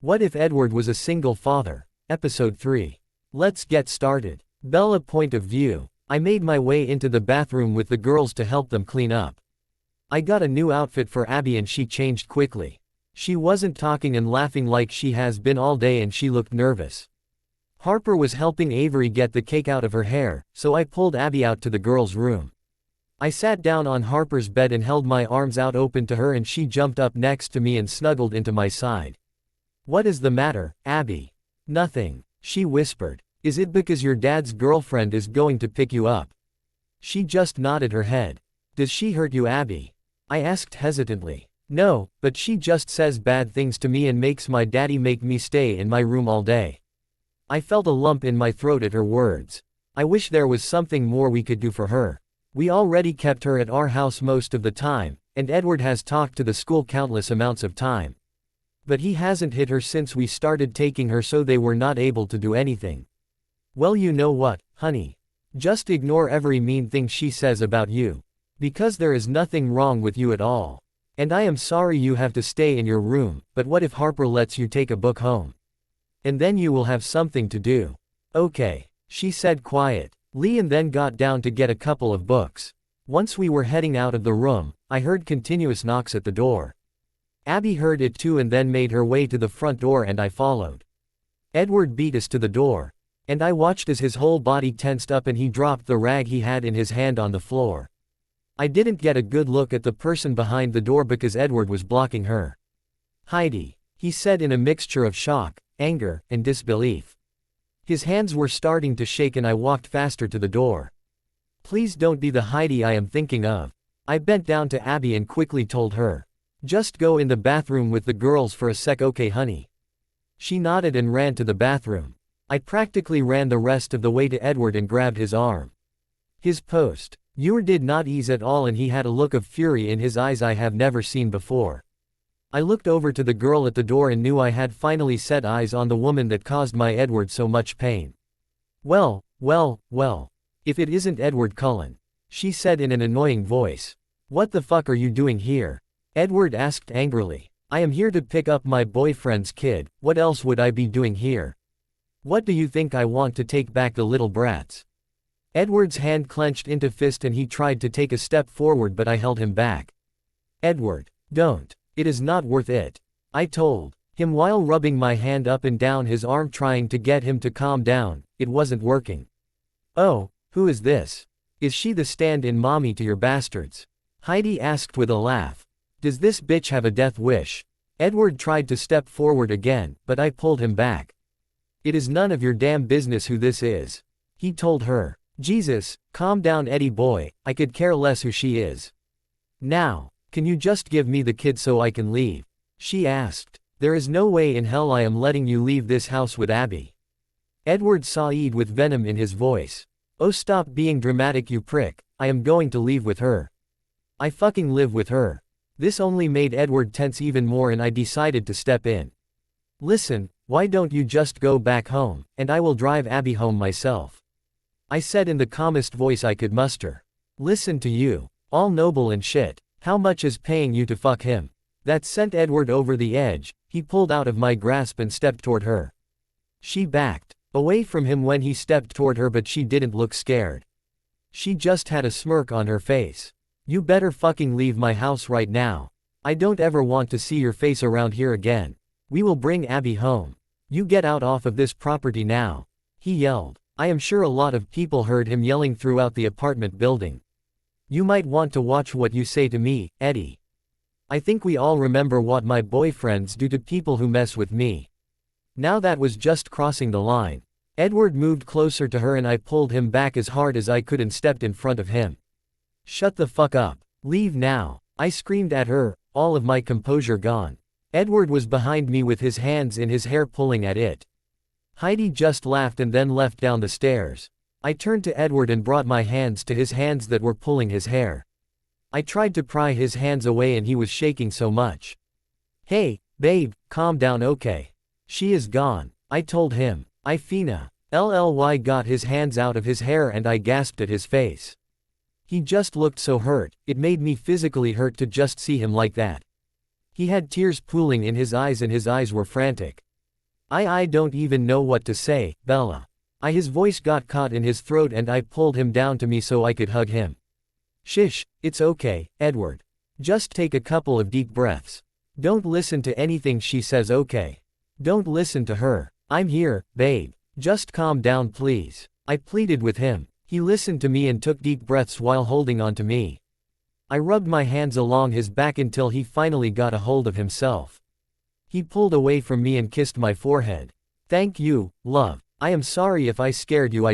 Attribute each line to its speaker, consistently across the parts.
Speaker 1: What if Edward was a single father? Episode 3. Let's get started. Bella point of view. I made my way into the bathroom with the girls to help them clean up. I got a new outfit for Abby and she changed quickly. She wasn't talking and laughing like she has been all day and she looked nervous. Harper was helping Avery get the cake out of her hair, so I pulled Abby out to the girls' room. I sat down on Harper's bed and held my arms out open to her and she jumped up next to me and snuggled into my side. "What is the matter, Abby?" "Nothing," she whispered. "Is it because your dad's girlfriend is going to pick you up?" She just nodded her head. "Does she hurt you, Abby?" I asked hesitantly. "No, but she just says bad things to me and makes my daddy make me stay in my room all day." I felt a lump in my throat at her words. I wish there was something more we could do for her. We already kept her at our house most of the time, and Edward has talked to the school countless amounts of time. But he hasn't hit her since we started taking her, so they were not able to do anything. "Well, you know what, honey? Just ignore every mean thing she says about you. Because there is nothing wrong with you at all. And I am sorry you have to stay in your room, but what if Harper lets you take a book home? And then you will have something to do." "Okay," she said quietly, and then got down to get a couple of books. Once we were heading out of the room, I heard continuous knocks at the door. Abby heard it too and then made her way to the front door and I followed. Edward beat us to the door. And I watched as his whole body tensed up and he dropped the rag he had in his hand on the floor. I didn't get a good look at the person behind the door because Edward was blocking her. "Heidi," he said in a mixture of shock, anger, and disbelief. His hands were starting to shake and I walked faster to the door. "Please don't be the Heidi I am thinking of." I bent down to Abby and quickly told her. "Just go in the bathroom with the girls for a sec, okay honey?" She nodded and ran to the bathroom. I practically ran the rest of the way to Edward and grabbed his arm. His posture did not ease at all and he had a look of fury in his eyes I have never seen before. I looked over to the girl at the door and knew I had finally set eyes on the woman that caused my Edward so much pain. Well, if it isn't Edward Cullen," she said in an annoying voice. "What the fuck are you doing here?" Edward asked angrily. "I am here to pick up my boyfriend's kid, what else would I be doing here? What do you think I want to take back the little brats?" Edward's hand clenched into fist and he tried to take a step forward but I held him back. "Edward, don't. It is not worth it," I told him while rubbing my hand up and down his arm trying to get him to calm down. It wasn't working. "Oh, who is this? Is she the stand-in mommy to your bastards?" Heidi asked with a laugh. "Does this bitch have a death wish?" Edward tried to step forward again, but I pulled him back. "It is none of your damn business who this is," he told her. "Jesus, calm down Eddie boy, I could care less who she is. Now, can you just give me the kid so I can leave?" she asked. "There is no way in hell I am letting you leave this house with Abby." Edward sighed with venom in his voice. "Oh, stop being dramatic you prick, I am going to leave with her. I fucking live with her." This only made Edward tense even more and I decided to step in. "Listen, why don't you just go back home, and I will drive Abby home myself," I said in the calmest voice I could muster. "Listen to you. All noble and shit. How much is paying you to fuck him?" That sent Edward over the edge. He pulled out of my grasp and stepped toward her. She backed away from him when he stepped toward her but she didn't look scared. She just had a smirk on her face. "You better fucking leave my house right now. I don't ever want to see your face around here again. We will bring Abby home. You get out off of this property now," he yelled. I am sure a lot of people heard him yelling throughout the apartment building. "You might want to watch what you say to me, Eddie. I think we all remember what my boyfriends do to people who mess with me." Now that was just crossing the line. Edward moved closer to her and I pulled him back as hard as I could and stepped in front of him. "Shut the fuck up. Leave now," I screamed at her, all of my composure gone. Edward was behind me with his hands in his hair pulling at it. Heidi just laughed and then left down the stairs. I turned to Edward and brought my hands to his hands that were pulling his hair. I tried to pry his hands away and he was shaking so much. "Hey, babe, calm down okay? She is gone," I told him. I Fina. LLY got his hands out of his hair and I gasped at his face. He just looked so hurt, it made me physically hurt to just see him like that. He had tears pooling in his eyes and his eyes were frantic. I don't even know what to say, Bella. His voice got caught in his throat and I pulled him down to me so I could hug him. Shish, it's okay, Edward. Just take a couple of deep breaths. Don't listen to anything she says, okay? Don't listen to her. I'm here, babe. Just calm down please. I pleaded with him. He listened to me and took deep breaths while holding on to me. I rubbed my hands along his back until he finally got a hold of himself. He pulled away from me and kissed my forehead. Thank you, love. I am sorry if I scared you.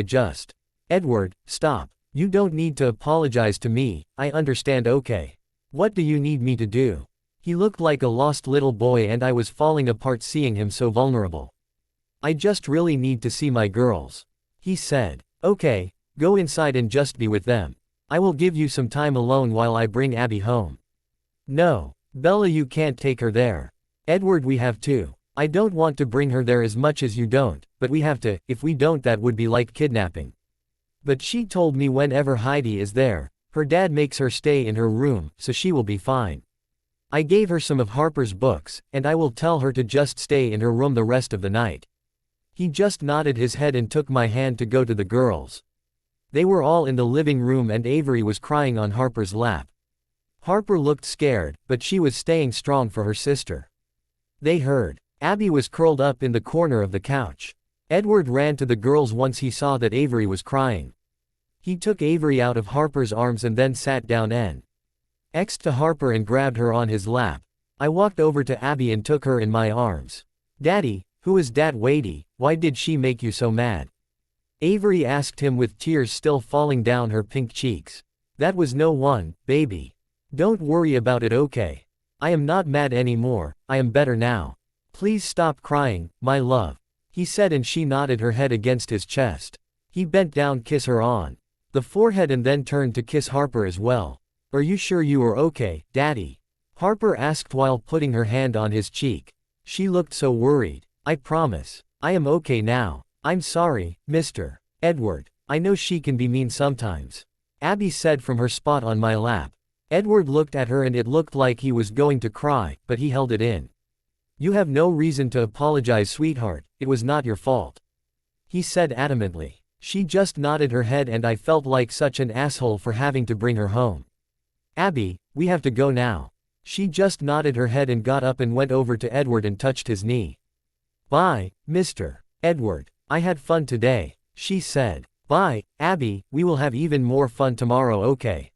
Speaker 1: Edward, stop. You don't need to apologize to me, I understand, okay? What do you need me to do? He looked like a lost little boy and I was falling apart seeing him so vulnerable. I just really need to see my girls. He said. Okay, go inside and just be with them. I will give you some time alone while I bring Abby home. No, Bella, you can't take her there. Edward, we have to. I don't want to bring her there as much as you don't, but we have to. If we don't, that would be like kidnapping. But she told me whenever Heidi is there, her dad makes her stay in her room, so she will be fine. I gave her some of Harper's books, and I will tell her to just stay in her room the rest of the night. He just nodded his head and took my hand to go to the girls. They were all in the living room and Avery was crying on Harper's lap. Harper looked scared, but she was staying strong for her sister. They heard. Abby was curled up in the corner of the couch. Edward ran to the girls once he saw that Avery was crying. He took Avery out of Harper's arms and then sat down next to Harper and grabbed her on his lap. I walked over to Abby and took her in my arms. Daddy, who is that lady? Why did she make you so mad? Avery asked him with tears still falling down her pink cheeks. That was no one, baby. Don't worry about it, okay? I am not mad anymore, I am better now. Please stop crying, my love. He said and she nodded her head against his chest. He bent down, kiss her on the forehead and then turned to kiss Harper as well. Are you sure you are okay, Daddy? Harper asked while putting her hand on his cheek. She looked so worried. I promise. I am okay now. I'm sorry, Mr. Edward. I know she can be mean sometimes. Abby said from her spot on my lap. Edward looked at her and it looked like he was going to cry, but he held it in. You have no reason to apologize, sweetheart, it was not your fault. He said adamantly. She just nodded her head and I felt like such an asshole for having to bring her home. Abby, we have to go now. She just nodded her head and got up and went over to Edward and touched his knee. Bye, Mr. Edward. I had fun today, she said. Bye, Abby, we will have even more fun tomorrow, okay?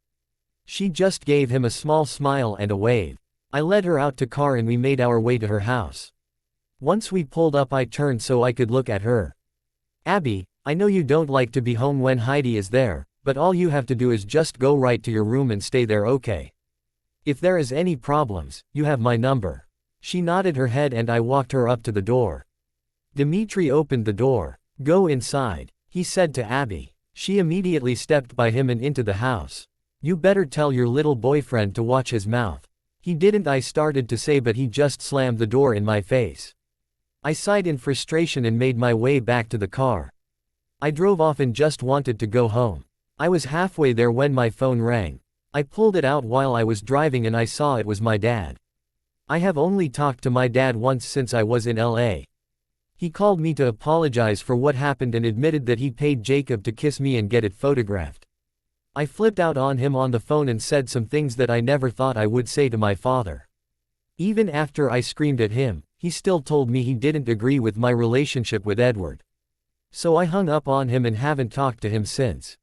Speaker 1: She just gave him a small smile and a wave. I led her out to car and we made our way to her house. Once we pulled up I turned so I could look at her. Abby, I know you don't like to be home when Heidi is there, but all you have to do is just go right to your room and stay there, okay? If there is any problems, you have my number. She nodded her head and I walked her up to the door. Dimitri opened the door. Go inside, he said to Abby. She immediately stepped by him and into the house. You better tell your little boyfriend to watch his mouth. He didn't, I started to say, but he just slammed the door in my face. I sighed in frustration and made my way back to the car. I drove off and just wanted to go home. I was halfway there when my phone rang. I pulled it out while I was driving and I saw it was my dad. I have only talked to my dad once since I was in LA. He called me to apologize for what happened and admitted that he paid Jacob to kiss me and get it photographed. I flipped out on him on the phone and said some things that I never thought I would say to my father. Even after I screamed at him, he still told me he didn't agree with my relationship with Edward. So I hung up on him and haven't talked to him since.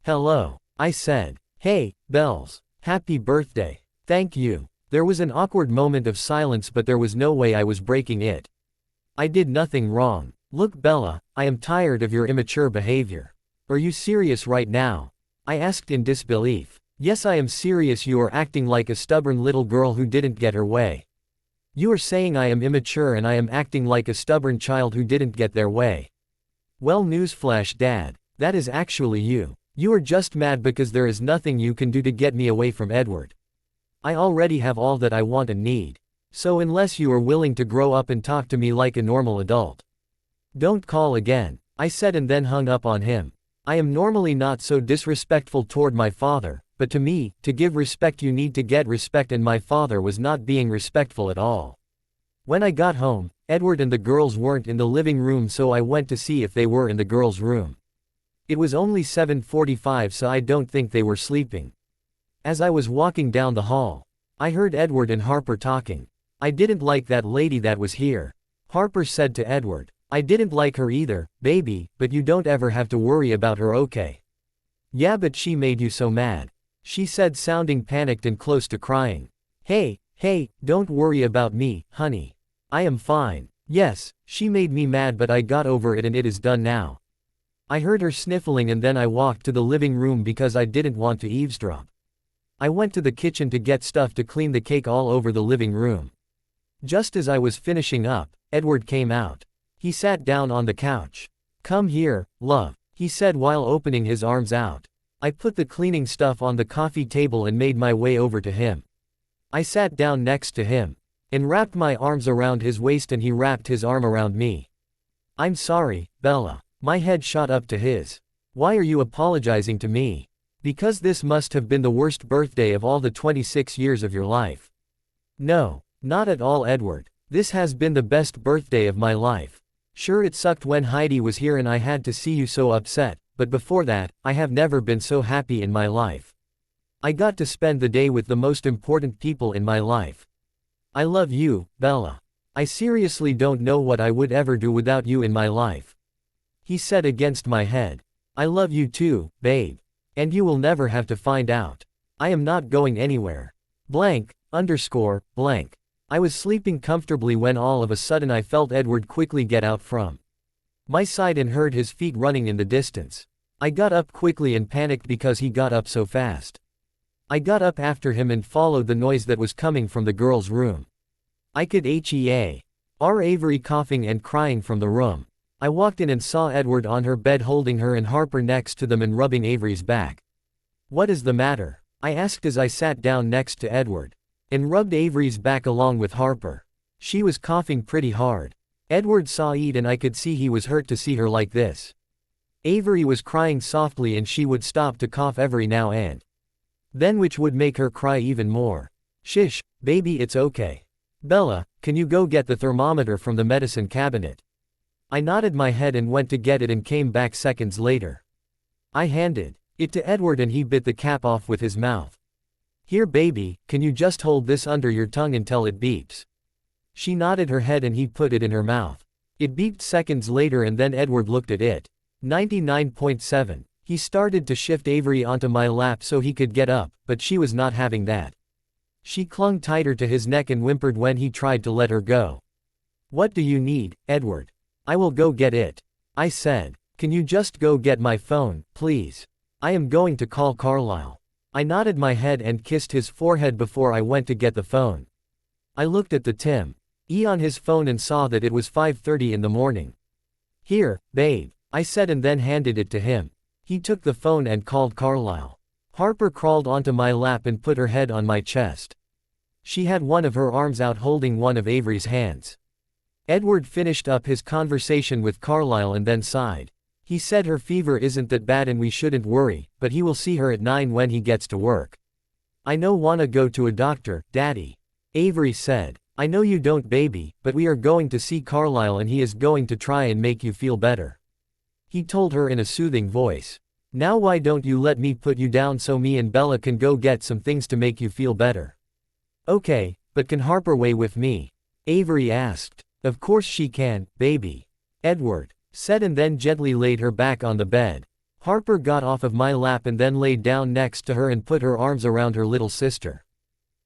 Speaker 1: Hello, I said. Hey, Bells. Happy birthday. Thank you. There was an awkward moment of silence, but there was no way I was breaking it. I did nothing wrong. Look, Bella, I am tired of your immature behavior. Are you serious right now? I asked in disbelief. Yes, I am serious. You are acting like a stubborn little girl who didn't get her way. You are saying I am immature and I am acting like a stubborn child who didn't get their way. Well, newsflash, Dad. That is actually you. You are just mad because there is nothing you can do to get me away from Edward. I already have all that I want and need. So unless you are willing to grow up and talk to me like a normal adult, don't call again, I said and then hung up on him. I am normally not so disrespectful toward my father, but to me, to give respect you need to get respect, and my father was not being respectful at all. When I got home, Edward and the girls weren't in the living room, so I went to see if they were in the girls' room. It was only 7:45, so I don't think they were sleeping. As I was walking down the hall, I heard Edward and Harper talking. I didn't like that lady that was here. Harper said to Edward, I didn't like her either, baby, but you don't ever have to worry about her, okay? Yeah, but she made you so mad. She said, sounding panicked and close to crying. Hey, don't worry about me, honey. I am fine. Yes, she made me mad, but I got over it and it is done now. I heard her sniffling and then I walked to the living room because I didn't want to eavesdrop. I went to the kitchen to get stuff to clean the cake all over the living room. Just as I was finishing up, Edward came out. He sat down on the couch. Come here, love, he said while opening his arms out. I put the cleaning stuff on the coffee table and made my way over to him. I sat down next to him and wrapped my arms around his waist and he wrapped his arm around me. I'm sorry, Bella. My head shot up to his. Why are you apologizing to me? Because this must have been the worst birthday of all the 26 years of your life. No, not at all, Edward. This has been the best birthday of my life. Sure, it sucked when Heidi was here and I had to see you so upset, but before that, I have never been so happy in my life. I got to spend the day with the most important people in my life. I love you, Bella. I seriously don't know what I would ever do without you in my life. He said against my head. I love you too, babe. And you will never have to find out. I am not going anywhere. Blank. I was sleeping comfortably when all of a sudden I felt Edward quickly get out from my side and heard his feet running in the distance. I got up quickly and panicked because he got up so fast. I got up after him and followed the noise that was coming from the girls' room. I could hear Avery coughing and crying from the room. I walked in and saw Edward on her bed holding her and Harper next to them and rubbing Avery's back. What is the matter? I asked as I sat down next to Edward and rubbed Avery's back along with Harper. She was coughing pretty hard. Edward saw it and I could see he was hurt to see her like this. Avery was crying softly and she would stop to cough every now and then, which would make her cry even more. Shish, baby, it's okay. Bella, can you go get the thermometer from the medicine cabinet? I nodded my head and went to get it and came back seconds later. I handed it to Edward and he bit the cap off with his mouth. Here, baby, can you just hold this under your tongue until it beeps? She nodded her head and he put it in her mouth. It beeped seconds later and then Edward looked at it. 99.7. He started to shift Avery onto my lap so he could get up, but she was not having that. She clung tighter to his neck and whimpered when he tried to let her go. What do you need, Edward? I will go get it. I said. Can you just go get my phone, please? I am going to call Carlisle. I nodded my head and kissed his forehead before I went to get the phone. I looked at the time on his phone and saw that it was 5:30 in the morning. Here, babe, I said and then handed it to him. He took the phone and called Carlisle. Harper crawled onto my lap and put her head on my chest. She had one of her arms out holding one of Avery's hands. Edward finished up his conversation with Carlisle and then sighed. He said her fever isn't that bad and we shouldn't worry, but he will see her at 9 when he gets to work. I no wanna go to a doctor, Daddy. Avery said. I know you don't, baby, but we are going to see Carlisle and he is going to try and make you feel better. He told her in a soothing voice. Now why don't you let me put you down so me and Bella can go get some things to make you feel better? Okay, but can Harper wait with me? Avery asked. Of course she can, baby. Edward said and then gently laid her back on the bed. Harper got off of my lap and then laid down next to her and put her arms around her little sister.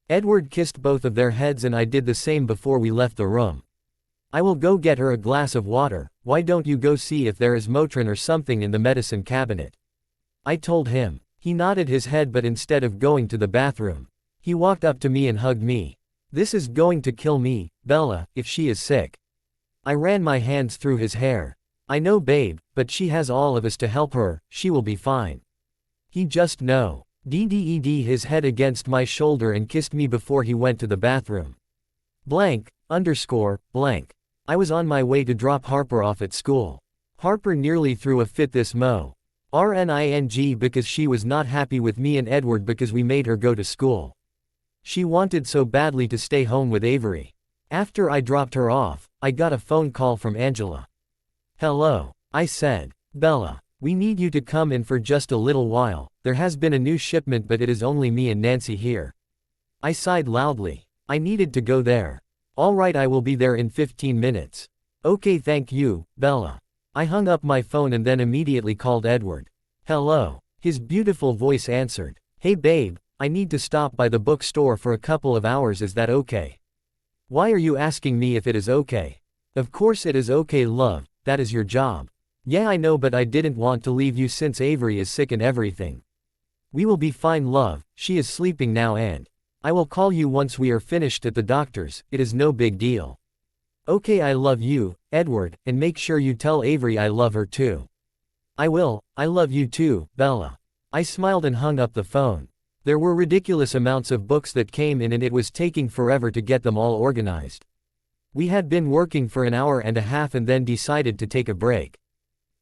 Speaker 1: Edward kissed both of their heads and I did the same before we left the room. I will go get her a glass of water. Why don't you go see if there is Motrin or something in the medicine cabinet? I told him. He nodded his head, but instead of going to the bathroom, he walked up to me and hugged me. This is going to kill me, Bella, if she is sick. I ran my hands through his hair. I know, babe, but she has all of us to help her, she will be fine. He just nodded his head against my shoulder and kissed me before he went to the bathroom. Blank. I was on my way to drop Harper off at school. Harper nearly threw a fit this morning because she was not happy with me and Edward because we made her go to school. She wanted so badly to stay home with Avery. After I dropped her off, I got a phone call from Angela. "Hello," I said. "Bella, we need you to come in for just a little while. There has been a new shipment but it is only me and Nancy here." I sighed loudly. I needed to go there. "Alright, I will be there in 15 minutes. "Okay, thank you, Bella." I hung up my phone and then immediately called Edward. "Hello." His beautiful voice answered. "Hey babe, I need to stop by the bookstore for a couple of hours, is that okay?" "Why are you asking me if it is okay?" "Of course it is okay, love, that is your job." "Yeah, I know, but I didn't want to leave you since Avery is sick and everything." "We will be fine, love, she is sleeping now and I will call you once we are finished at the doctor's, it is no big deal." "Okay, I love you, Edward, and make sure you tell Avery I love her too." "I will, I love you too, Bella." I smiled and hung up the phone. There were ridiculous amounts of books that came in and it was taking forever to get them all organized. We had been working for an hour and a half and then decided to take a break.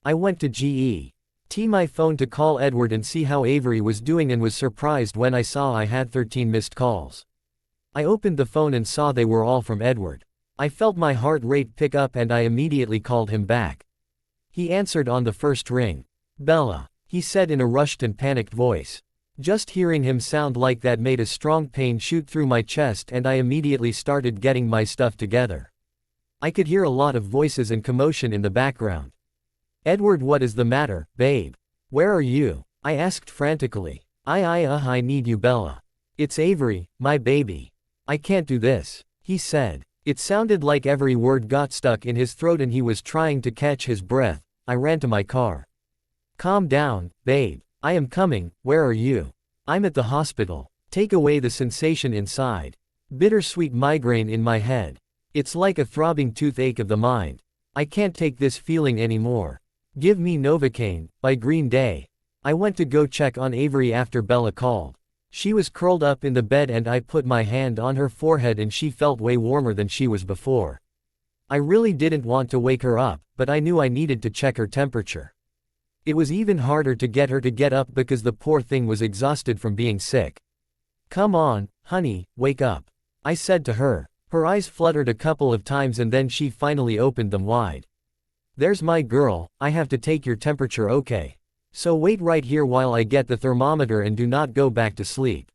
Speaker 1: I went to my phone to call Edward and see how Avery was doing and was surprised when I saw I had 13 missed calls. I opened the phone and saw they were all from Edward. I felt my heart rate pick up and I immediately called him back. He answered on the first ring. "Bella," he said in a rushed and panicked voice. Just hearing him sound like that made a strong pain shoot through my chest and I immediately started getting my stuff together. I could hear a lot of voices and commotion in the background. "Edward, what is the matter, babe? Where are you?" I asked frantically. I need you, Bella. It's Avery, my baby. I can't do this," he said. It sounded like every word got stuck in his throat and he was trying to catch his breath. I ran to my car. "Calm down, babe. I am coming, where are you?" "I'm at the hospital. Take away the sensation inside. Bittersweet migraine in my head. It's like a throbbing toothache of the mind. I can't take this feeling anymore. Give me Novocaine, by Green Day." I went to go check on Avery after Bella called. She was curled up in the bed and I put my hand on her forehead and she felt way warmer than she was before. I really didn't want to wake her up, but I knew I needed to check her temperature. It was even harder to get her to get up because the poor thing was exhausted from being sick. "Come on, honey, wake up," I said to her. Her eyes fluttered a couple of times and then she finally opened them wide. "There's my girl, I have to take your temperature, okay? So wait right here while I get the thermometer and do not go back to sleep."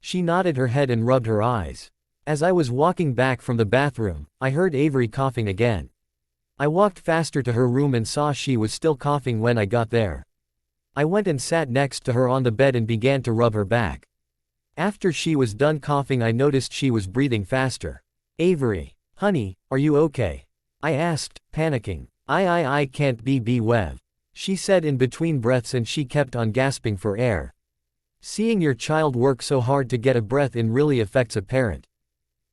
Speaker 1: She nodded her head and rubbed her eyes. As I was walking back from the bathroom, I heard Avery coughing again. I walked faster to her room and saw she was still coughing when I got there. I went and sat next to her on the bed and began to rub her back. After she was done coughing I noticed she was breathing faster. "Avery, honey, are you okay?" I asked, panicking. I can't be Wev," she said in between breaths and she kept on gasping for air. Seeing your child work so hard to get a breath in really affects a parent.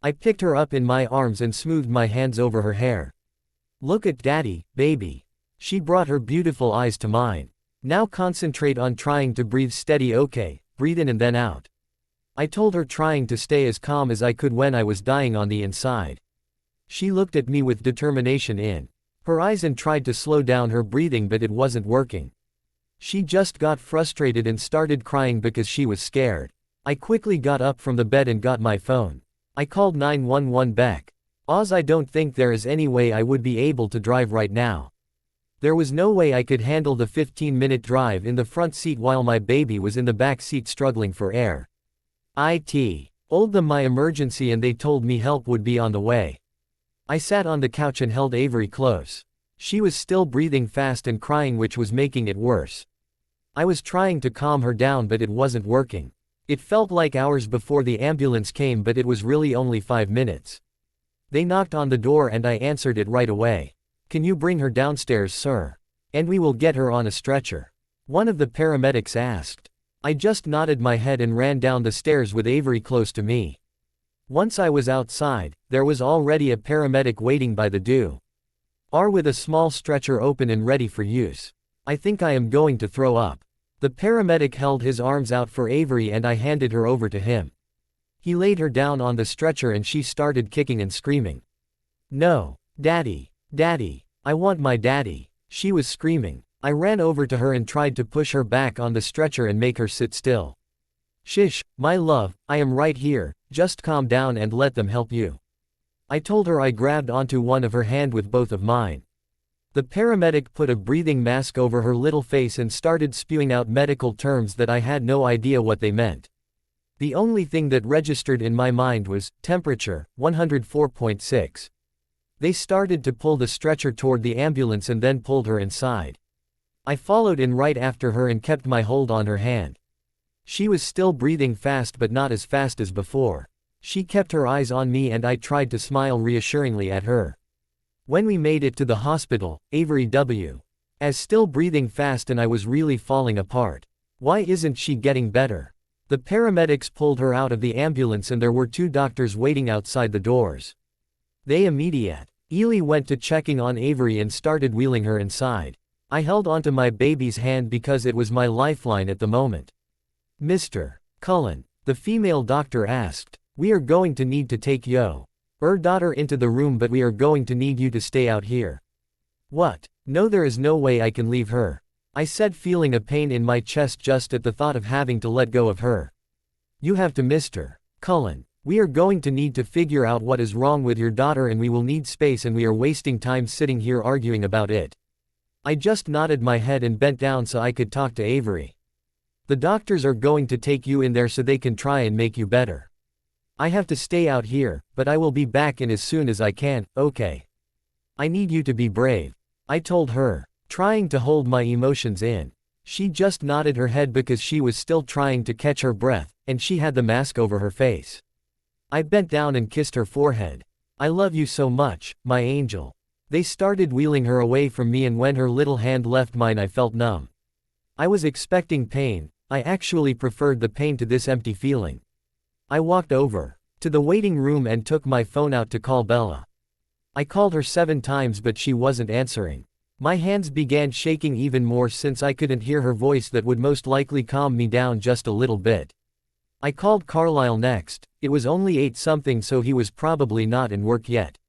Speaker 1: I picked her up in my arms and smoothed my hands over her hair. "Look at daddy, baby." She brought her beautiful eyes to mine. "Now concentrate on trying to breathe steady, okay? Breathe in and then out." I told her, trying to stay as calm as I could when I was dying on the inside. She looked at me with determination in her eyes and tried to slow down her breathing, but it wasn't working. She just got frustrated and started crying because she was scared. I quickly got up from the bed and got my phone. I called 911 back. "Oz, I don't think there is any way I would be able to drive right now." There was no way I could handle the 15-minute drive in the front seat while my baby was in the back seat struggling for air. I told them my emergency and they told me help would be on the way. I sat on the couch and held Avery close. She was still breathing fast and crying, which was making it worse. I was trying to calm her down but it wasn't working. It felt like hours before the ambulance came, but it was really only 5 minutes. They knocked on the door and I answered it right away. "Can you bring her downstairs, sir? And we will get her on a stretcher," one of the paramedics asked. I just nodded my head and ran down the stairs with Avery close to me. Once I was outside, there was already a paramedic waiting by the door with a small stretcher open and ready for use. "I think I am going to throw up." The paramedic held his arms out for Avery and I handed her over to him. He laid her down on the stretcher and she started kicking and screaming. "No, daddy, daddy, I want my daddy," she was screaming. I ran over to her and tried to push her back on the stretcher and make her sit still. "Shish, my love, I am right here, just calm down and let them help you." I told her. I grabbed onto one of her hand with both of mine. The paramedic put a breathing mask over her little face and started spewing out medical terms that I had no idea what they meant. The only thing that registered in my mind was, temperature, 104.6. They started to pull the stretcher toward the ambulance and then pulled her inside. I followed in right after her and kept my hold on her hand. She was still breathing fast but not as fast as before. She kept her eyes on me and I tried to smile reassuringly at her. When we made it to the hospital, Avery W. as still breathing fast and I was really falling apart. Why isn't she getting better? The paramedics pulled her out of the ambulance and there were 2 doctors waiting outside the doors. They immediately went to checking on Avery and started wheeling her inside. I held onto my baby's hand because it was my lifeline at the moment. Mr. Cullen, the female doctor asked, "We are going to need to take your daughter into the room, but we are going to need you to stay out here." "What? No, there is no way I can leave her," I said, feeling a pain in my chest just at the thought of having to let go of her. "You have to, Mr. Cullen. We are going to need to figure out what is wrong with your daughter and we will need space and we are wasting time sitting here arguing about it." I just nodded my head and bent down so I could talk to Avery. "The doctors are going to take you in there so they can try and make you better. I have to stay out here, but I will be back in as soon as I can, okay? I need you to be brave," I told her, trying to hold my emotions in. She just nodded her head because she was still trying to catch her breath, and she had the mask over her face. I bent down and kissed her forehead. "I love you so much, my angel." They started wheeling her away from me and when her little hand left mine I felt numb. I was expecting pain. I actually preferred the pain to this empty feeling. I walked over to the waiting room and took my phone out to call Bella. I called her 7 times but she wasn't answering. My hands began shaking even more since I couldn't hear her voice that would most likely calm me down just a little bit. I called Carlisle next. It was only 8-something so he was probably not in work yet.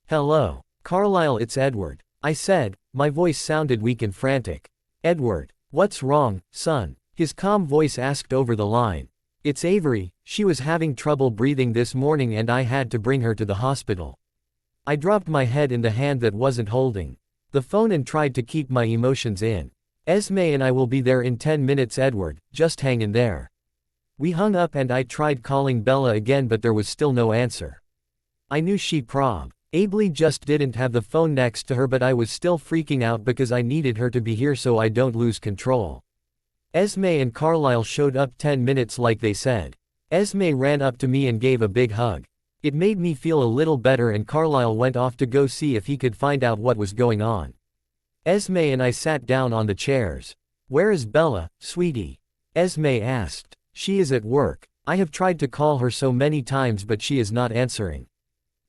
Speaker 1: "Hello, Carlisle, it's Edward," I said. My voice sounded weak and frantic. "Edward, what's wrong, son?" his calm voice asked over the line. "It's Avery. She was having trouble breathing this morning and I had to bring her to the hospital." I dropped my head in the hand that wasn't holding the phone and tried to keep my emotions in. "Esme and I will be there in 10 minutes, Edward, just hang in there." We hung up and I tried calling Bella again but there was still no answer. I knew she probably just didn't have the phone next to her but I was still freaking out because I needed her to be here so I don't lose control. Esme and Carlisle showed up 10 minutes like they said. Esme ran up to me and gave a big hug. It made me feel a little better and Carlisle went off to go see if he could find out what was going on. Esme and I sat down on the chairs. "Where is Bella, sweetie?" Esme asked. "She is at work. I have tried to call her so many times but she is not answering,"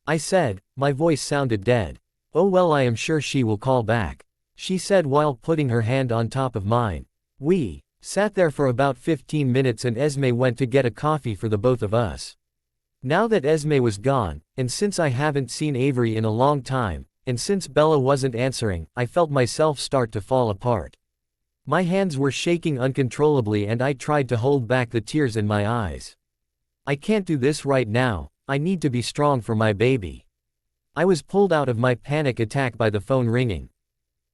Speaker 1: I said. My voice sounded dead. "Oh well, I am sure she will call back," she said while putting her hand on top of mine. We sat there for about 15 minutes and Esme went to get a coffee for the both of us. Now that Esme was gone, and since I haven't seen Avery in a long time, and since Bella wasn't answering, I felt myself start to fall apart. My hands were shaking uncontrollably and I tried to hold back the tears in my eyes. "I can't do this right now. I need to be strong for my baby." I was pulled out of my panic attack by the phone ringing.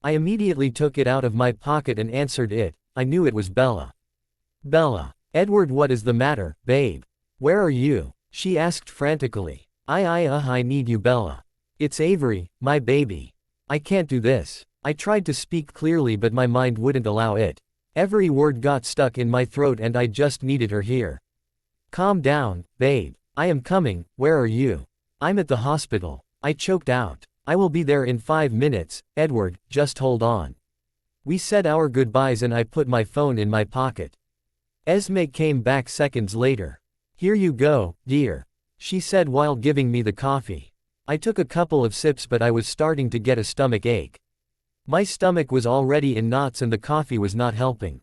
Speaker 1: I immediately took it out of my pocket and answered it. I knew it was Bella. "Bella." "Edward, what is the matter, babe? Where are you?" she asked frantically. I need you, Bella. It's Avery, my baby. I can't do this." I tried to speak clearly but my mind wouldn't allow it. Every word got stuck in my throat and I just needed her here. "Calm down, babe. I am coming. Where are you?" "I'm at the hospital," I choked out. "I will be there in 5 minutes, Edward, just hold on." We said our goodbyes and I put my phone in my pocket. Esme came back seconds later. "Here you go, dear," she said while giving me the coffee. I took a couple of sips but I was starting to get a stomach ache. My stomach was already in knots and the coffee was not helping.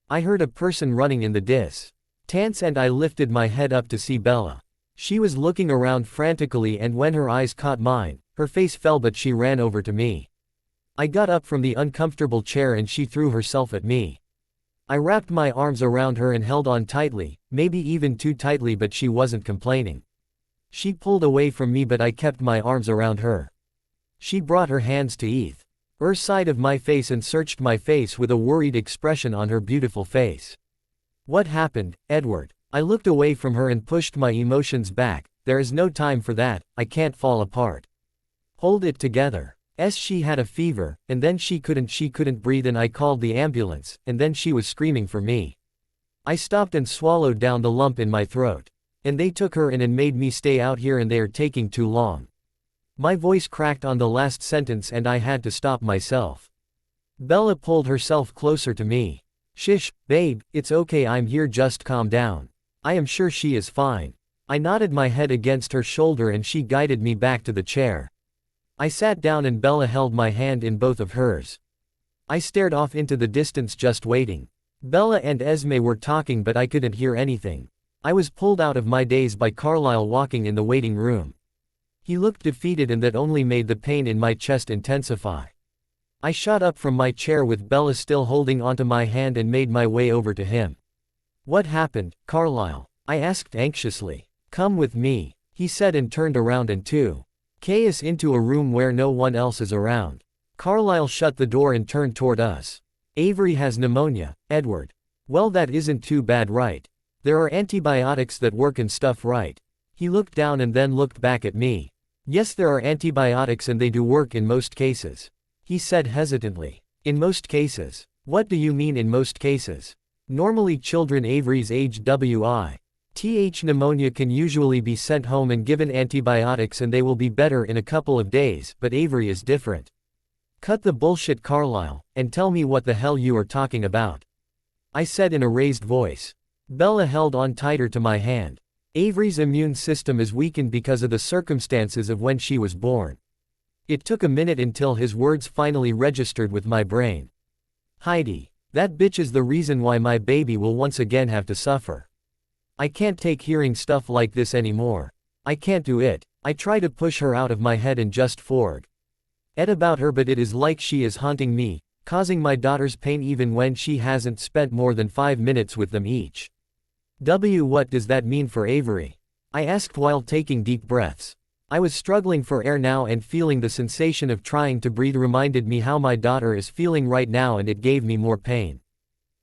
Speaker 1: I heard a person running in the distance and I lifted my head up to see Bella. She was looking around frantically and when her eyes caught mine, her face fell but she ran over to me. I got up from the uncomfortable chair and she threw herself at me. I wrapped my arms around her and held on tightly, maybe even too tightly, but she wasn't complaining. She pulled away from me but I kept my arms around her. She brought her hands to her side of my face and searched my face with a worried expression on her beautiful face. What happened, Edward? I looked away from her and pushed my emotions back. There is no time for that, I can't fall apart. Hold it together. She had a fever, and then she couldn't breathe and I called the ambulance, and then she was screaming for me. I stopped and swallowed down the lump in my throat. And they took her in and made me stay out here and they are taking too long. My voice cracked on the last sentence and I had to stop myself. Bella pulled herself closer to me. Shish, babe, it's okay, I'm here, just calm down. I am sure she is fine. I nodded my head against her shoulder and she guided me back to the chair. I sat down and Bella held my hand in both of hers. I stared off into the distance just waiting. Bella and Esme were talking but I couldn't hear anything. I was pulled out of my daze by Carlisle walking in the waiting room. He looked defeated and that only made the pain in my chest intensify. I shot up from my chair with Bella still holding onto my hand and made my way over to him. What happened, Carlisle? I asked anxiously. Come with me, he said and turned around and took us into a room where no one else is around. Carlisle shut the door and turned toward us. Avery has pneumonia, Edward. Well, that isn't too bad, right? There are antibiotics that work and stuff, right? He looked down and then looked back at me. Yes, there are antibiotics and they do work in most cases. He said hesitantly. In most cases? What do you mean in most cases? Normally children Avery's age with pneumonia can usually be sent home and given antibiotics and they will be better in a couple of days, but Avery is different. Cut the bullshit, Carlisle, and tell me what the hell you are talking about. I said in a raised voice. Bella held on tighter to my hand. Avery's immune system is weakened because of the circumstances of when she was born. It took a minute until his words finally registered with my brain. Heidi, that bitch is the reason why my baby will once again have to suffer. I can't take hearing stuff like this anymore. I can't do it. I try to push her out of my head and just forget about her, but it is like she is haunting me, causing my daughters pain even when she hasn't spent more than 5 minutes with them each. What does that mean for Avery? I asked while taking deep breaths. I was struggling for air now and feeling the sensation of trying to breathe reminded me how my daughter is feeling right now and it gave me more pain.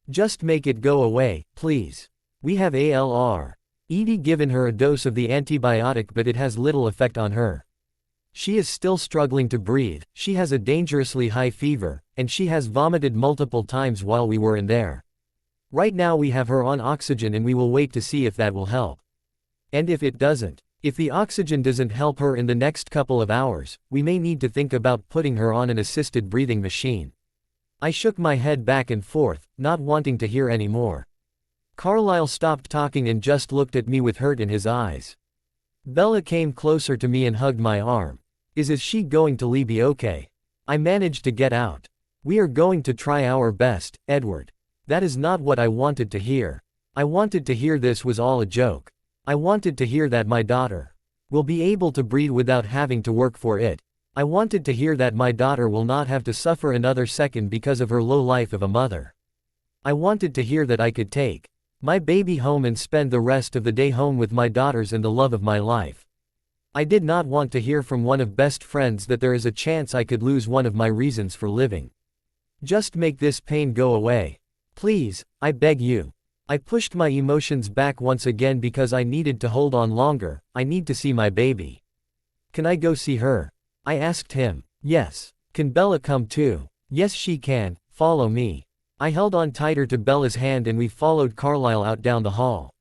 Speaker 1: Just make it go away, please. We have already given her a dose of the antibiotic but it has little effect on her. She is still struggling to breathe, she has a dangerously high fever, and she has vomited multiple times while we were in there. Right now we have her on oxygen and we will wait to see if that will help. And if it doesn't, if the oxygen doesn't help her in the next couple of hours, we may need to think about putting her on an assisted breathing machine. I shook my head back and forth, not wanting to hear any more. Carlisle stopped talking and just looked at me with hurt in his eyes. Bella came closer to me and hugged my arm. Is she going to be okay? I managed to get out. We are going to try our best, Edward. That is not what I wanted to hear. I wanted to hear this was all a joke. I wanted to hear that my daughter will be able to breathe without having to work for it. I wanted to hear that my daughter will not have to suffer another second because of her low life of a mother. I wanted to hear that I could take my baby home and spend the rest of the day home with my daughters and the love of my life. I did not want to hear from one of best friends that there is a chance I could lose one of my reasons for living. Just make this pain go away. Please, I beg you. I pushed my emotions back once again because I needed to hold on longer. I need to see my baby. Can I go see her? I asked him. Yes. Can Bella come too? Yes, she can. Follow me. I held on tighter to Bella's hand and we followed Carlisle out down the hall.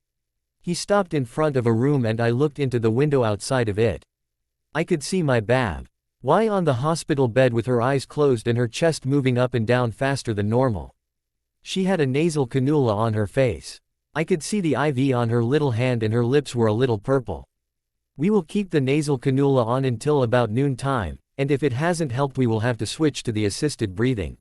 Speaker 1: He stopped in front of a room and I looked into the window outside of it. I could see my babe on the hospital bed with her eyes closed and her chest moving up and down faster than normal. She had a nasal cannula on her face. I could see the IV on her little hand and her lips were a little purple. We will keep the nasal cannula on until about noon time, and if it hasn't helped we will have to switch to the assisted breathing.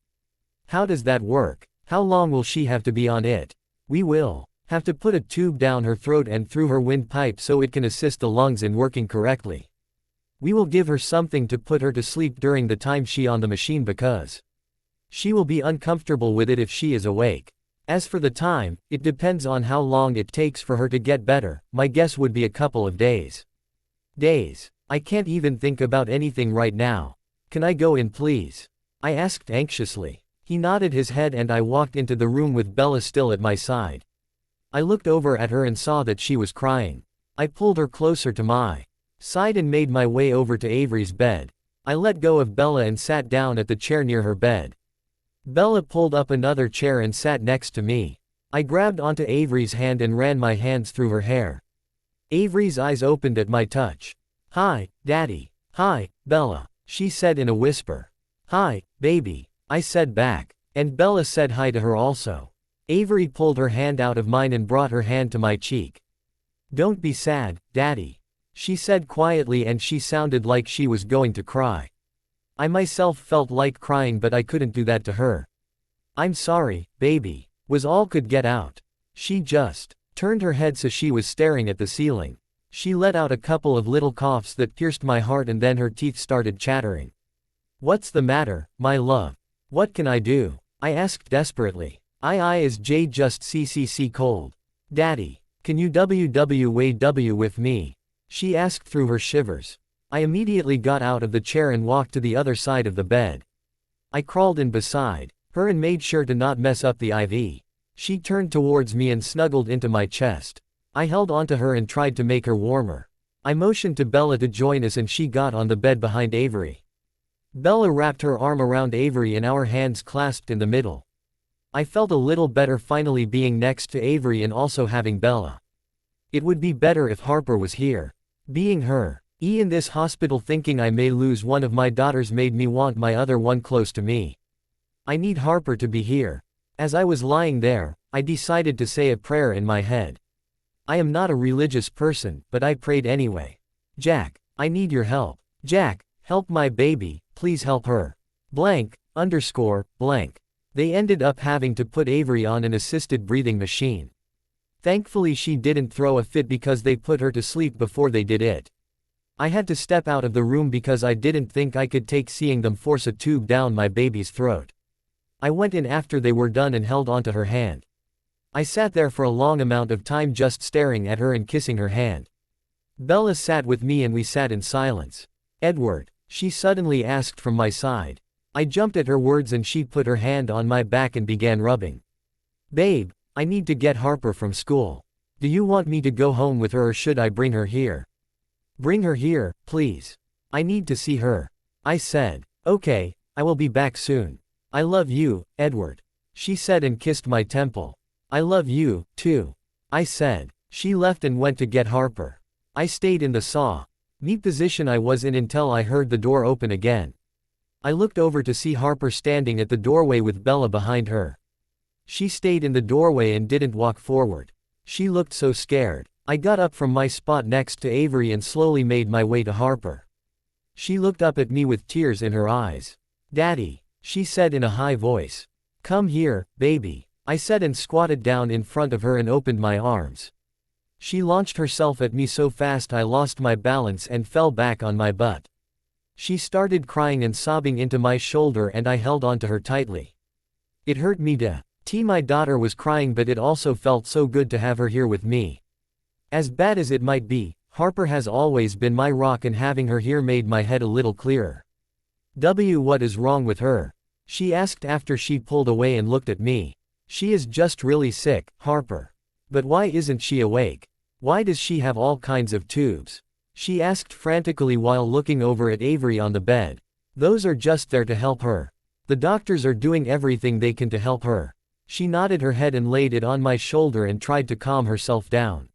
Speaker 1: How does that work? How long will she have to be on it? We will have to put a tube down her throat and through her windpipe so it can assist the lungs in working correctly. We will give her something to put her to sleep during the time she on the machine because she will be uncomfortable with it if she is awake. As for the time, it depends on how long it takes for her to get better. My guess would be a couple of days. Days. I can't even think about anything right now. Can I go in please? I asked anxiously. He nodded his head and I walked into the room with Bella still at my side. I looked over at her and saw that she was crying. I pulled her closer to my side and made my way over to Avery's bed. I let go of Bella and sat down at the chair near her bed. Bella pulled up another chair and sat next to me. I grabbed onto Avery's hand and ran my hands through her hair. Avery's eyes opened at my touch. "Hi, Daddy." "Hi, Bella," she said in a whisper. "Hi, baby," I said back. And Bella said hi to her also. Avery pulled her hand out of mine and brought her hand to my cheek. "Don't be sad, Daddy," she said quietly, and she sounded like she was going to cry. I myself felt like crying, but I couldn't do that to her. "I'm sorry, baby," was all could get out. She just turned her head so she was staring at the ceiling. She let out a couple of little coughs that pierced my heart, and then her teeth started chattering. "What's the matter, my love? What can I do?" I asked desperately. I is J just CCC cold. "Daddy, can you WW with me?" she asked through her shivers. I immediately got out of the chair and walked to the other side of the bed. I crawled in beside her and made sure to not mess up the IV. She turned towards me and snuggled into my chest. I held onto her and tried to make her warmer. I motioned to Bella to join us and she got on the bed behind Avery. Bella wrapped her arm around Avery and our hands clasped in the middle. I felt a little better finally being next to Avery and also having Bella. It would be better if Harper was here. Being her in this hospital, thinking I may lose one of my daughters, made me want my other one close to me. I need Harper to be here. As I was lying there, I decided to say a prayer in my head. I am not a religious person, but I prayed anyway. "Jack, I need your help. Jack, help my baby, please help her. Blank. They ended up having to put Avery on an assisted breathing machine. Thankfully she didn't throw a fit because they put her to sleep before they did it. I had to step out of the room because I didn't think I could take seeing them force a tube down my baby's throat. I went in after they were done and held onto her hand. I sat there for a long amount of time just staring at her and kissing her hand. Bella sat with me and we sat in silence. "Edward," she suddenly asked from my side. I jumped at her words and she put her hand on my back and began rubbing. "Babe, I need to get Harper from school. Do you want me to go home with her or should I bring her here?" "Bring her here, please. I need to see her," I said. "Okay, I will be back soon. I love you, Edward," she said and kissed my temple. "I love you, too," I said. She left and went to get Harper. I stayed in the saw-me position I was in until I heard the door open again. I looked over to see Harper standing at the doorway with Bella behind her. She stayed in the doorway and didn't walk forward. She looked so scared. I got up from my spot next to Avery and slowly made my way to Harper. She looked up at me with tears in her eyes. "Daddy," she said in a high voice. "Come here, baby," I said and squatted down in front of her and opened my arms. She launched herself at me so fast I lost my balance and fell back on my butt. She started crying and sobbing into my shoulder and I held onto her tightly. It hurt me to see my daughter was crying, but it also felt so good to have her here with me. As bad as it might be, Harper has always been my rock and having her here made my head a little clearer. What is wrong with her?" she asked after she pulled away and looked at me. "She is just really sick, Harper. But why isn't she awake? Why does she have all kinds of tubes?" she asked frantically while looking over at Avery on the bed. "Those are just there to help her. The doctors are doing everything they can to help her." She nodded her head and laid it on my shoulder and tried to calm herself down.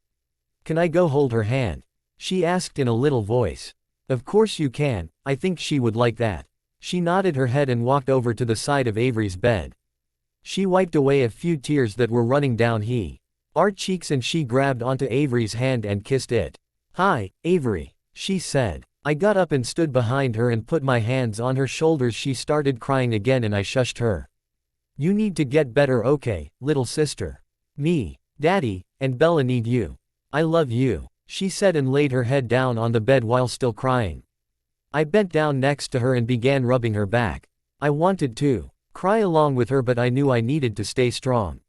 Speaker 1: "Can I go hold her hand?" she asked in a little voice. "Of course you can, I think she would like that." She nodded her head and walked over to the side of Avery's bed. She wiped away a few tears that were running down our cheeks and she grabbed onto Avery's hand and kissed it. "Hi, Avery," she said. I got up and stood behind her and put my hands on her shoulders. She started crying again and I shushed her. "You need to get better, okay, little sister. Me, Daddy, and Bella need you. I love you," she said and laid her head down on the bed while still crying. I bent down next to her and began rubbing her back. I wanted to cry along with her, but I knew I needed to stay strong.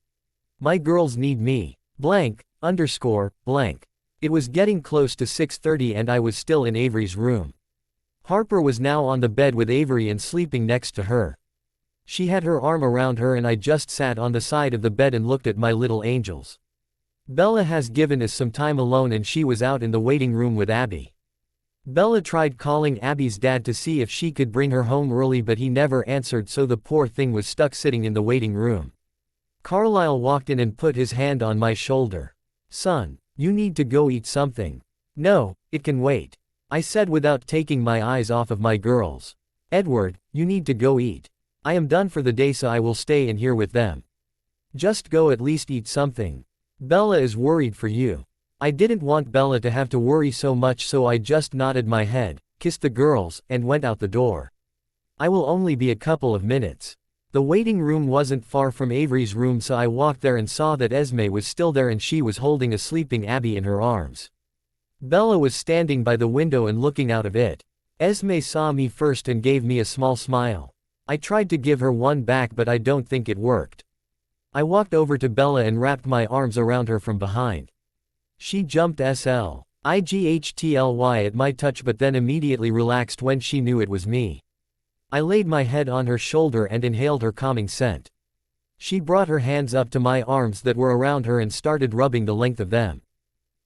Speaker 1: "My girls need me. It was getting close to 6:30 and I was still in Avery's room. Harper was now on the bed with Avery and sleeping next to her. She had her arm around her and I just sat on the side of the bed and looked at my little angels. Bella has given us some time alone and she was out in the waiting room with Abby. Bella tried calling Abby's dad to see if she could bring her home early but he never answered, so the poor thing was stuck sitting in the waiting room. Carlisle walked in and put his hand on my shoulder. "Son, you need to go eat something." "No, it can wait," I said without taking my eyes off of my girls. "Edward, you need to go eat. I am done for the day so I will stay in here with them. Just go at least eat something. Bella is worried for you." I didn't want Bella to have to worry so much, so I just nodded my head, kissed the girls, and went out the door. "I will only be a couple of minutes." The waiting room wasn't far from Avery's room, so I walked there and saw that Esme was still there and she was holding a sleeping Abby in her arms. Bella was standing by the window and looking out of it. Esme saw me first and gave me a small smile. I tried to give her one back but I don't think it worked. I walked over to Bella and wrapped my arms around her from behind. She jumped slightly at my touch but then immediately relaxed when she knew it was me. I laid my head on her shoulder and inhaled her calming scent. She brought her hands up to my arms that were around her and started rubbing the length of them.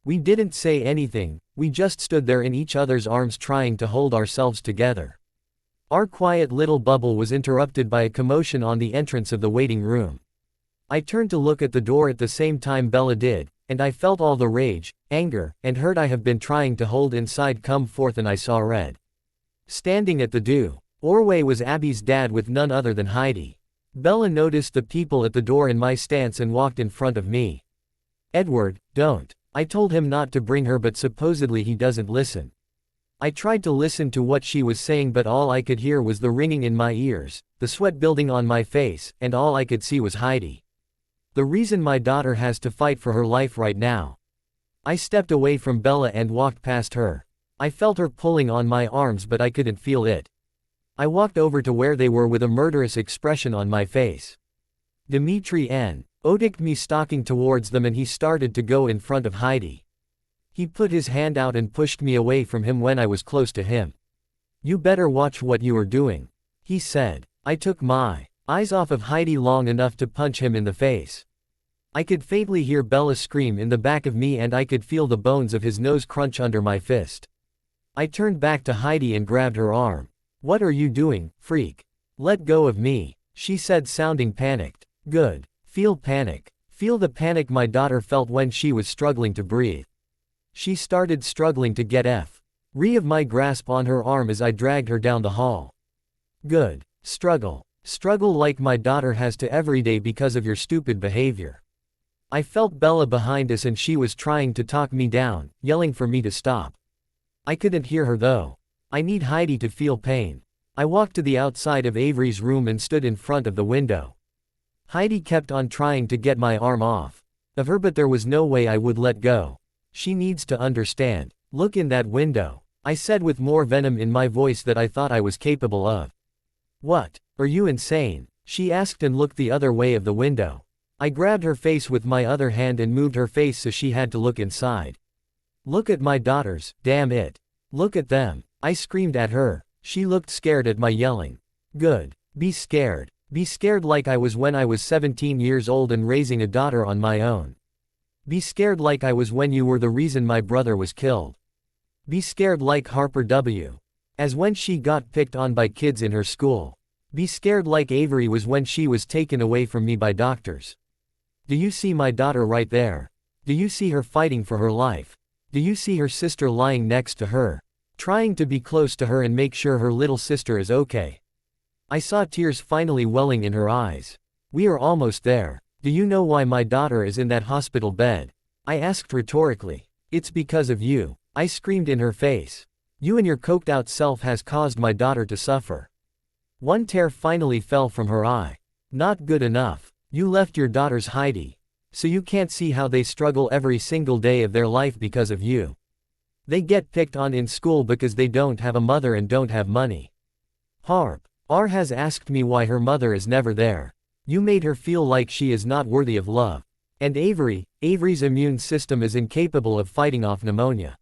Speaker 1: We didn't say anything, we just stood there in each other's arms trying to hold ourselves together. Our quiet little bubble was interrupted by a commotion on the entrance of the waiting room. I turned to look at the door at the same time Bella did, and I felt all the rage, anger, and hurt I have been trying to hold inside come forth, and I saw red. Standing at the doorway was Abby's dad with none other than Heidi. Bella noticed the people at the door in my stance and walked in front of me. "Edward, don't." I told him not to bring her but supposedly he doesn't listen. I tried to listen to what she was saying but all I could hear was the ringing in my ears, the sweat building on my face, and all I could see was Heidi. The reason my daughter has to fight for her life right now. I stepped away from Bella and walked past her. I felt her pulling on my arms but I couldn't feel it. I walked over to where they were with a murderous expression on my face. Dimitri noticed me stalking towards them and he started to go in front of Heidi. He put his hand out and pushed me away from him when I was close to him. "You better watch what you are doing," he said. I took my eyes off of Heidi long enough to punch him in the face. I could faintly hear Bella scream in the back of me and I could feel the bones of his nose crunch under my fist. I turned back to Heidi and grabbed her arm. "What are you doing, freak? Let go of me," she said, sounding panicked. "Good. Feel panic. Feel the panic my daughter felt when she was struggling to breathe." She started struggling to get free of my grasp on her arm as I dragged her down the hall. "Good. Struggle. Struggle like my daughter has to every day because of your stupid behavior." I felt Bella behind us and she was trying to talk me down, yelling for me to stop. I couldn't hear her though. I need Heidi to feel pain. I walked to the outside of Avery's room and stood in front of the window. Heidi kept on trying to get my arm off of her but there was no way I would let go. "She needs to understand. Look in that window," I said with more venom in my voice that I thought I was capable of. "What? Are you insane?" she asked and looked the other way of the window. I grabbed her face with my other hand and moved her face so she had to look inside. "Look at my daughters, damn it. Look at them," I screamed at her. She looked scared at my yelling. "Good. Be scared. Be scared like I was when I was 17 years old and raising a daughter on my own. Be scared like I was when you were the reason my brother was killed. Be scared like Harper as when she got picked on by kids in her school. Be scared like Avery was when she was taken away from me by doctors. Do you see my daughter right there? Do you see her fighting for her life? Do you see her sister lying next to her, trying to be close to her and make sure her little sister is okay?" I saw tears finally welling in her eyes. "We are almost there. Do you know why my daughter is in that hospital bed?" I asked rhetorically. "It's because of you," I screamed in her face. "You and your coked out self has caused my daughter to suffer." One tear finally fell from her eye. "Not good enough. You left your daughters Heidi. So you can't see how they struggle every single day of their life because of you. They get picked on in school because they don't have a mother and don't have money. Harper has asked me why her mother is never there. You made her feel like she is not worthy of love. And Avery Avery's immune system is incapable of fighting off pneumonia.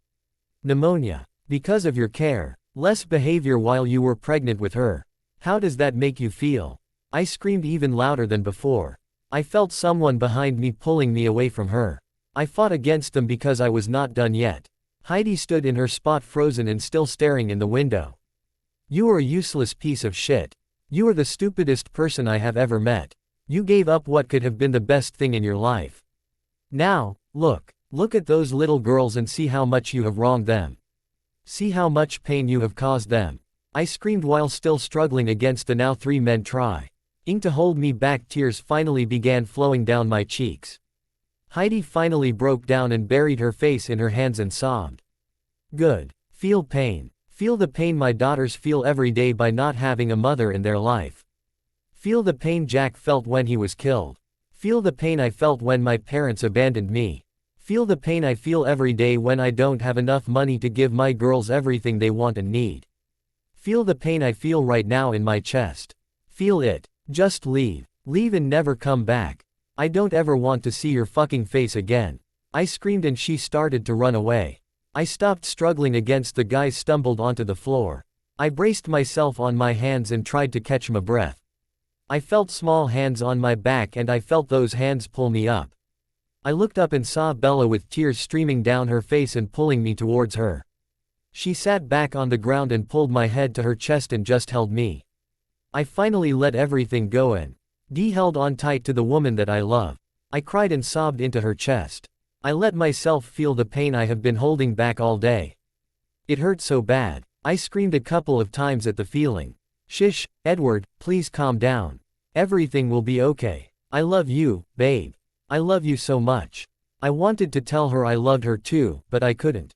Speaker 1: Pneumonia. Because of your careless behavior while you were pregnant with her. How does that make you feel? I screamed even louder than before. I felt someone behind me pulling me away from her. I fought against them because I was not done yet. Heidi stood in her spot frozen and still staring in the window. You are a useless piece of shit. You are the stupidest person I have ever met. You gave up what could have been the best thing in your life. Now, look at those little girls and see how much you have wronged them. See how much pain you have caused them. I screamed while still struggling against the now 3 men trying to hold me back. Tears finally began flowing down my cheeks. Heidi finally broke down and buried her face in her hands and sobbed. Good. Feel pain. Feel the pain my daughters feel every day by not having a mother in their life. Feel the pain Jack felt when he was killed. Feel the pain I felt when my parents abandoned me. Feel the pain I feel every day when I don't have enough money to give my girls everything they want and need. Feel the pain I feel right now in my chest. Feel it. Just leave. Leave and never come back. I don't ever want to see your fucking face again. I screamed and she started to run away. I stopped struggling against the guys, stumbled onto the floor. I braced myself on my hands and tried to catch my breath. I felt small hands on my back and I felt those hands pull me up. I looked up and saw Bella with tears streaming down her face and pulling me towards her. She sat back on the ground and pulled my head to her chest and just held me. I finally let everything go and held on tight to the woman that I love. I cried and sobbed into her chest. I let myself feel the pain I have been holding back all day. It hurt so bad. I screamed a couple of times at the feeling. Shish, Edward, please calm down. Everything will be okay. I love you, babe. I love you so much. I wanted to tell her I loved her too, but I couldn't.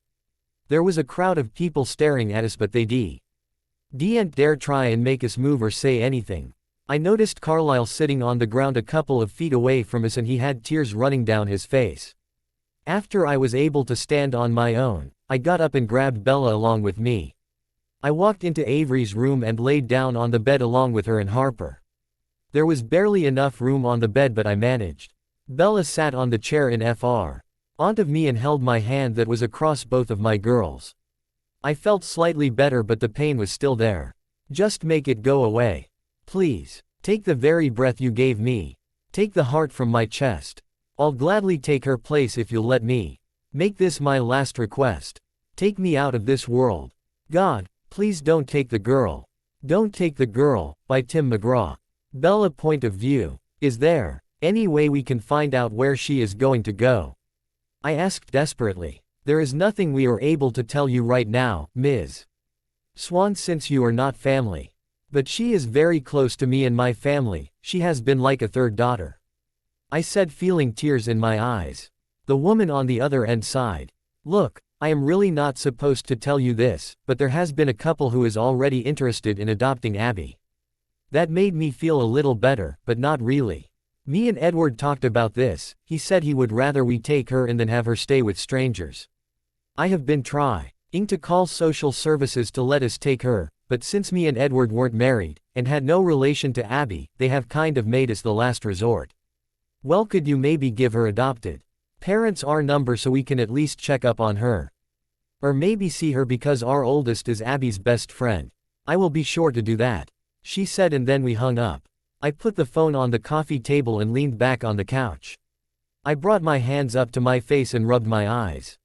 Speaker 1: There was a crowd of people staring at us, but they didn't dare try and make us move or say anything. I noticed Carlisle sitting on the ground a couple of feet away from us and he had tears running down his face. After I was able to stand on my own, I got up and grabbed Bella along with me. I walked into Avery's room and laid down on the bed along with her and Harper. There was barely enough room on the bed, but I managed. Bella sat on the chair in front of me and held my hand that was across both of my girls. I felt slightly better, but the pain was still there. Just make it go away. Please. Take the very breath you gave me. Take the heart from my chest. I'll gladly take her place if you'll let me. Make this my last request. Take me out of this world. God, please don't take the girl. Don't take the girl, by Tim McGraw. Bella point of view. Is there any way we can find out where she is going to go? I asked desperately. There is nothing we are able to tell you right now, Ms. Swan, since you are not family. But she is very close to me and my family. She has been like a third daughter. I said, feeling tears in my eyes. The woman on the other end sighed. Look, I am really not supposed to tell you this, but there has been a couple who is already interested in adopting Abby. That made me feel a little better, but not really. Me and Edward talked about this. He said he would rather we take her and than have her stay with strangers. I have been trying to call social services to let us take her, but since me and Edward weren't married, and had no relation to Abby, they have kind of made us the last resort. Well, could you maybe give her adopted parents our number so we can at least check up on her? Or maybe see her, because our oldest is Abby's best friend. I will be sure to do that, she said, and then we hung up. I put the phone on the coffee table and leaned back on the couch. I brought my hands up to my face and rubbed my eyes.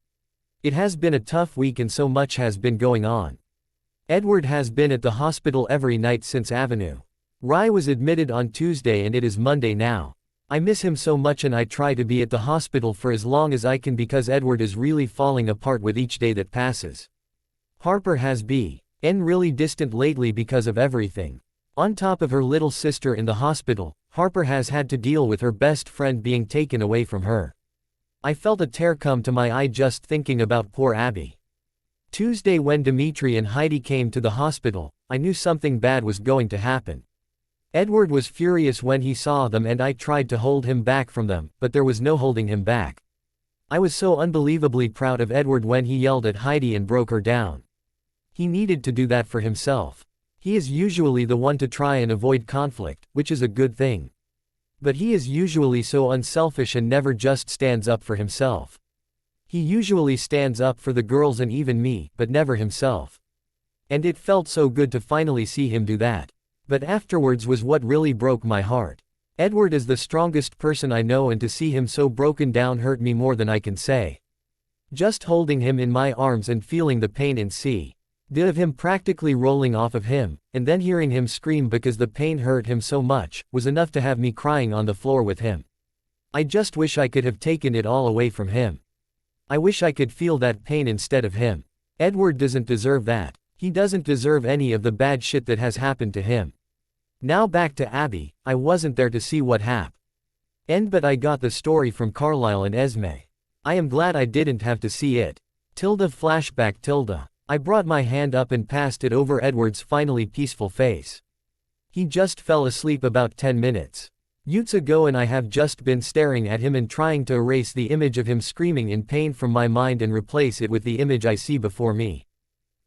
Speaker 1: It has been a tough week and so much has been going on. Edward has been at the hospital every night since Avenue Rye was admitted on Tuesday and it is Monday now. I miss him so much and I try to be at the hospital for as long as I can because Edward is really falling apart with each day that passes. Harper has been really distant lately because of everything. On top of her little sister in the hospital, Harper has had to deal with her best friend being taken away from her. I felt a tear come to my eye just thinking about poor Abby. Tuesday, when Dimitri and Heidi came to the hospital, I knew something bad was going to happen. Edward was furious when he saw them and I tried to hold him back from them, but there was no holding him back. I was so unbelievably proud of Edward when he yelled at Heidi and broke her down. He needed to do that for himself. He is usually the one to try and avoid conflict, which is a good thing. But he is usually so unselfish and never just stands up for himself. He usually stands up for the girls and even me, but never himself. And it felt so good to finally see him do that. But afterwards was what really broke my heart. Edward is the strongest person I know, and to see him so broken down hurt me more than I can say. Just holding him in my arms and feeling the pain in of him practically rolling off of him, and then hearing him scream because the pain hurt him so much, was enough to have me crying on the floor with him. I just wish I could have taken it all away from him. I wish I could feel that pain instead of him. Edward doesn't deserve that. He doesn't deserve any of the bad shit that has happened to him. Now back to Abby. I wasn't there to see what happened, but I got the story from Carlisle and Esme. I am glad I didn't have to see it. Flashback. I brought my hand up and passed it over Edward's finally peaceful face. He just fell asleep about 10 minutes ago, and I have just been staring at him and trying to erase the image of him screaming in pain from my mind and replace it with the image I see before me.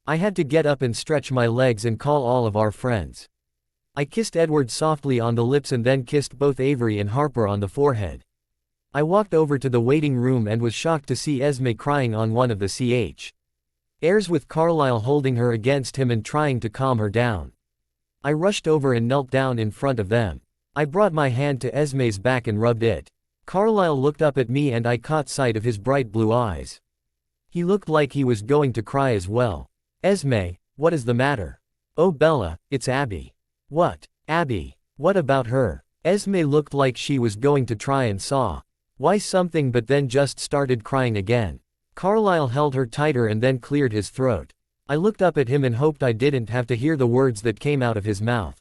Speaker 1: I had to get up and stretch my legs and call all of our friends. I kissed Edward softly on the lips and then kissed both Avery and Harper on the forehead. I walked over to the waiting room and was shocked to see Esme crying on one of the chairs with Carlisle holding her against him and trying to calm her down. I rushed over and knelt down in front of them. I brought my hand to Esme's back and rubbed it. Carlisle looked up at me and I caught sight of his bright blue eyes. He looked like he was going to cry as well. Esme, what is the matter? Oh Bella, it's Abby. What? Abby. What about her? Esme looked like she was going to try and why something, but then just started crying again. Carlisle held her tighter and then cleared his throat. I looked up at him and hoped I didn't have to hear the words that came out of his mouth.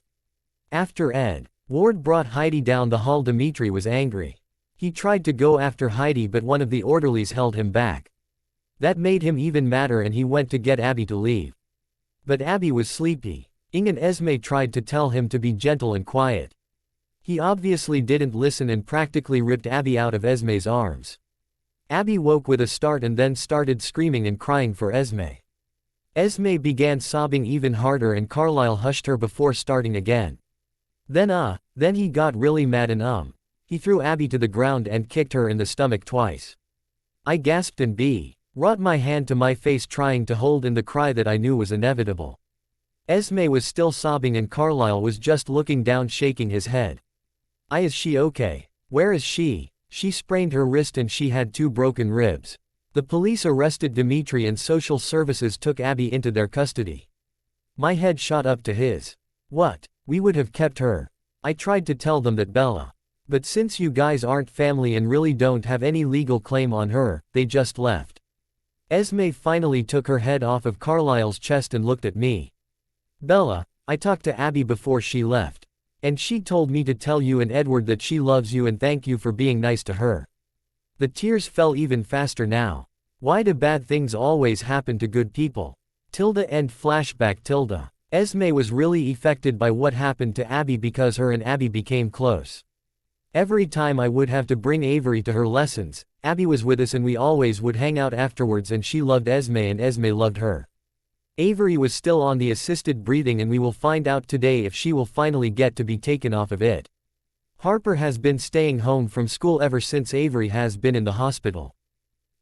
Speaker 1: After Edward brought Heidi down the hall, Dimitri was angry. He tried to go after Heidi, but one of the orderlies held him back. That made him even madder and he went to get Abby to leave. But Abby was sleepy. And Esme tried to tell him to be gentle and quiet. He obviously didn't listen and practically ripped Abby out of Esme's arms. Abby woke with a start and then started screaming and crying for Esme. Esme began sobbing even harder and Carlisle hushed her before starting again. Then he got really mad and he threw Abby to the ground and kicked her in the stomach twice. I gasped and brought my hand to my face trying to hold in the cry that I knew was inevitable. Esme was still sobbing and Carlisle was just looking down, shaking his head. Is she okay? Where is she? She sprained her wrist and she had 2 broken ribs. The police arrested Dimitri and social services took Abby into their custody. My head shot up to his. What? We would have kept her. I tried to tell them that Bella. But since you guys aren't family and really don't have any legal claim on her, they just left. Esme finally took her head off of Carlisle's chest and looked at me. Bella, I talked to Abby before she left. And she told me to tell you and Edward that she loves you and thank you for being nice to her. The tears fell even faster now. Why do bad things always happen to good people? End flashback. Esme was really affected by what happened to Abby because her and Abby became close. Every time I would have to bring Avery to her lessons, Abby was with us and we always would hang out afterwards, and she loved Esme and Esme loved her. Avery was still on the assisted breathing and we will find out today if she will finally get to be taken off of it. Harper has been staying home from school ever since Avery has been in the hospital.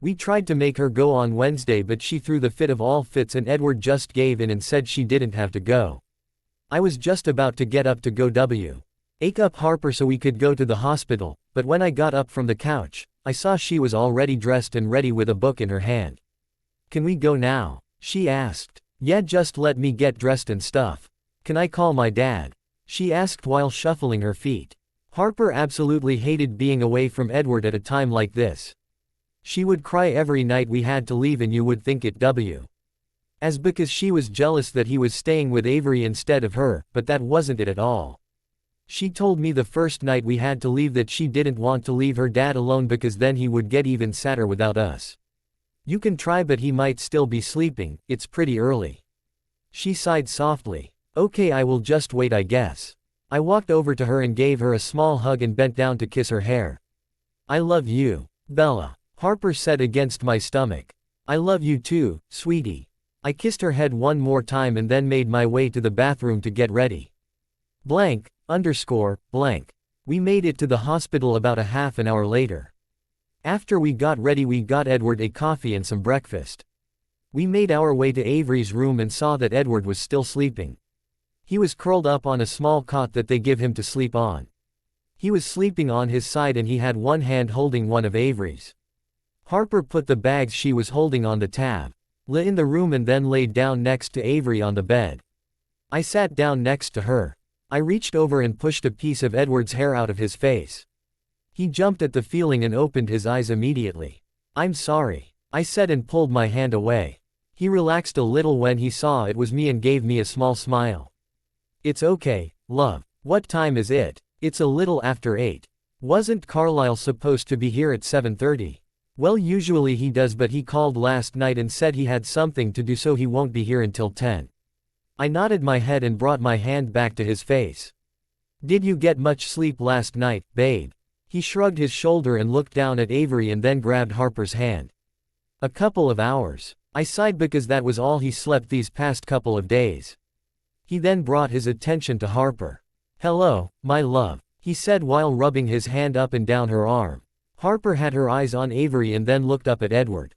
Speaker 1: We tried to make her go on Wednesday, but she threw the fit of all fits and Edward just gave in and said she didn't have to go. I was just about to get up to go wake up Harper so we could go to the hospital, but when I got up from the couch, I saw she was already dressed and ready with a book in her hand. Can we go now? She asked. Yeah, just let me get dressed and stuff. Can I call my dad? She asked while shuffling her feet. Harper absolutely hated being away from Edward at a time like this. She would cry every night we had to leave and you would think it was because she was jealous that he was staying with Avery instead of her, but that wasn't it at all. She told me the first night we had to leave that she didn't want to leave her dad alone because then he would get even sadder without us. You can try, but he might still be sleeping, it's pretty early. She sighed softly. Okay, I will just wait, I guess. I walked over to her and gave her a small hug and bent down to kiss her hair. I love you, Bella, Harper said against my stomach. I love you too, sweetie. I kissed her head one more time and then made my way to the bathroom to get ready. ___. We made it to the hospital about a half an hour later. After we got ready, we got Edward a coffee and some breakfast. We made our way to Avery's room and saw that Edward was still sleeping. He was curled up on a small cot that they give him to sleep on. He was sleeping on his side and he had one hand holding one of Avery's. Harper put the bags she was holding on the tab, lay in the room and then laid down next to Avery on the bed. I sat down next to her. I reached over and pushed a piece of Edward's hair out of his face. He jumped at the feeling and opened his eyes immediately. "I'm sorry," I said and pulled my hand away. He relaxed a little when he saw it was me and gave me a small smile. "It's okay, love. What time is it?" "It's a little after 8. Wasn't Carlisle supposed to be here at 7:30? "Well, usually he does, but he called last night and said he had something to do, so he won't be here until 10. I nodded my head and brought my hand back to his face. "Did you get much sleep last night, babe?" He shrugged his shoulder and looked down at Avery and then grabbed Harper's hand. "A couple of hours." I sighed because that was all he slept these past couple of days. He then brought his attention to Harper. "Hello, my love," he said while rubbing his hand up and down her arm. Harper had her eyes on Avery and then looked up at Edward.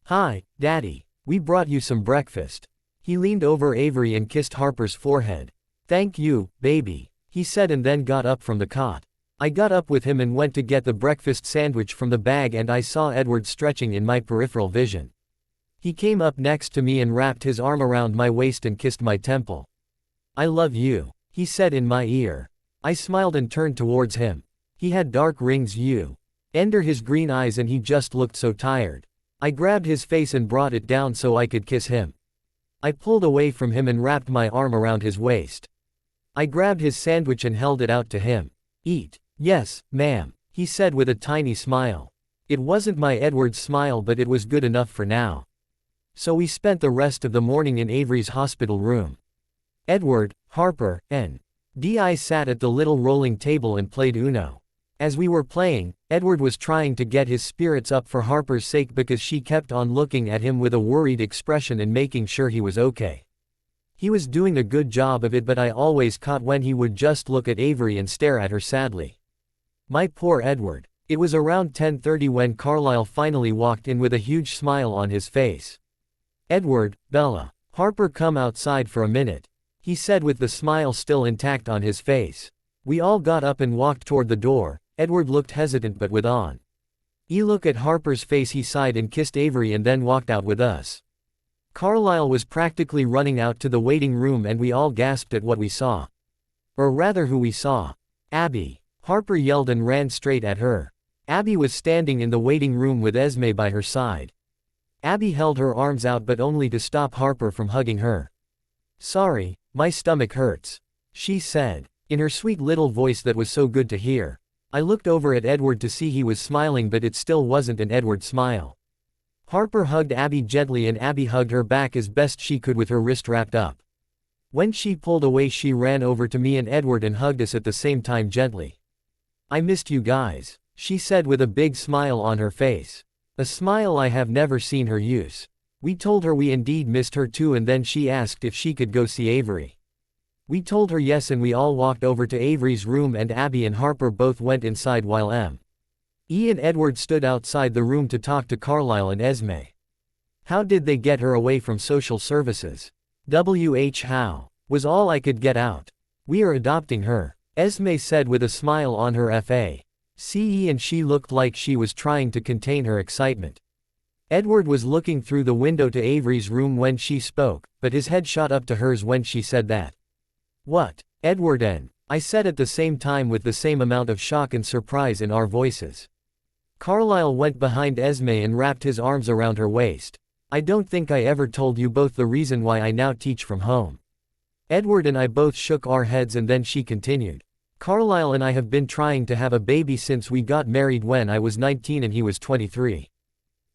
Speaker 1: "Hi, Daddy. We brought you some breakfast." He leaned over Avery and kissed Harper's forehead. "Thank you, baby," he said and then got up from the cot. I got up with him and went to get the breakfast sandwich from the bag and I saw Edward stretching in my peripheral vision. He came up next to me and wrapped his arm around my waist and kissed my temple. "I love you," he said in my ear. I smiled and turned towards him. He had dark rings under his green eyes and he just looked so tired. I grabbed his face and brought it down so I could kiss him. I pulled away from him and wrapped my arm around his waist. I grabbed his sandwich and held it out to him. "Eat." "Yes, ma'am," he said with a tiny smile. It wasn't my Edward's smile, but it was good enough for now. So we spent the rest of the morning in Avery's hospital room. Edward, Harper, and I sat at the little rolling table and played Uno. As we were playing, Edward was trying to get his spirits up for Harper's sake because she kept on looking at him with a worried expression and making sure he was okay. He was doing a good job of it, but I always caught when he would just look at Avery and stare at her sadly. My poor Edward. It was around 10:30 when Carlisle finally walked in with a huge smile on his face. "Edward, Bella, Harper, come outside for a minute," he said with the smile still intact on his face. We all got up and walked toward the door. Edward looked hesitant but with on. Look at Harper's face, he sighed and kissed Avery and then walked out with us. Carlisle was practically running out to the waiting room and we all gasped at what we saw. Or rather who we saw. "Abby!" Harper yelled and ran straight at her. Abby was standing in the waiting room with Esme by her side. Abby held her arms out but only to stop Harper from hugging her. "Sorry, my stomach hurts," she said, in her sweet little voice that was so good to hear. I looked over at Edward to see he was smiling, but it still wasn't an Edward smile. Harper hugged Abby gently and Abby hugged her back as best she could with her wrist wrapped up. When she pulled away, she ran over to me and Edward and hugged us at the same time gently. "I missed you guys," she said with a big smile on her face. A smile I have never seen her use. We told her we indeed missed her too, and then she asked if she could go see Avery. We told her yes, and we all walked over to Avery's room and Abby and Harper both went inside while and Edward stood outside the room to talk to Carlisle and Esme. How did they get her away from social services? How? Was all I could get out. We are adopting her, Esme said with a smile on her face, and she looked like she was trying to contain her excitement. Edward was looking through the window to Avery's room when she spoke, but his head shot up to hers when she said that. "What, Edward?" and I said at the same time with the same amount of shock and surprise in our voices. Carlisle went behind Esme and wrapped his arms around her waist. "I don't think I ever told you both the reason why I now teach from home." Edward and I both shook our heads and then she continued. "Carlisle and I have been trying to have a baby since we got married when I was 19 and he was 23.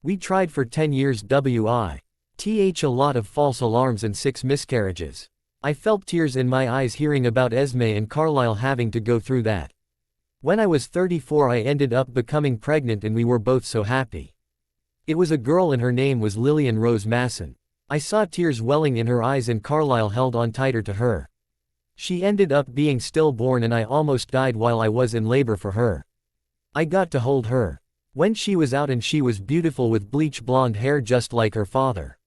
Speaker 1: We tried for 10 years, a lot of false alarms and 6 miscarriages. I felt tears in my eyes hearing about Esme and Carlisle having to go through that. When I was 34 I ended up becoming pregnant and we were both so happy. It was a girl and her name was Lillian Rose Masson. I saw tears welling in her eyes and Carlisle held on tighter to her. She ended up being stillborn and I almost died while I was in labor for her. I got to hold her when she was out and she was beautiful with bleach blonde hair just like her father,"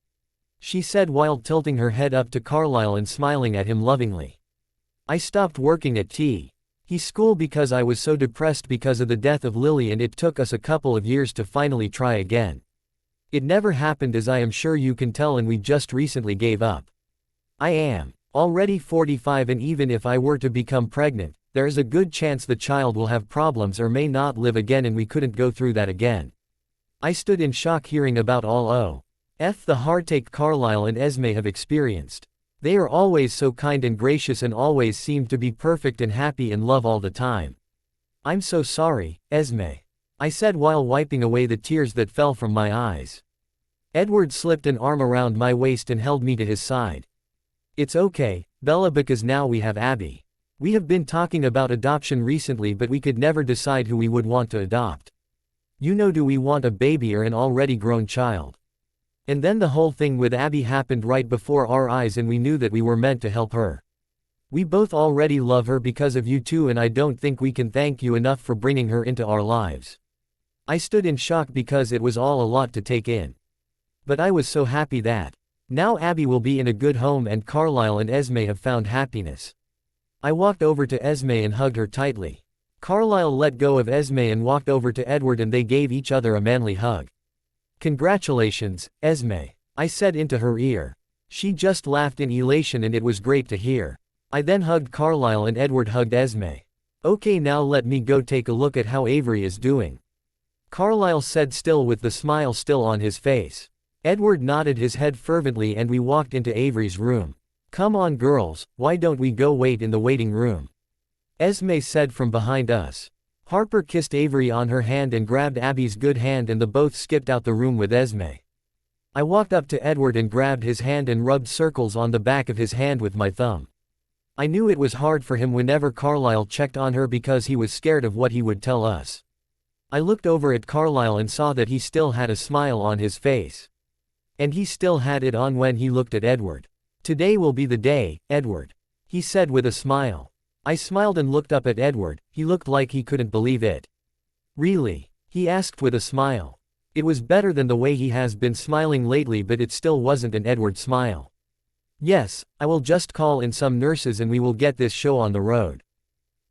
Speaker 1: she said while tilting her head up to Carlisle and smiling at him lovingly. "I stopped working at school because I was so depressed because of the death of Lily and it took us a couple of years to finally try again. It never happened as I am sure you can tell and we just recently gave up. I am already 45 and even if I were to become pregnant, there is a good chance the child will have problems or may not live again and we couldn't go through that again." I stood in shock hearing about all the heartache Carlisle and Esme have experienced. They are always so kind and gracious and always seem to be perfect and happy and love all the time. "I'm so sorry, Esme," I said while wiping away the tears that fell from my eyes. Edward slipped an arm around my waist and held me to his side. "It's okay, Bella, because now we have Abby. We have been talking about adoption recently but we could never decide who we would want to adopt. You know, do we want a baby or an already grown child? And then the whole thing with Abby happened right before our eyes and we knew that we were meant to help her. We both already love her because of you two and I don't think we can thank you enough for bringing her into our lives." I stood in shock because it was all a lot to take in. But I was so happy that now Abby will be in a good home and Carlisle and Esme have found happiness. I walked over to Esme and hugged her tightly. Carlisle let go of Esme and walked over to Edward and they gave each other a manly hug. "Congratulations, Esme," I said into her ear. She just laughed in elation and it was great to hear. I then hugged Carlisle and Edward hugged Esme. "Okay, now let me go take a look at how Avery is doing," Carlisle said, still with the smile still on his face. Edward nodded his head fervently and we walked into Avery's room. "Come on girls, why don't we go wait in the waiting room?" Esme said from behind us. Harper kissed Avery on her hand and grabbed Abby's good hand and the both skipped out the room with Esme. I walked up to Edward and grabbed his hand and rubbed circles on the back of his hand with my thumb. I knew it was hard for him whenever Carlisle checked on her because he was scared of what he would tell us. I looked over at Carlisle and saw that he still had a smile on his face. And he still had it on when he looked at Edward. "Today will be the day, Edward," he said with a smile. I smiled and looked up at Edward. He looked like he couldn't believe it. "Really?" he asked with a smile. It was better than the way he has been smiling lately, but it still wasn't an Edward smile. "Yes, I will just call in some nurses and we will get this show on the road."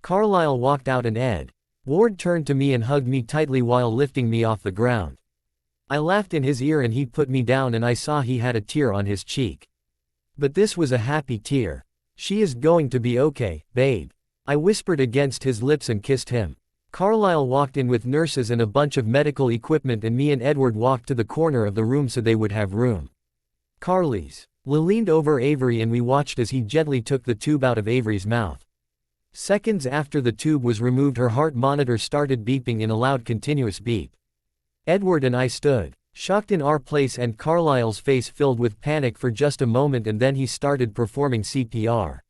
Speaker 1: Carlisle walked out and Edward turned to me and hugged me tightly while lifting me off the ground. I laughed in his ear and he put me down and I saw he had a tear on his cheek. But this was a happy tear. "She is going to be okay, babe," I whispered against his lips and kissed him. Carlisle walked in with nurses and a bunch of medical equipment and me and Edward walked to the corner of the room so they would have room. Carlisle leaned over Avery and we watched as he gently took the tube out of Avery's mouth. Seconds after the tube was removed, her heart monitor started beeping in a loud continuous beep. Edward and I stood shocked in our place and Carlisle's face filled with panic for just a moment and then he started performing CPR.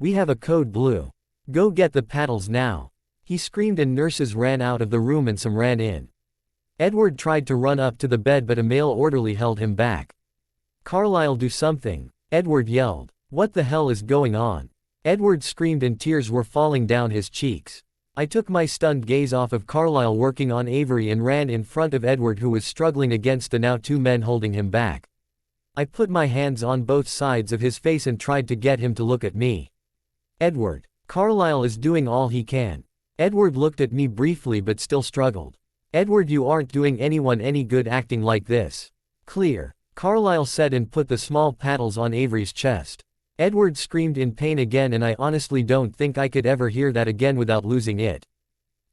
Speaker 1: "We have a code blue. Go get the paddles now," he screamed and nurses ran out of the room and some ran in. Edward tried to run up to the bed but a male orderly held him back. "Carlisle, do something," Edward yelled. "What the hell is going on?" Edward screamed and tears were falling down his cheeks. I took my stunned gaze off of Carlisle working on Avery and ran in front of Edward who was struggling against the now two men holding him back. I put my hands on both sides of his face and tried to get him to look at me. "Edward, Carlisle is doing all he can." Edward looked at me briefly but still struggled. "Edward, you aren't doing anyone any good acting like this." "Clear," Carlisle said and put the small paddles on Avery's chest. Edward screamed in pain again and I honestly don't think I could ever hear that again without losing it.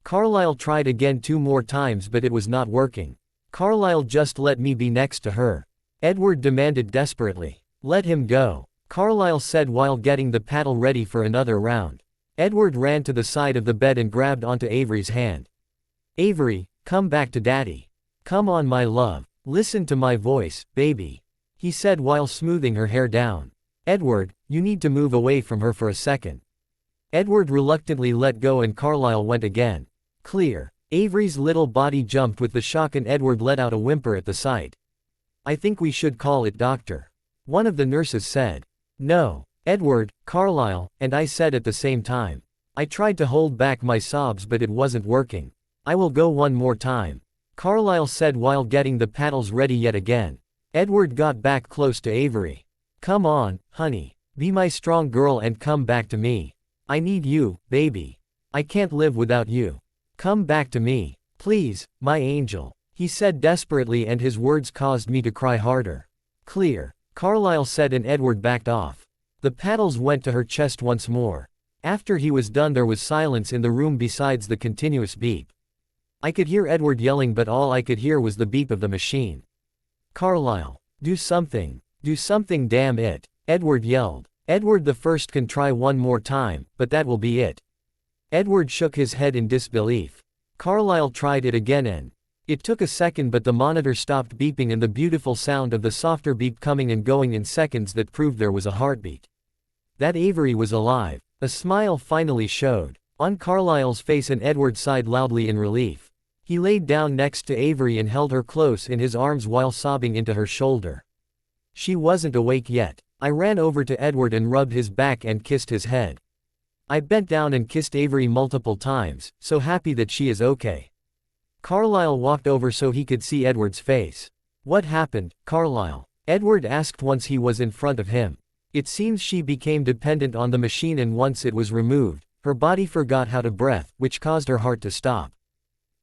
Speaker 1: Carlisle tried again 2 more times but it was not working. "Carlisle, just let me be next to her," Edward demanded desperately. "Let him go," Carlisle said while getting the paddle ready for another round. Edward ran to the side of the bed and grabbed onto Avery's hand. "Avery, come back to Daddy. Come on my love. Listen to my voice, baby," he said while smoothing her hair down. "Edward, you need to move away from her for a second." Edward reluctantly let go and Carlisle went again. Clear. Avery's little body jumped with the shock and Edward let out a whimper at the sight. "I think we should call it doctor," one of the nurses said. "No," Edward, Carlisle, and I said at the same time. I tried to hold back my sobs but it wasn't working. I will go one more time, Carlisle said while getting the paddles ready yet again. Edward got back close to Avery. Come on, honey. Be my strong girl and come back to me. I need you, baby. I can't live without you. Come back to me. Please, my angel. He said desperately and his words caused me to cry harder. Clear, Carlisle said and Edward backed off. The paddles went to her chest once more. After he was done there was silence in the room besides the continuous beep. I could hear Edward yelling but all I could hear was the beep of the machine. Carlisle, do something damn it, Edward yelled. Edward the First can try one more time, but that will be it. Edward shook his head in disbelief. Carlisle tried it again and it took a second but the monitor stopped beeping and the beautiful sound of the softer beep coming and going in seconds that proved there was a heartbeat. That Avery was alive. A smile finally showed on Carlisle's face and Edward sighed loudly in relief. He laid down next to Avery and held her close in his arms while sobbing into her shoulder. She wasn't awake yet. I ran over to Edward and rubbed his back and kissed his head. I bent down and kissed Avery multiple times, so happy that she is okay. Carlisle walked over so he could see Edward's face. What happened, Carlisle? Edward asked once he was in front of him. It seems she became dependent on the machine and once it was removed, her body forgot how to breathe, which caused her heart to stop.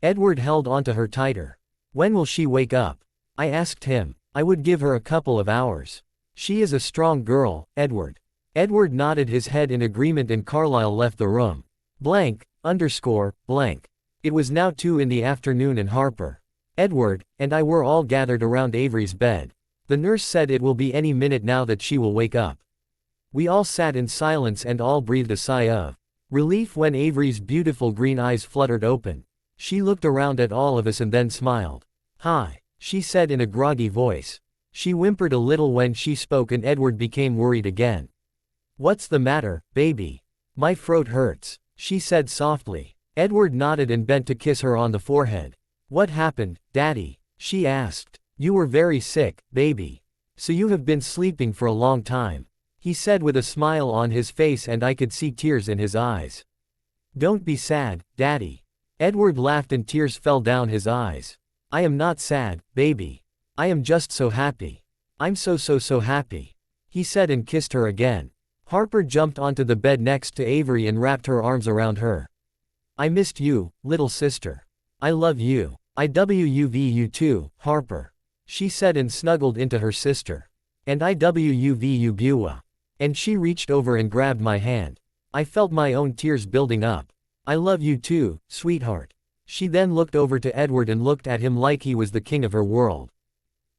Speaker 1: Edward held onto her tighter. When will she wake up? I asked him. I would give her a couple of hours. She is a strong girl, Edward. Edward nodded his head in agreement and Carlisle left the room. Blank. It was now 2 in the afternoon and Harper, Edward, and I were all gathered around Avery's bed. The nurse said it will be any minute now that she will wake up. We all sat in silence and all breathed a sigh of relief when Avery's beautiful green eyes fluttered open. She looked around at all of us and then smiled. Hi, she said in a groggy voice. She whimpered a little when she spoke and Edward became worried again. What's the matter, baby? My throat hurts, she said softly. Edward nodded and bent to kiss her on the forehead. What happened, Daddy? She asked. You were very sick, baby. So you have been sleeping for a long time, he said with a smile on his face and I could see tears in his eyes. Don't be sad, Daddy. Edward laughed and tears fell down his eyes. I am not sad, baby. I am just so happy. I'm so happy, he said and kissed her again. Harper jumped onto the bed next to Avery and wrapped her arms around her. I missed you, little sister. I love you. I love you too, Harper, she said and snuggled into her sister. And I love you Beulah. And she reached over and grabbed my hand. I felt my own tears building up. I love you too, sweetheart. She then looked over to Edward and looked at him like he was the king of her world.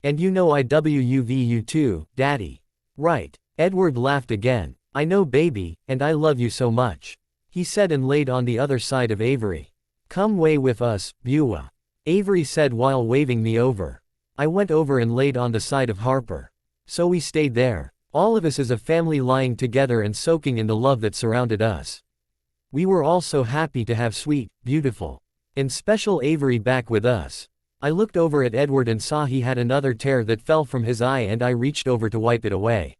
Speaker 1: And you know I love you too, Daddy. Right. Edward laughed again. I know baby, and I love you so much, he said and laid on the other side of Avery. Come way with us, Beulah, Avery said while waving me over. I went over and laid on the side of Harper. So we stayed there, all of us as a family lying together and soaking in the love that surrounded us. We were all so happy to have sweet, beautiful, and special Avery back with us. I looked over at Edward and saw he had another tear that fell from his eye and I reached over to wipe it away.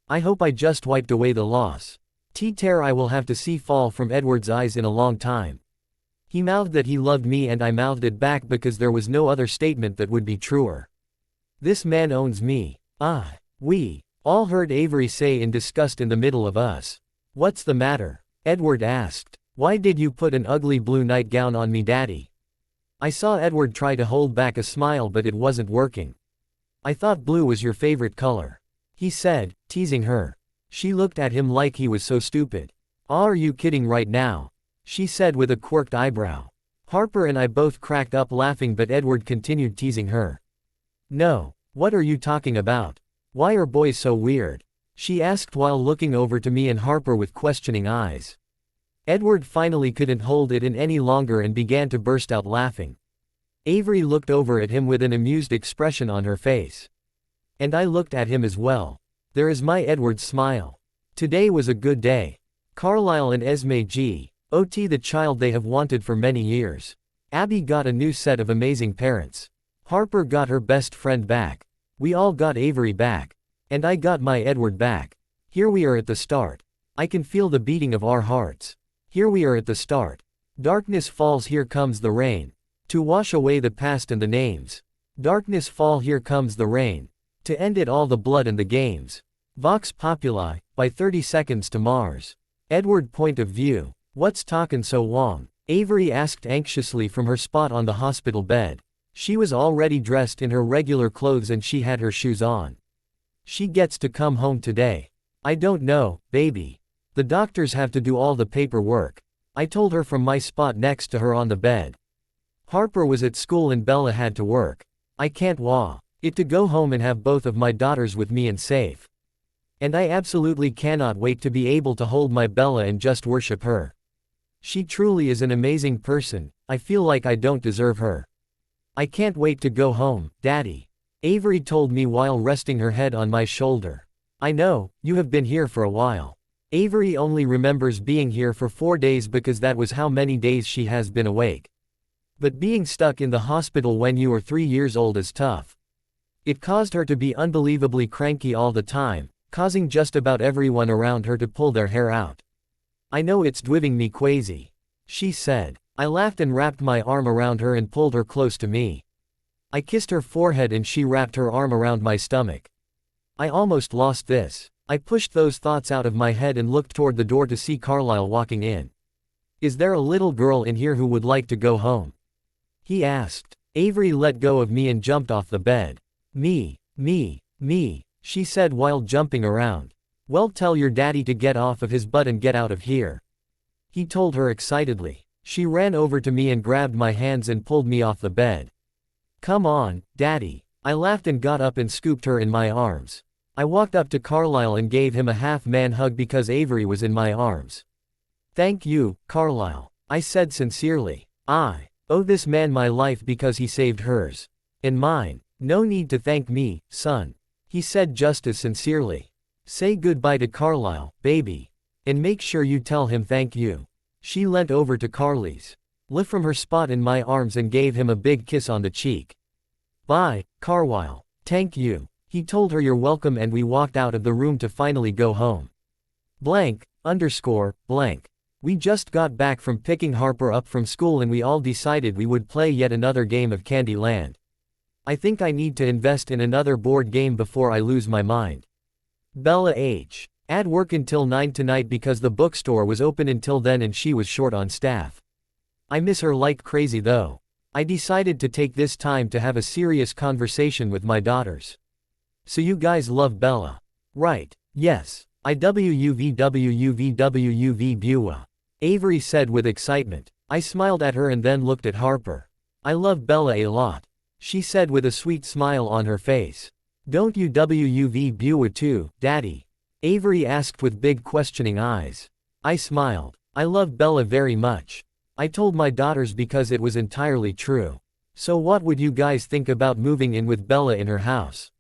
Speaker 1: I hope I just wiped away the loss. Tear I will have to see fall from Edward's eyes in a long time. He mouthed that he loved me and I mouthed it back because there was no other statement that would be truer. This man owns me. We all heard Avery say in disgust in the middle of us. What's the matter? Edward asked. Why did you put an ugly blue nightgown on me, Daddy? I saw Edward try to hold back a smile but it wasn't working. I thought blue was your favorite color, he said, teasing her. She looked at him like he was so stupid. Are you kidding right now? She said with a quirked eyebrow. Harper and I both cracked up laughing but Edward continued teasing her. No, what are you talking about? Why are boys so weird? She asked while looking over to me and Harper with questioning eyes. Edward finally couldn't hold it in any longer and began to burst out laughing. Avery looked over at him with an amused expression on her face. And I looked at him as well. There is my Edward's smile. Today was a good day. Carlisle and Renesmee got the child they have wanted for many years. Abby got a new set of amazing parents. Harper got her best friend back. We all got Avery back. And I got my Edward back. Here we are at the start. I can feel the beating of our hearts. Here we are at the start. Darkness falls, here comes the rain. To wash away the past and the names. Darkness fall, here comes the rain. To end it all, the blood and the games. Vox Populi, by 30 Seconds to Mars. Edward point of view. What's talkin' so long? Avery asked anxiously from her spot on the hospital bed. She was already dressed in her regular clothes and she had her shoes on. She gets to come home today. I don't know, baby. The doctors have to do all the paperwork. I told her from my spot next to her on the bed. Harper was at school and Bella had to work. I can't it to go home and have both of my daughters with me and safe. And I absolutely cannot wait to be able to hold my Bella and just worship her. She truly is an amazing person. I feel like I don't deserve her. I can't wait to go home, Daddy. Avery told me while resting her head on my shoulder. I know, you have been here for a while. Avery only remembers being here for 4 days because that was how many days she has been awake. But being stuck in the hospital when you are 3 years old is tough. It caused her to be unbelievably cranky all the time, causing just about everyone around her to pull their hair out. I know it's driving me crazy, she said. I laughed and wrapped my arm around her and pulled her close to me. I kissed her forehead and she wrapped her arm around my stomach. I almost lost this. I pushed those thoughts out of my head and looked toward the door to see Carlisle walking in. Is there a little girl in here who would like to go home? He asked. Avery let go of me and jumped off the bed. Me, she said while jumping around. Well, tell your daddy to get off of his butt and get out of here. He told her excitedly. She ran over to me and grabbed my hands and pulled me off the bed. Come on, Daddy. I laughed and got up and scooped her in my arms. I walked up to Carlisle and gave him a half-man hug because Avery was in my arms. Thank you, Carlisle, I said sincerely. I owe this man my life because he saved hers. And mine. No need to thank me, son. He said just as sincerely. Say goodbye to Carlisle, baby. And make sure you tell him thank you. She leant over to Carlisle, lifted from her spot in my arms and gave him a big kiss on the cheek. Bye, Carlisle. Thank you. He told her you're welcome and we walked out of the room to finally go home. Blank. We just got back from picking Harper up from school and we all decided we would play yet another game of Candyland. I think I need to invest in another board game before I lose my mind. Bella H. Had work until 9 tonight because the bookstore was open until then and she was short on staff. I miss her like crazy though. I decided to take this time to have a serious conversation with my daughters. So you guys love Bella? Right. Yes. Bua. Avery said with excitement. I smiled at her and then looked at Harper. I love Bella a lot, she said with a sweet smile on her face. Don't you Bua too, Daddy? Avery asked with big questioning eyes. I smiled. I love Bella very much. I told my daughters because it was entirely true. So what would you guys think about moving in with Bella in her house?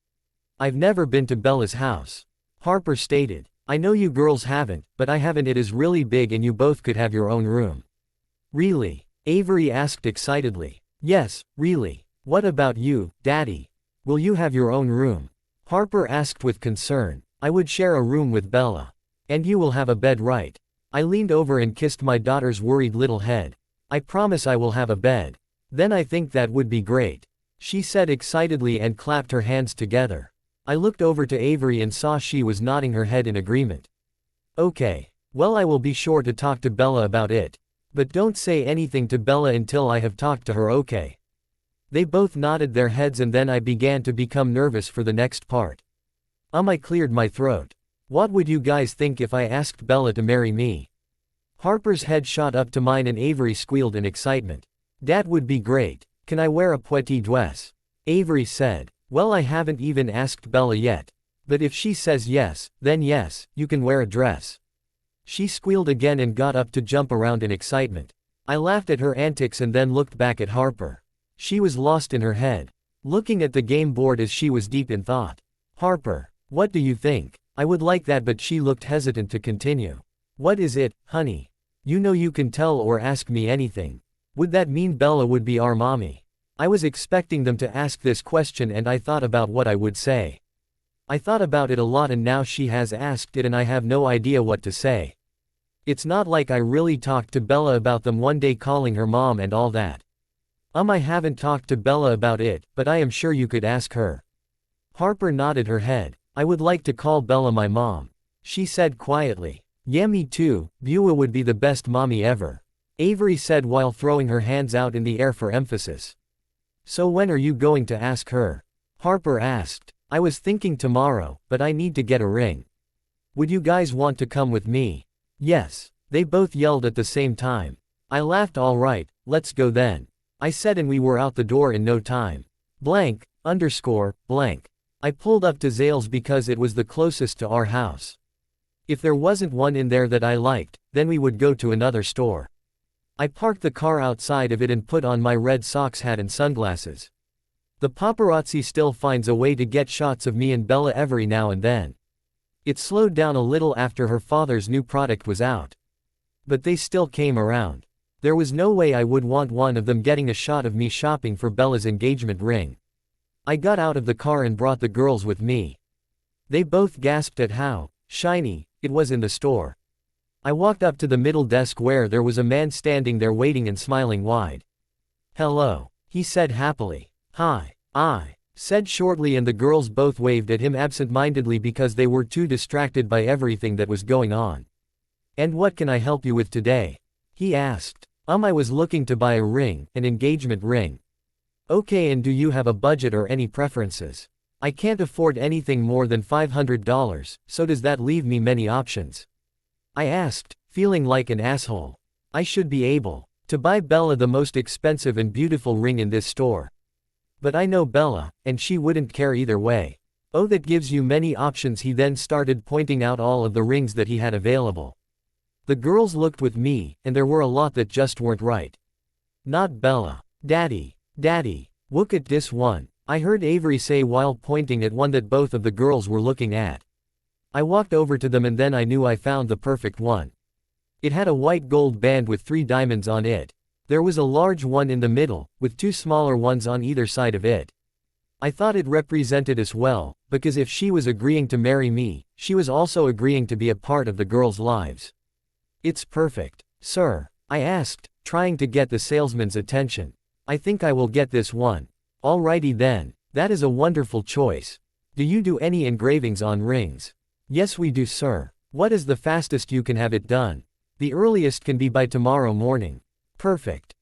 Speaker 1: I've never been to Bella's house, Harper stated. I know you girls haven't, but I haven't. It is really big and you both could have your own room. Really? Avery asked excitedly. Yes, really. What about you, Daddy? Will you have your own room? Harper asked with concern. I would share a room with Bella. And you will have a bed, right? I leaned over and kissed my daughter's worried little head. I promise I will have a bed. Then I think that would be great, she said excitedly and clapped her hands together. I looked over to Avery and saw she was nodding her head in agreement. Okay. Well, I will be sure to talk to Bella about it. But don't say anything to Bella until I have talked to her, okay? They both nodded their heads and then I began to become nervous for the next part. I cleared my throat. What would you guys think if I asked Bella to marry me? Harper's head shot up to mine and Avery squealed in excitement. That would be great. Can I wear a petit dress? Avery said. Well, I haven't even asked Bella yet. But if she says yes, then yes, you can wear a dress. She squealed again and got up to jump around in excitement. I laughed at her antics and then looked back at Harper. She was lost in her head, looking at the game board as she was deep in thought. Harper, what do you think? I would like that, but she looked hesitant to continue. What is it, honey? You know you can tell or ask me anything. Would that mean Bella would be our mommy? I was expecting them to ask this question and I thought about what I would say. I thought about it a lot and now she has asked it and I have no idea what to say. It's not like I really talked to Bella about them one day calling her mom and all that. I haven't talked to Bella about it, but I am sure you could ask her. Harper nodded her head. I would like to call Bella my mom. She said quietly. Yeah, me too, Beulah would be the best mommy ever. Avery said while throwing her hands out in the air for emphasis. So when are you going to ask her? Harper asked. I was thinking tomorrow, but I need to get a ring. Would you guys want to come with me? Yes. They both yelled at the same time. I laughed. All right, let's go then. I said and we were out the door in no time. Blank. I pulled up to Zales because it was the closest to our house. If there wasn't one in there that I liked, then we would go to another store. I parked the car outside of it and put on my Red Sox hat and sunglasses. The paparazzi still finds a way to get shots of me and Bella every now and then. It slowed down a little after her father's new product was out. But they still came around. There was no way I would want one of them getting a shot of me shopping for Bella's engagement ring. I got out of the car and brought the girls with me. They both gasped at how shiny it was in the store. I walked up to the middle desk where there was a man standing there waiting and smiling wide. Hello, he said happily. Hi, I said shortly and the girls both waved at him absent-mindedly because they were too distracted by everything that was going on. And what can I help you with today? He asked. I was looking to buy a ring, an engagement ring. Okay, and do you have a budget or any preferences? I can't afford anything more than $500, so does that leave me many options? I asked, feeling like an asshole. I should be able to buy Bella the most expensive and beautiful ring in this store. But I know Bella, and she wouldn't care either way. Oh, that gives you many options. He then started pointing out all of the rings that he had available. The girls looked with me, and there were a lot that just weren't right. Not Bella. Daddy, look at this one, I heard Avery say while pointing at one that both of the girls were looking at. I walked over to them and then I knew I found the perfect one. It had a white gold band with 3 diamonds on it. There was a large one in the middle, with 2 smaller ones on either side of it. I thought it represented us well, because if she was agreeing to marry me, she was also agreeing to be a part of the girls' lives. It's perfect, sir, I asked, trying to get the salesman's attention. I think I will get this one. Alrighty then, that is a wonderful choice. Do you do any engravings on rings? Yes we do, sir. What is the fastest you can have it done? The earliest can be by tomorrow morning. Perfect.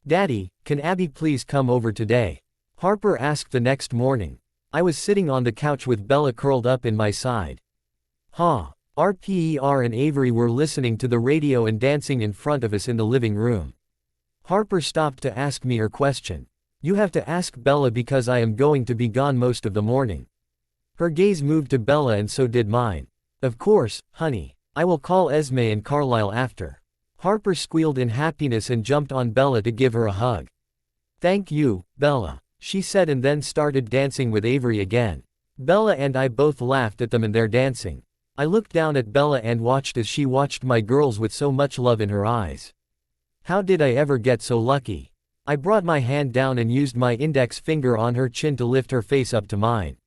Speaker 1: Daddy, can Abby please come over today? Harper asked the next morning. I was sitting on the couch with Bella curled up in my side. RPER and Avery were listening to the radio and dancing in front of us in the living room. Harper stopped to ask me her question. You have to ask Bella because I am going to be gone most of the morning. Her gaze moved to Bella and so did mine. Of course, honey. I will call Esme and Carlisle after. Harper squealed in happiness and jumped on Bella to give her a hug. Thank you, Bella, she said and then started dancing with Avery again. Bella and I both laughed at them and their dancing. I looked down at Bella and watched as she watched my girls with so much love in her eyes. How did I ever get so lucky? I brought my hand down and used my index finger on her chin to lift her face up to mine.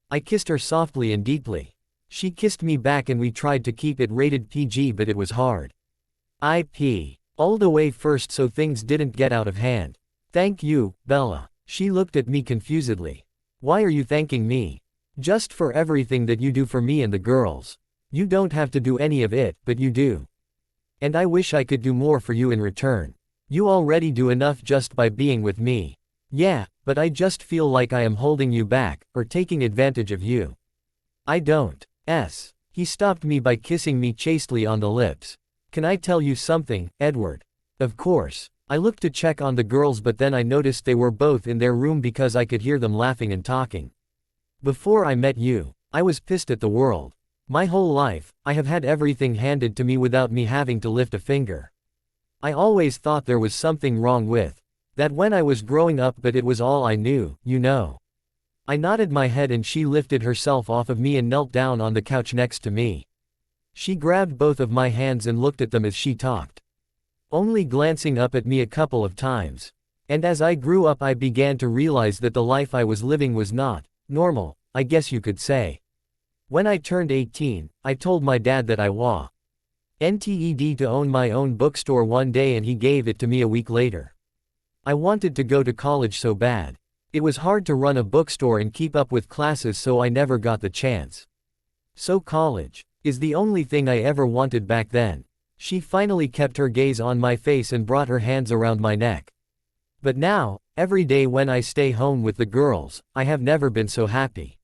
Speaker 1: I kissed her softly and deeply. She kissed me back and we tried to keep it rated PG, but it was hard. I pee all the way first so things didn't get out of hand. Thank you, Bella. She looked at me confusedly. Why are you thanking me? Just for everything that you do for me and the girls. You don't have to do any of it, but you do. And I wish I could do more for you in return. You already do enough just by being with me. Yeah, but I just feel like I am holding you back, or taking advantage of you. I don't. He stopped me by kissing me chastely on the lips. Can I tell you something, Edward? Of course. I looked to check on the girls but then I noticed they were both in their room because I could hear them laughing and talking. Before I met you, I was pissed at the world. My whole life, I have had everything handed to me without me having to lift a finger. I always thought there was something wrong with that when I was growing up, but it was all I knew, you know. I nodded my head and she lifted herself off of me and knelt down on the couch next to me. She grabbed both of my hands and looked at them as she talked, only glancing up at me a couple of times. And as I grew up I began to realize that the life I was living was not Normal, I guess you could say. When I turned 18, I told my dad that I wanted to own my own bookstore one day, and he gave it to me a week later. I wanted to go to college so bad. It was hard to run a bookstore and keep up with classes, so I never got the chance. So college is the only thing I ever wanted back then. She finally kept her gaze on my face and brought her hands around my neck. But now, every day when I stay home with the girls, I have never been so happy.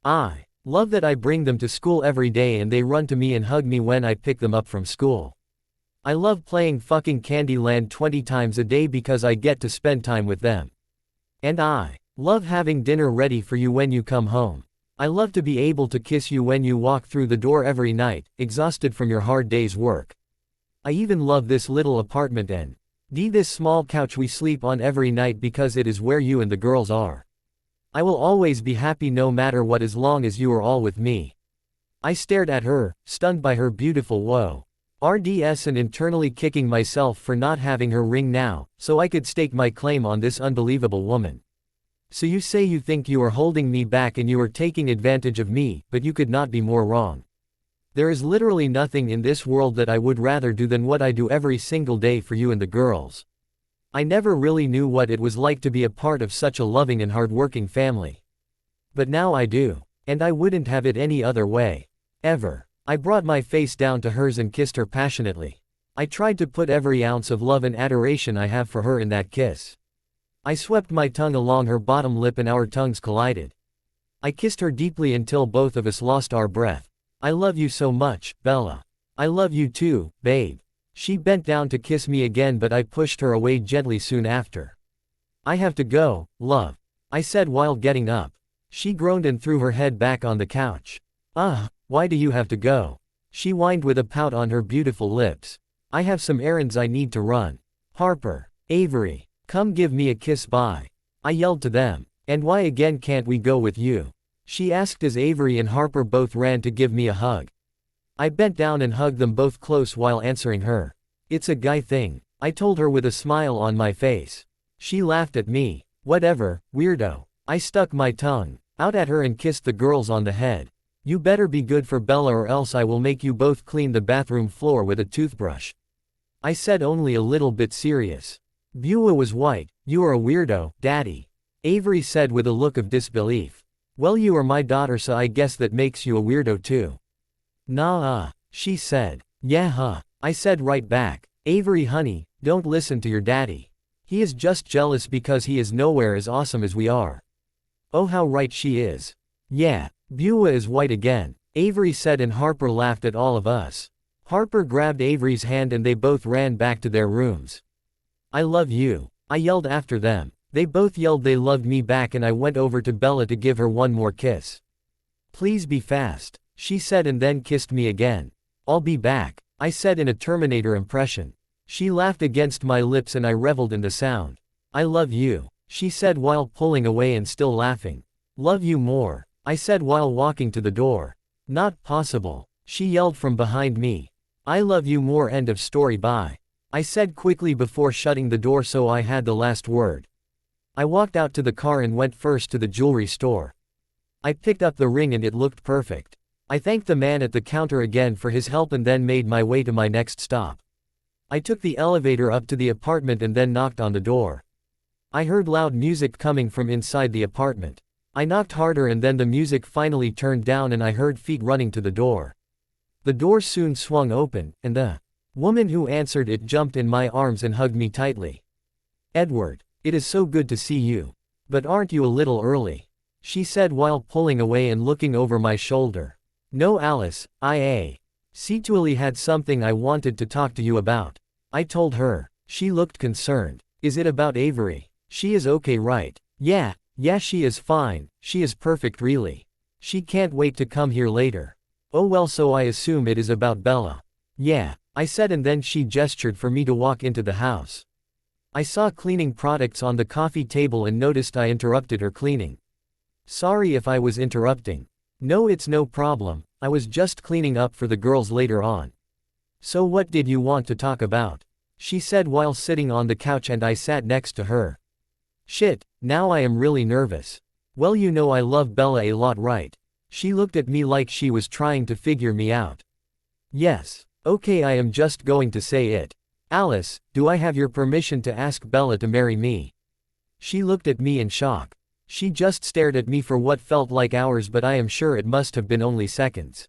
Speaker 1: I love that I bring them to school every day and they run to me and hug me when I pick them up from school. I love playing fucking Candyland 20 times a day because I get to spend time with them. And I love having dinner ready for you when you come home. I love to be able to kiss you when you walk through the door every night, exhausted from your hard day's work. I even love this little apartment and this small couch we sleep on every night because it is where you and the girls are. I will always be happy no matter what as long as you are all with me. I stared at her, stunned by her beautiful RDS and internally kicking myself for not having her ring now, so I could stake my claim on this unbelievable woman. So you say you think you are holding me back and you are taking advantage of me, but you could not be more wrong. There is literally nothing in this world that I would rather do than what I do every single day for you and the girls. I never really knew what it was like to be a part of such a loving and hardworking family. But now I do. And I wouldn't have it any other way. Ever. I brought my face down to hers and kissed her passionately. I tried to put every ounce of love and adoration I have for her in that kiss. I swept my tongue along her bottom lip and our tongues collided. I kissed her deeply until both of us lost our breath. I love you so much, Bella. I love you too, babe. She bent down to kiss me again, but I pushed her away gently soon after. I have to go, love, I said while getting up. She groaned and threw her head back on the couch. Why do you have to go? She whined with a pout on her beautiful lips. I have some errands I need to run. Harper, Avery, come give me a kiss, bye. I yelled to them. And why again can't we go with you? She asked as Avery and Harper both ran to give me a hug. I bent down and hugged them both close while answering her. It's a guy thing, I told her with a smile on my face. She laughed at me. Whatever, weirdo. I stuck my tongue out at her and kissed the girls on the head. You better be good for Bella or else I will make you both clean the bathroom floor with a toothbrush. I said, only a little bit serious. Beulah was white. You are a weirdo, Daddy. Avery said with a look of disbelief. Well, you are my daughter, so I guess that makes you a weirdo too. Nah, she said. Yeah, huh. I said right back. Avery honey, don't listen to your daddy. He is just jealous because he is nowhere as awesome as we are. Oh, how right she is. Yeah, Beulah is white again, Avery said, and Harper laughed at all of us. Harper grabbed Avery's hand and they both ran back to their rooms. I love you, I yelled after them. They both yelled they loved me back, and I went over to Bella to give her one more kiss. Please be fast, she said, and then kissed me again. I'll be back, I said in a Terminator impression. She laughed against my lips and I reveled in the sound. I love you, she said while pulling away and still laughing. Love you more, I said while walking to the door. Not possible, she yelled from behind me. I love you more, end of story, bye, I said quickly before shutting the door so I had the last word. I walked out to the car and went first to the jewelry store. I picked up the ring and it looked perfect. I thanked the man at the counter again for his help and then made my way to my next stop. I took the elevator up to the apartment and then knocked on the door. I heard loud music coming from inside the apartment. I knocked harder and then the music finally turned down and I heard feet running to the door. The door soon swung open, and the woman who answered it jumped in my arms and hugged me tightly. Edward, it is so good to see you. But aren't you a little early? She said while pulling away and looking over my shoulder. No, Alice, I actually had something I wanted to talk to you about. I told her. She looked concerned. Is it about Avery? She is okay, right? Yeah, she is fine. She is perfect, really. She can't wait to come here later. Oh well, so I assume it is about Bella. Yeah, I said, and then she gestured for me to walk into the house. I saw cleaning products on the coffee table and noticed I interrupted her cleaning. Sorry if I was interrupting. No, it's no problem, I was just cleaning up for the girls later on. So what did you want to talk about? She said while sitting on the couch and I sat next to her. Shit, now I am really nervous. Well, you know I love Bella a lot, right? She looked at me like she was trying to figure me out. Yes. Okay, I am just going to say it. Alice, do I have your permission to ask Bella to marry me? She looked at me in shock. She just stared at me for what felt like hours, but I am sure it must have been only seconds.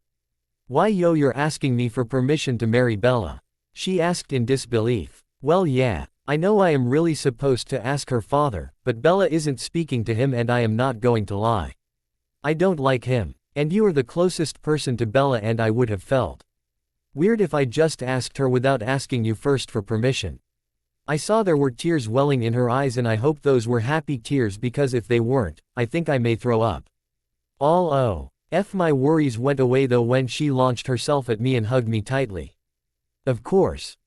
Speaker 1: Why, yo, you're asking me for permission to marry Bella? She asked in disbelief. Well, yeah, I know I am really supposed to ask her father, but Bella isn't speaking to him and I am not going to lie. I don't like him, and you are the closest person to Bella and I would have felt weird if I just asked her without asking you first for permission. I saw there were tears welling in her eyes and I hope those were happy tears, because if they weren't, I think I may throw up. My worries went away though when she launched herself at me and hugged me tightly. Of course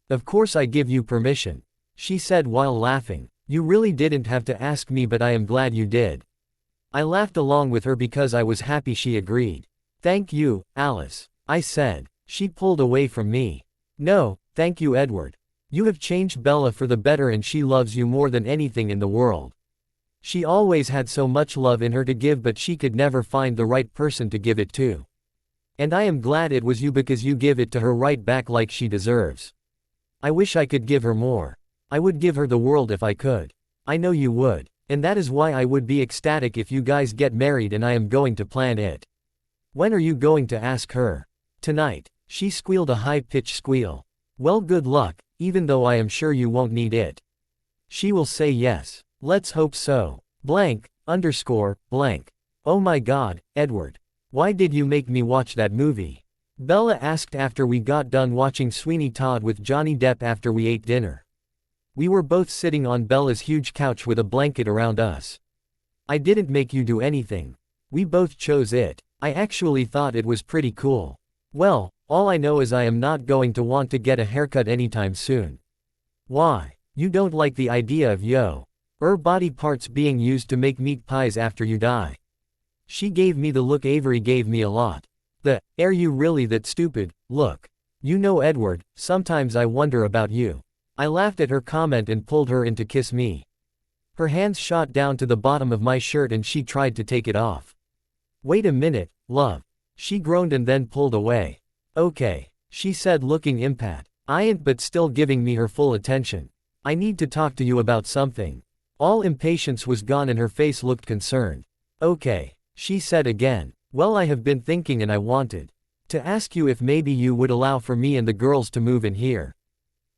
Speaker 1: I give you permission, she said while laughing. You really didn't have to ask me, but I am glad you did. I laughed along with her because I was happy she agreed. Thank you, Alice, I said. She pulled away from me. No, thank you, Edward. You have changed Bella for the better and she loves you more than anything in the world. She always had so much love in her to give, but she could never find the right person to give it to. And I am glad it was you, because you give it to her right back like she deserves. I wish I could give her more. I would give her the world if I could. I know you would. And that is why I would be ecstatic if you guys get married, and I am going to plan it. When are you going to ask her? Tonight. She squealed a high-pitched squeal. Well, good luck, even though I am sure you won't need it. She will say yes. Let's hope so. Blank. Oh my God, Edward. Why did you make me watch that movie? Bella asked after we got done watching Sweeney Todd with Johnny Depp after we ate dinner. We were both sitting on Bella's huge couch with a blanket around us. I didn't make you do anything. We both chose it. I actually thought it was pretty cool. Well, all I know is I am not going to want to get a haircut anytime soon. Why? You don't like the idea of body parts being used to make meat pies after you die? She gave me the look Avery gave me a lot. Are you really that stupid? Look. You know, Edward, sometimes I wonder about you. I laughed at her comment and pulled her in to kiss me. Her hands shot down to the bottom of my shirt and she tried to take it off. Wait a minute, love. She groaned and then pulled away. Okay, she said, looking but still giving me her full attention. I need to talk to you about something. All impatience was gone and her face looked concerned. Okay, she said again. Well, I have been thinking and I wanted to ask you if maybe you would allow for me and the girls to move in here.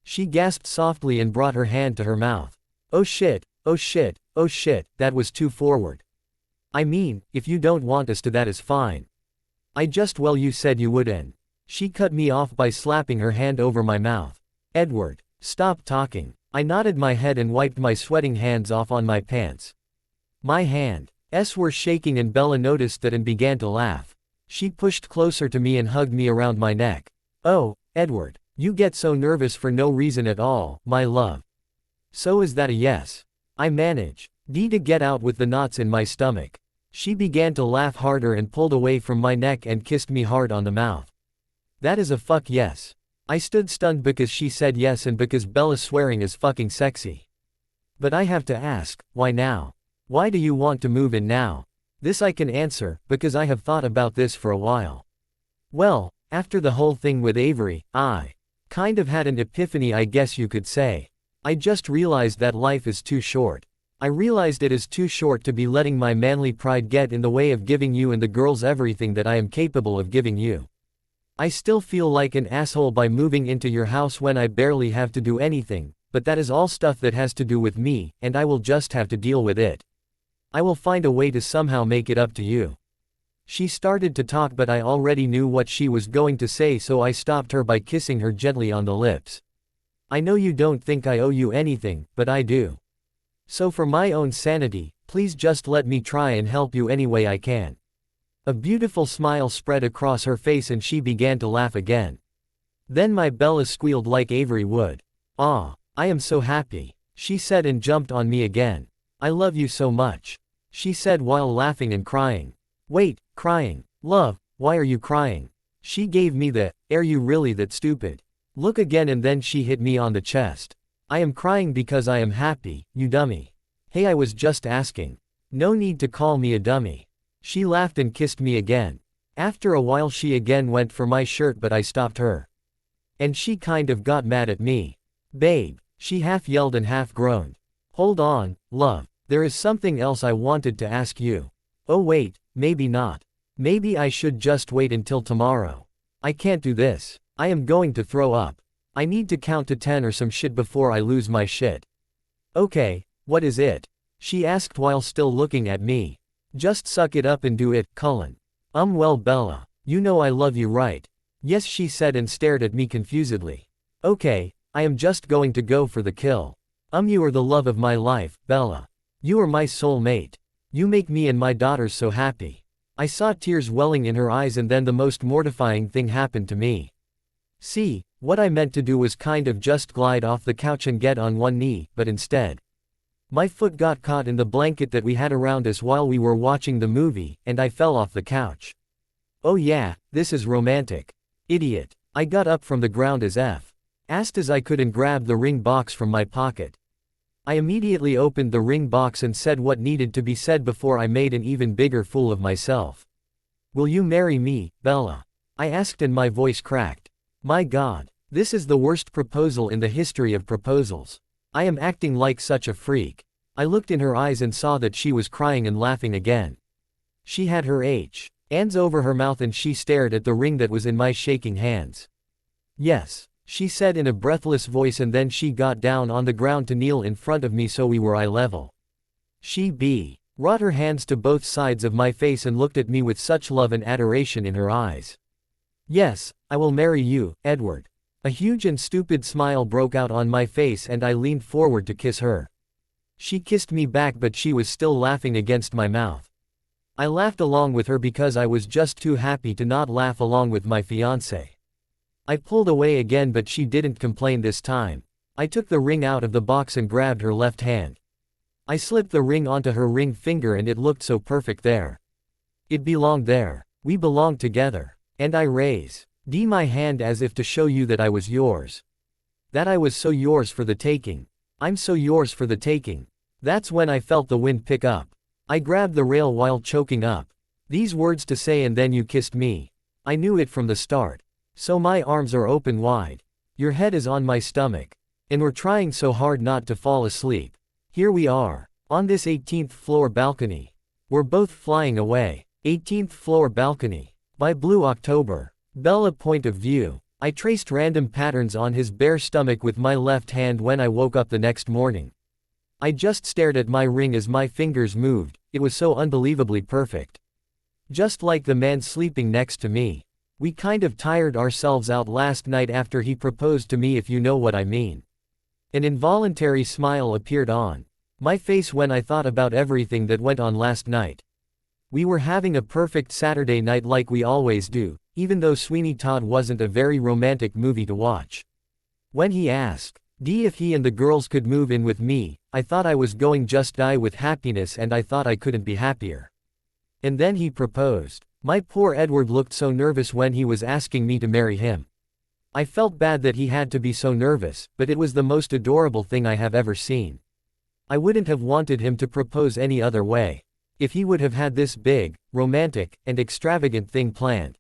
Speaker 1: She gasped softly and brought her hand to her mouth. Oh shit, that was too forward. I mean, if you don't want us to, that is fine. Well, you said you would, and she cut me off by slapping her hand over my mouth. Edward, stop talking. I nodded my head and wiped my sweating hands off on my pants. My hands were shaking and Bella noticed that and began to laugh. She pushed closer to me and hugged me around my neck. Oh, Edward, you get so nervous for no reason at all, my love. So is that a yes? I managed to get out with the knots in my stomach. She began to laugh harder and pulled away from my neck and kissed me hard on the mouth. That is a fuck yes. I stood stunned because she said yes and because Bella's swearing is fucking sexy. But I have to ask, why now? Why do you want to move in now? This I can answer, because I have thought about this for a while. Well, after the whole thing with Avery, I kind of had an epiphany, I guess you could say. I just realized that life is too short. I realized it is too short to be letting my manly pride get in the way of giving you and the girls everything that I am capable of giving you. I still feel like an asshole by moving into your house when I barely have to do anything, but that is all stuff that has to do with me, and I will just have to deal with it. I will find a way to somehow make it up to you. She started to talk, but I already knew what she was going to say, so I stopped her by kissing her gently on the lips. I know you don't think I owe you anything, but I do. So for my own sanity, please just let me try and help you any way I can. A beautiful smile spread across her face and she began to laugh again. Then my Bella squealed like Avery would. I am so happy, she said and jumped on me again. I love you so much, she said while laughing and crying. Wait, crying? Love, why are you crying? She gave me the, are you really that stupid? Look again, and then she hit me on the chest. I am crying because I am happy, you dummy. Hey, I was just asking. No need to call me a dummy. She laughed and kissed me again. After a while she again went for my shirt but I stopped her. And she kind of got mad at me. Babe, she half yelled and half groaned. Hold on, love, there is something else I wanted to ask you. Oh wait, maybe not. Maybe I should just wait until tomorrow. I can't do this. I am going to throw up. I need to count to 10 or some shit before I lose my shit. Okay, what is it? She asked while still looking at me. Just suck it up and do it, Cullen. Well Bella, you know I love you right? Yes she said and stared at me confusedly. Okay, I am just going to go for the kill. You are the love of my life, Bella. You are my soulmate. You make me and my daughters so happy. I saw tears welling in her eyes and then the most mortifying thing happened to me. See, what I meant to do was kind of just glide off the couch and get on one knee, but instead, my foot got caught in the blanket that we had around us while we were watching the movie, and I fell off the couch. Oh yeah, this is romantic. Idiot. I got up from the ground as fast as I could and grabbed the ring box from my pocket. I immediately opened the ring box and said what needed to be said before I made an even bigger fool of myself. Will you marry me, Bella? I asked and my voice cracked. My God, this is the worst proposal in the history of proposals. I am acting like such a freak. I looked in her eyes and saw that she was crying and laughing again. She had her hands over her mouth and she stared at the ring that was in my shaking hands. Yes, she said in a breathless voice and then she got down on the ground to kneel in front of me so we were eye level. She brought her hands to both sides of my face and looked at me with such love and adoration in her eyes. Yes, I will marry you, Edward. A huge and stupid smile broke out on my face and I leaned forward to kiss her. She kissed me back but she was still laughing against my mouth. I laughed along with her because I was just too happy to not laugh along with my fiancé. I pulled away again but she didn't complain this time. I took the ring out of the box and grabbed her left hand. I slipped the ring onto her ring finger and it looked so perfect there. It belonged there. We belonged together. And I raised my hand as if to show you that I was yours. That I was so yours for the taking. I'm so yours for the taking. That's when I felt the wind pick up. I grabbed the rail while choking up. These words to say and then you kissed me. I knew it from the start. So my arms are open wide. Your head is on my stomach. And we're trying so hard not to fall asleep. Here we are, on this 18th floor balcony. We're both flying away. 18th floor balcony. By Blue October. Bella point of view. I traced random patterns on his bare stomach with my left hand when I woke up the next morning. I just stared at my ring as my fingers moved, it was so unbelievably perfect. Just like the man sleeping next to me. We kind of tired ourselves out last night after he proposed to me if you know what I mean. An involuntary smile appeared on my face when I thought about everything that went on last night. We were having a perfect Saturday night like we always do, even though Sweeney Todd wasn't a very romantic movie to watch. When he asked if he and the girls could move in with me, I thought I was going just die with happiness and I thought I couldn't be happier. And then he proposed. My poor Edward looked so nervous when he was asking me to marry him. I felt bad that he had to be so nervous, but it was the most adorable thing I have ever seen. I wouldn't have wanted him to propose any other way. If he would have had this big, romantic, and extravagant thing planned.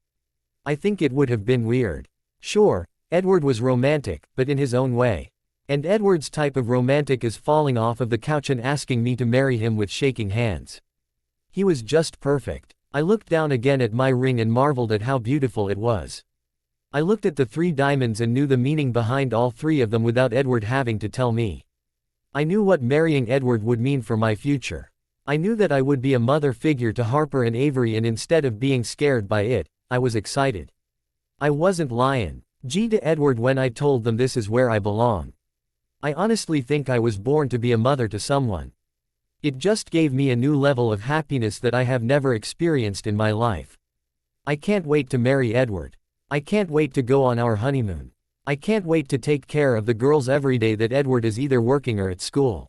Speaker 1: I think it would have been weird. Sure, Edward was romantic, but in his own way. And Edward's type of romantic is falling off of the couch and asking me to marry him with shaking hands. He was just perfect. I looked down again at my ring and marveled at how beautiful it was. I looked at the 3 diamonds and knew the meaning behind all 3 of them without Edward having to tell me. I knew what marrying Edward would mean for my future. I knew that I would be a mother figure to Harper and Avery and instead of being scared by it, I was excited. I wasn't lying to Edward when I told them this is where I belong. I honestly think I was born to be a mother to someone. It just gave me a new level of happiness that I have never experienced in my life. I can't wait to marry Edward. I can't wait to go on our honeymoon. I can't wait to take care of the girls every day that Edward is either working or at school.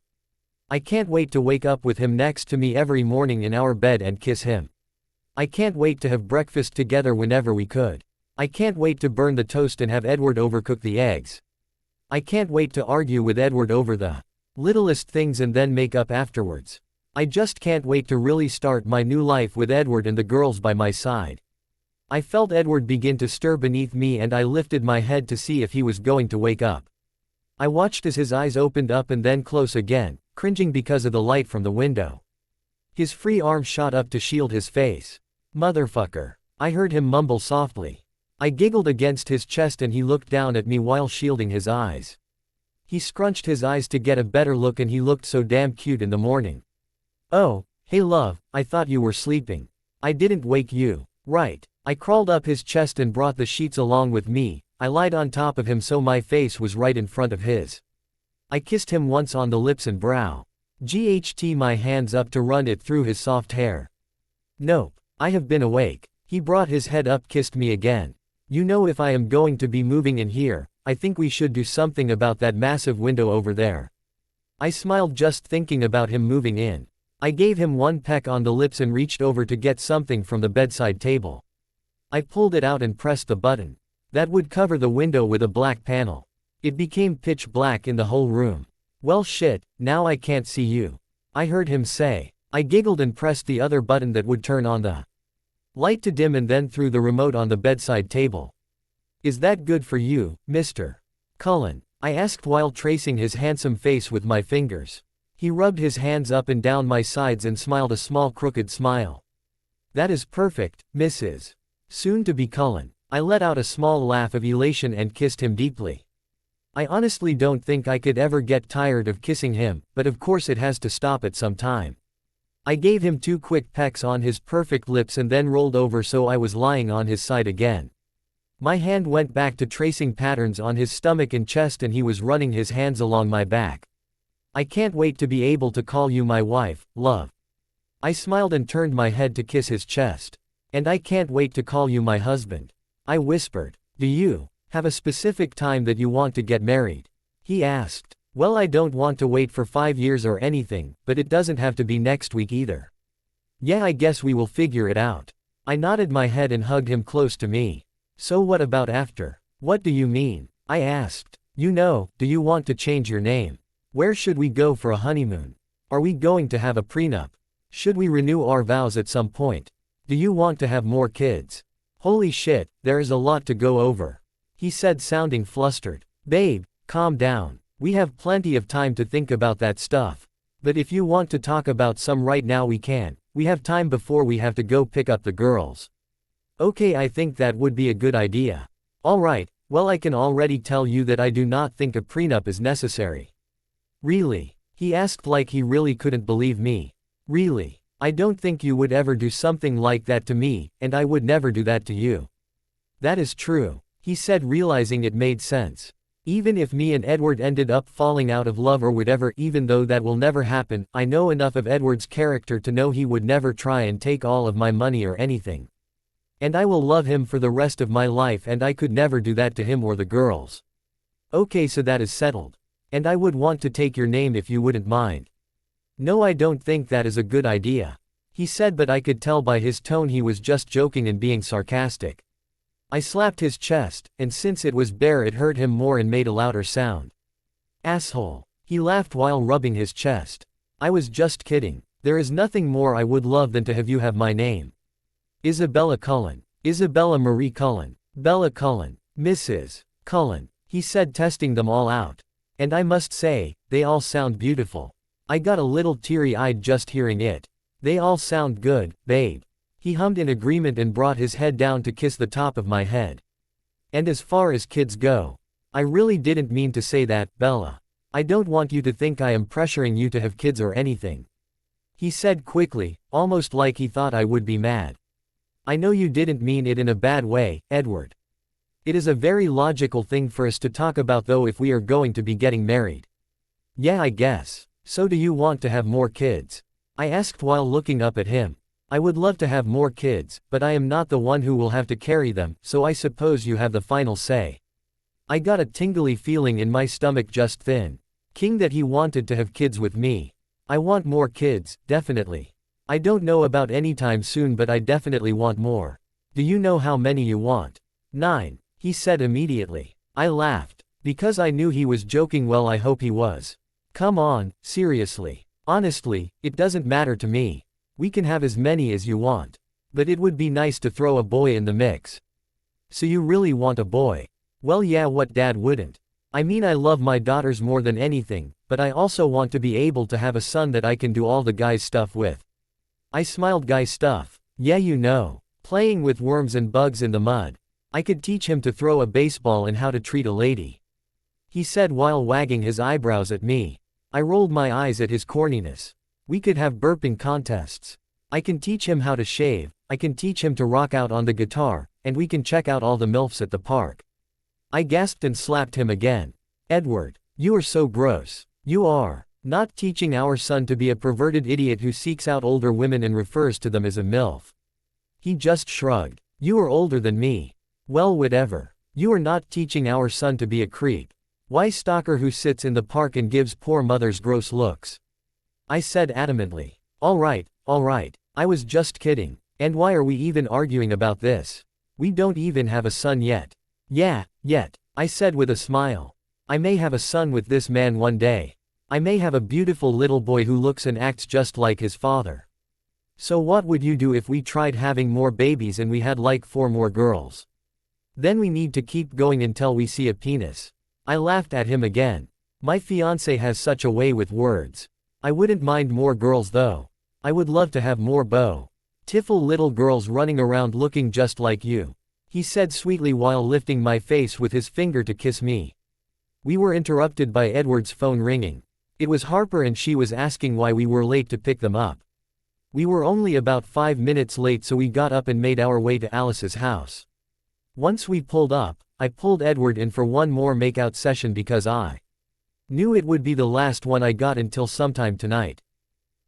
Speaker 1: I can't wait to wake up with him next to me every morning in our bed and kiss him. I can't wait to have breakfast together whenever we could. I can't wait to burn the toast and have Edward overcook the eggs. I can't wait to argue with Edward over the littlest things and then make up afterwards. I just can't wait to really start my new life with Edward and the girls by my side. I felt Edward begin to stir beneath me and I lifted my head to see if he was going to wake up. I watched as his eyes opened up and then close again, cringing because of the light from the window. His free arm shot up to shield his face. Motherfucker. I heard him mumble softly. I giggled against his chest and he looked down at me while shielding his eyes. He scrunched his eyes to get a better look and he looked so damn cute in the morning. Oh, hey love, I thought you were sleeping. I didn't wake you, right? I crawled up his chest and brought the sheets along with me. I lied on top of him so my face was right in front of his. I kissed him once on the lips and brow. GHT my hands up to run it through his soft hair. Nope, I have been awake. He brought his head up, kissed me again. You know, if I am going to be moving in here, I think we should do something about that massive window over there. I smiled just thinking about him moving in. I gave him one peck on the lips and reached over to get something from the bedside table. I pulled it out and pressed the button. That would cover the window with a black panel. It became pitch black in the whole room. Well shit, now I can't see you. I heard him say. I giggled and pressed the other button that would turn on the light to dim and then threw the remote on the bedside table. Is that good for you, Mr. Cullen? I asked while tracing his handsome face with my fingers. He rubbed his hands up and down my sides and smiled a small crooked smile. That is perfect, Mrs. Soon-to-be Cullen. I let out a small laugh of elation and kissed him deeply. I honestly don't think I could ever get tired of kissing him, but of course it has to stop at some time. I gave him 2 quick pecks on his perfect lips and then rolled over so I was lying on his side again. My hand went back to tracing patterns on his stomach and chest and he was running his hands along my back. I can't wait to be able to call you my wife, love. I smiled and turned my head to kiss his chest. And I can't wait to call you my husband. I whispered. Do you have a specific time that you want to get married? He asked. Well, I don't want to wait for 5 years or anything, but it doesn't have to be next week either. Yeah, I guess we will figure it out. I nodded my head and hugged him close to me. So what about after? What do you mean? I asked. You know, do you want to change your name? Where should we go for a honeymoon? Are we going to have a prenup? Should we renew our vows at some point? Do you want to have more kids? Holy shit, there is a lot to go over. He said, sounding flustered. Babe, calm down. We have plenty of time to think about that stuff. But if you want to talk about some right now we can. We have time before we have to go pick up the girls. Okay, I think that would be a good idea. Alright, well I can already tell you that I do not think a prenup is necessary. Really? He asked like he really couldn't believe me. Really? I don't think you would ever do something like that to me, and I would never do that to you. That is true, he said, realizing it made sense. Even if me and Edward ended up falling out of love or whatever, even though that will never happen, I know enough of Edward's character to know he would never try and take all of my money or anything. And I will love him for the rest of my life and I could never do that to him or the girls. Okay, so that is settled. And I would want to take your name if you wouldn't mind. No, I don't think that is a good idea. He said, but I could tell by his tone he was just joking and being sarcastic. I slapped his chest, and since it was bare it hurt him more and made a louder sound. Asshole. He laughed while rubbing his chest. I was just kidding. There is nothing more I would love than to have you have my name. Isabella Cullen. Isabella Marie Cullen. Bella Cullen. Mrs. Cullen. He said, testing them all out. And I must say, they all sound beautiful. I got a little teary-eyed just hearing it. They all sound good, babe. He hummed in agreement and brought his head down to kiss the top of my head. And as far as kids go, I really didn't mean to say that, Bella. I don't want you to think I am pressuring you to have kids or anything. He said quickly, almost like he thought I would be mad. I know you didn't mean it in a bad way, Edward. It is a very logical thing for us to talk about though if we are going to be getting married. Yeah, I guess. So do you want to have more kids? I asked while looking up at him. I would love to have more kids, but I am not the one who will have to carry them, so I suppose you have the final say. I got a tingly feeling in my stomach just then. King that he wanted to have kids with me. I want more kids, definitely. I don't know about anytime soon, but I definitely want more. Do you know how many you want? 9, he said immediately. I laughed. Because I knew he was joking. Well, I hope he was. Come on, seriously. Honestly, it doesn't matter to me. We can have as many as you want. But it would be nice to throw a boy in the mix. So you really want a boy? Well, yeah, what dad wouldn't? I mean, I love my daughters more than anything, but I also want to be able to have a son that I can do all the guy's stuff with. I smiled. Guy stuff? Yeah, you know. Playing with worms and bugs in the mud. I could teach him to throw a baseball and how to treat a lady. He said while wagging his eyebrows at me. I rolled my eyes at his corniness. We could have burping contests. I can teach him how to shave, I can teach him to rock out on the guitar, and we can check out all the MILFs at the park. I gasped and slapped him again. Edward, you are so gross. You are not teaching our son to be a perverted idiot who seeks out older women and refers to them as a MILF. He just shrugged. You are older than me. Well, whatever. You are not teaching our son to be a creep. Why stalker who sits in the park and gives poor mothers gross looks? I said adamantly. All right, I was just kidding. And why are we even arguing about this? We don't even have a son yet. Yeah, yet, I said with a smile. I may have a son with this man one day. I may have a beautiful little boy who looks and acts just like his father. So what would you do if we tried having more babies and we had like 4 more girls? Then we need to keep going until we see a penis. I laughed at him again. My fiancé has such a way with words. I wouldn't mind more girls though. I would love to have more beautiful little girls running around looking just like you, he said sweetly while lifting my face with his finger to kiss me. We were interrupted by Edward's phone ringing. It was Harper and she was asking why we were late to pick them up. We were only about 5 minutes late, so we got up and made our way to Alice's house. Once we pulled up, I pulled Edward in for one more makeout session because I knew it would be the last one I got until sometime tonight.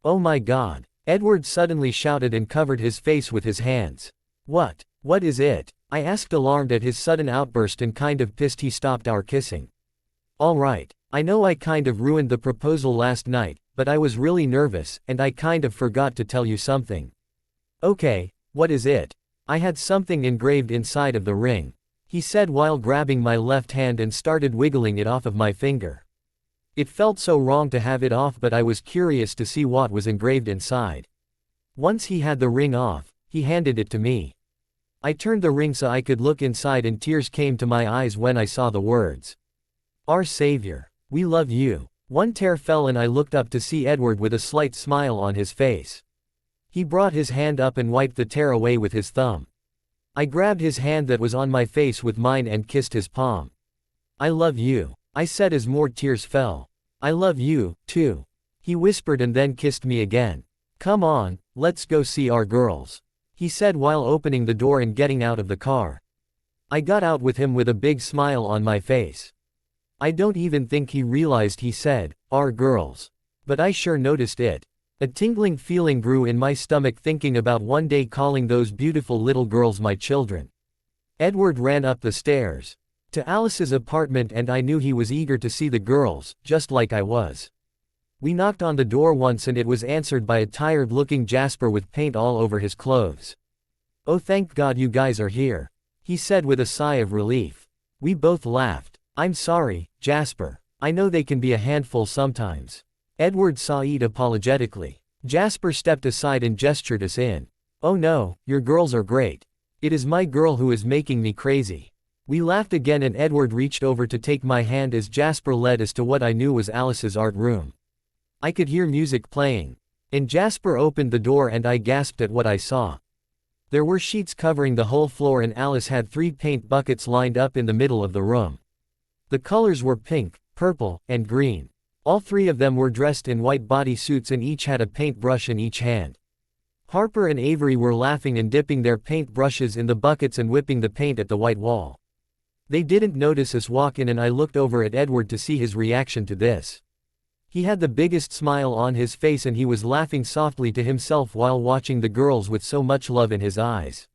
Speaker 1: Oh my God, Edward suddenly shouted and covered his face with his hands. What is it? I asked, alarmed at his sudden outburst and kind of pissed he stopped our kissing. All right, I know I kind of ruined the proposal last night, but I was really nervous, and I kind of forgot to tell you something. Okay, what is it? I had something engraved inside of the ring, he said while grabbing my left hand and started wiggling it off of my finger. It felt so wrong to have it off, but I was curious to see what was engraved inside. Once he had the ring off, he handed it to me. I turned the ring so I could look inside and tears came to my eyes when I saw the words. Our Savior, we love you. One tear fell and I looked up to see Edward with a slight smile on his face. He brought his hand up and wiped the tear away with his thumb. I grabbed his hand that was on my face with mine and kissed his palm. I love you, I said as more tears fell. I love you, too, he whispered and then kissed me again. Come on, let's go see our girls, he said while opening the door and getting out of the car. I got out with him with a big smile on my face. I don't even think he realized he said, our girls. But I sure noticed it. A tingling feeling grew in my stomach thinking about one day calling those beautiful little girls my children. Edward ran up the stairs to Alice's apartment and I knew he was eager to see the girls, just like I was. We knocked on the door once and it was answered by a tired-looking Jasper with paint all over his clothes. Oh, thank God you guys are here, he said with a sigh of relief. We both laughed. I'm sorry, Jasper. I know they can be a handful sometimes. Edward sighed apologetically. Jasper stepped aside and gestured us in. Oh no, your girls are great. It is my girl who is making me crazy. We laughed again and Edward reached over to take my hand as Jasper led us to what I knew was Alice's art room. I could hear music playing. And Jasper opened the door and I gasped at what I saw. There were sheets covering the whole floor and Alice had 3 paint buckets lined up in the middle of the room. The colors were pink, purple, and green. All 3 of them were dressed in white bodysuits and each had a paintbrush in each hand. Harper and Avery were laughing and dipping their paint brushes in the buckets and whipping the paint at the white wall. They didn't notice us walk in and I looked over at Edward to see his reaction to this. He had the biggest smile on his face and he was laughing softly to himself while watching the girls with so much love in his eyes.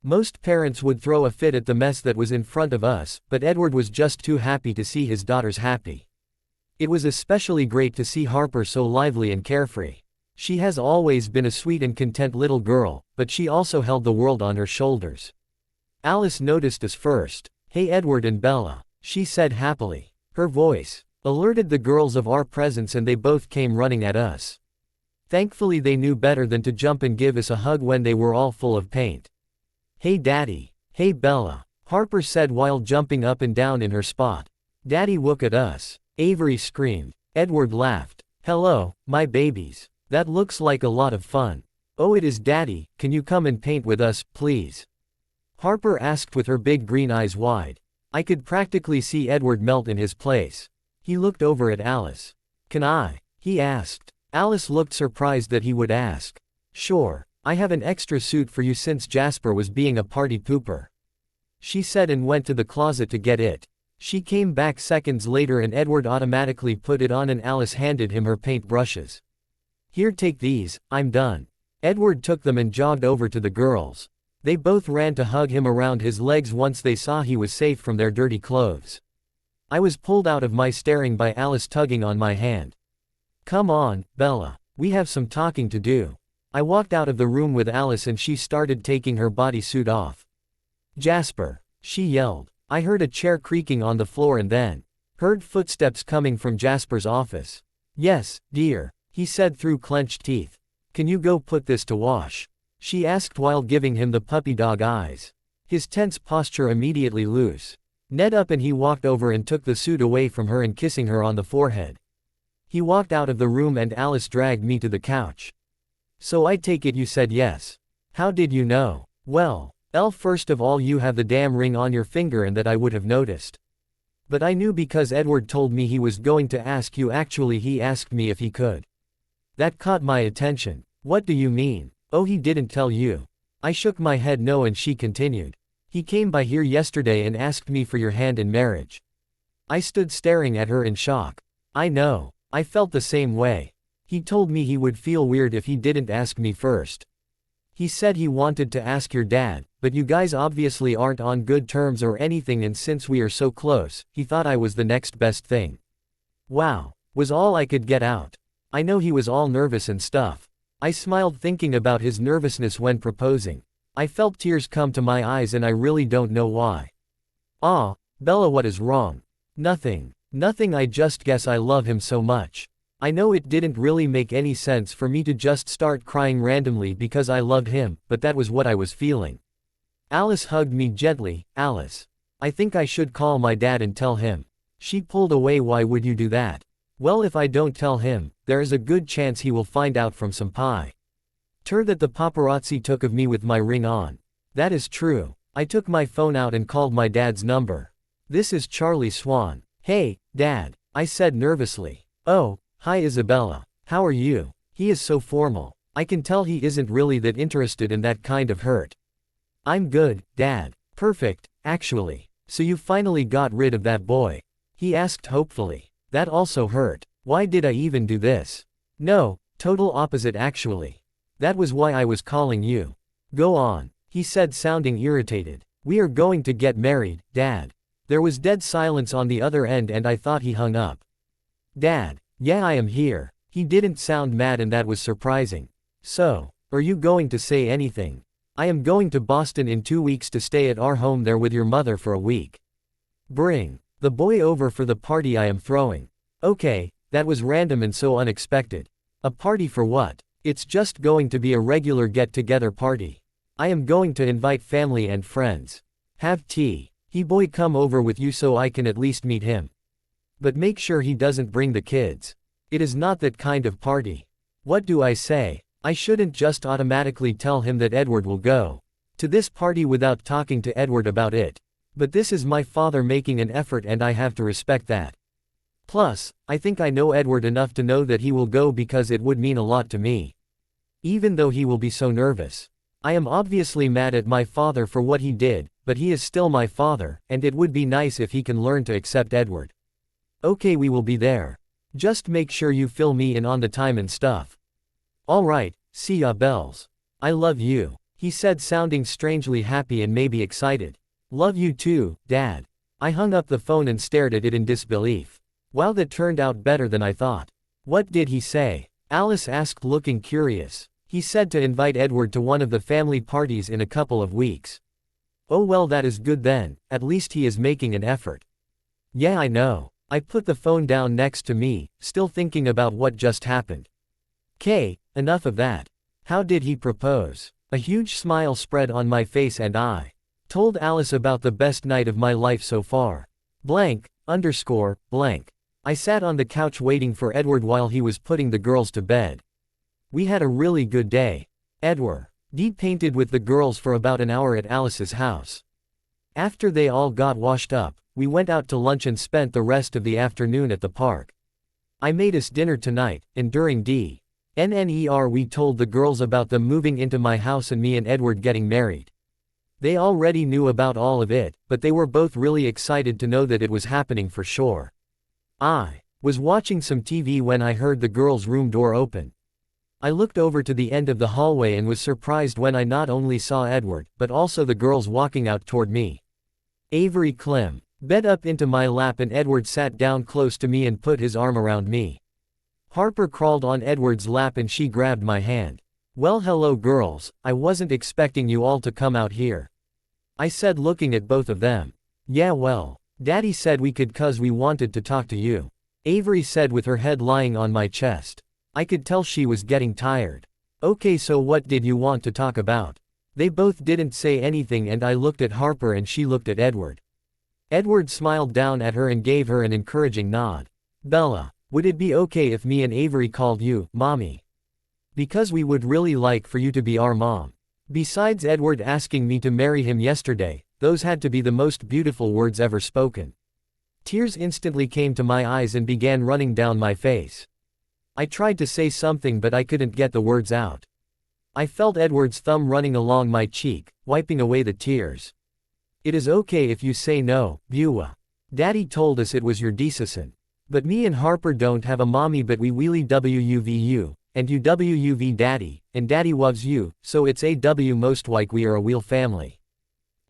Speaker 1: Most parents would throw a fit at the mess that was in front of us, but Edward was just too happy to see his daughters happy. It was especially great to see Harper so lively and carefree. She has always been a sweet and content little girl, but she also held the world on her shoulders. Alice noticed us first. Hey Edward and Bella, she said happily. Her voice Alerted the girls of our presence and they both came running at us. Thankfully they knew better than to jump and give us a hug when they were all full of paint. "Hey Daddy. Hey Bella," Harper said while jumping up and down in her spot. "Daddy, look at us," Avery screamed. Edward laughed. "Hello, my babies. That looks like a lot of fun." "Oh, it is Daddy, can you come and paint with us, please?" Harper asked with her big green eyes wide. I could practically see Edward melt in his place. He looked over at Alice. "Can I?" he asked. Alice looked surprised that he would ask. "Sure, I have an extra suit for you since Jasper was being a party pooper," she said and went to the closet to get it. She came back seconds later and Edward automatically put it on and Alice handed him her paint brushes. "Here, take these, I'm done." Edward took them and jogged over to the girls. They both ran to hug him around his legs once they saw he was safe from their dirty clothes. I was pulled out of my staring by Alice tugging on my hand. "Come on, Bella, we have some talking to do." I walked out of the room with Alice and she started taking her bodysuit off. "Jasper," she yelled. I heard a chair creaking on the floor and then heard footsteps coming from Jasper's office. "Yes, dear," he said through clenched teeth. "Can you go put this to wash?" she asked while giving him the puppy dog eyes. His tense posture immediately loose. Ned up and he walked over and took the suit away from her and kissing her on the forehead. He walked out of the room and Alice dragged me to the couch. "So I take it you said yes. How did you know?" "Well, first of all you have the damn ring on your finger and that I would have noticed. But I knew because Edward told me he was going to ask you. Actually he asked me if he could. That caught my attention." "What do you mean? Oh, he didn't tell you?" I shook my head no and she continued. "He came by here yesterday and asked me for your hand in marriage." I stood staring at her in shock. "I know. I felt the same way. He told me he would feel weird if he didn't ask me first. He said he wanted to ask your dad, but you guys obviously aren't on good terms or anything and since we are so close, he thought I was the next best thing." Wow, was all I could get out. I know he was all nervous and stuff. I smiled thinking about his nervousness when proposing. I felt tears come to my eyes and I really don't know why. "Aw, Bella, what is wrong?" "Nothing. Nothing, I just guess I love him so much." I know it didn't really make any sense for me to just start crying randomly because I loved him, but that was what I was feeling. Alice hugged me gently. "Alice, I think I should call my dad and tell him." She pulled away. "Why would you do that?" "Well, if I don't tell him, there is a good chance he will find out from some picture that the paparazzi took of me with my ring on." "That is true." I took my phone out and called my dad's number. "This is Charlie Swan." "Hey, Dad," I said nervously. "Oh, hi Isabella. How are you?" He is so formal. I can tell he isn't really that interested in that kind of hurt. "I'm good, Dad." "Perfect, actually. So you finally got rid of that boy?" he asked hopefully. "That also hurt. Why did I even do this?" "No, total opposite actually. That was why I was calling you." "Go on," he said sounding irritated. "We are going to get married, Dad." There was dead silence on the other end and I thought he hung up. "Dad, yeah, I am here." He didn't sound mad and that was surprising. "So, are you going to say anything?" "I am going to Boston in 2 weeks to stay at our home there with your mother for a week. Bring the boy over for the party I am throwing." "Okay, that was random and so unexpected." "A party for what?" "It's just going to be a regular get-together party. I am going to invite family and friends. Have tea. He boy come over with you so I can at least meet him. But make sure he doesn't bring the kids. It is not that kind of party." What do I say? I shouldn't just automatically tell him that Edward will go to this party without talking to Edward about it. But this is my father making an effort and I have to respect that. Plus, I think I know Edward enough to know that he will go because it would mean a lot to me. Even though he will be so nervous. I am obviously mad at my father for what he did, but he is still my father, and it would be nice if he can learn to accept Edward. "Okay, we will be there. Just make sure you fill me in on the time and stuff." "Alright, see ya bells. I love you," he said sounding strangely happy and maybe excited. "Love you too, Dad." I hung up the phone and stared at it in disbelief. Wow, that turned out better than I thought. "What did he say?" Alice asked looking curious. "He said to invite Edward to one of the family parties in a couple of weeks." "Oh well, that is good then, at least he is making an effort." "Yeah, I know. I put the phone down next to me, still thinking about what just happened. Enough of that. How did he propose? A huge smile spread on my face and I told Alice about the best night of my life so far. Blank. I sat on the couch waiting for Edward while he was putting the girls to bed. We had a really good day. Edward painted with the girls for about an hour at Alice's house. After they all got washed up, we went out to lunch and spent the rest of the afternoon at the park. I made us dinner tonight, and during dinner we told the girls about them moving into my house and me and Edward getting married. They already knew about all of it, but they were both really excited to know that it was happening for sure. I was watching some TV when I heard the girls' room door open. I looked over to the end of the hallway and was surprised when I not only saw Edward, but also the girls walking out toward me. Avery Clem bed up into my lap and Edward sat down close to me and put his arm around me. Harper crawled on Edward's lap and she grabbed my hand. Well, hello girls, I wasn't expecting you all to come out here. I said, looking at both of them. Yeah, well, Daddy said we could 'cause we wanted to talk to you. Avery said with her head lying on my chest. I could tell she was getting tired. Okay, so what did you want to talk about? They both didn't say anything and I looked at Harper and she looked at Edward. Edward smiled down at her and gave her an encouraging nod. Bella, would it be okay if me and Avery called you Mommy? Because we would really like for you to be our mom. Besides Edward asking me to marry him yesterday, those had to be the most beautiful words ever spoken. Tears instantly came to my eyes and began running down my face. I tried to say something but I couldn't get the words out. I felt Edward's thumb running along my cheek, wiping away the tears. It is okay if you say no, Beulah. Daddy told us it was your decision. But me and Harper don't have a mommy but we really wuvu. And you wuv Daddy, and Daddy loves you, so it's most like we are a real family.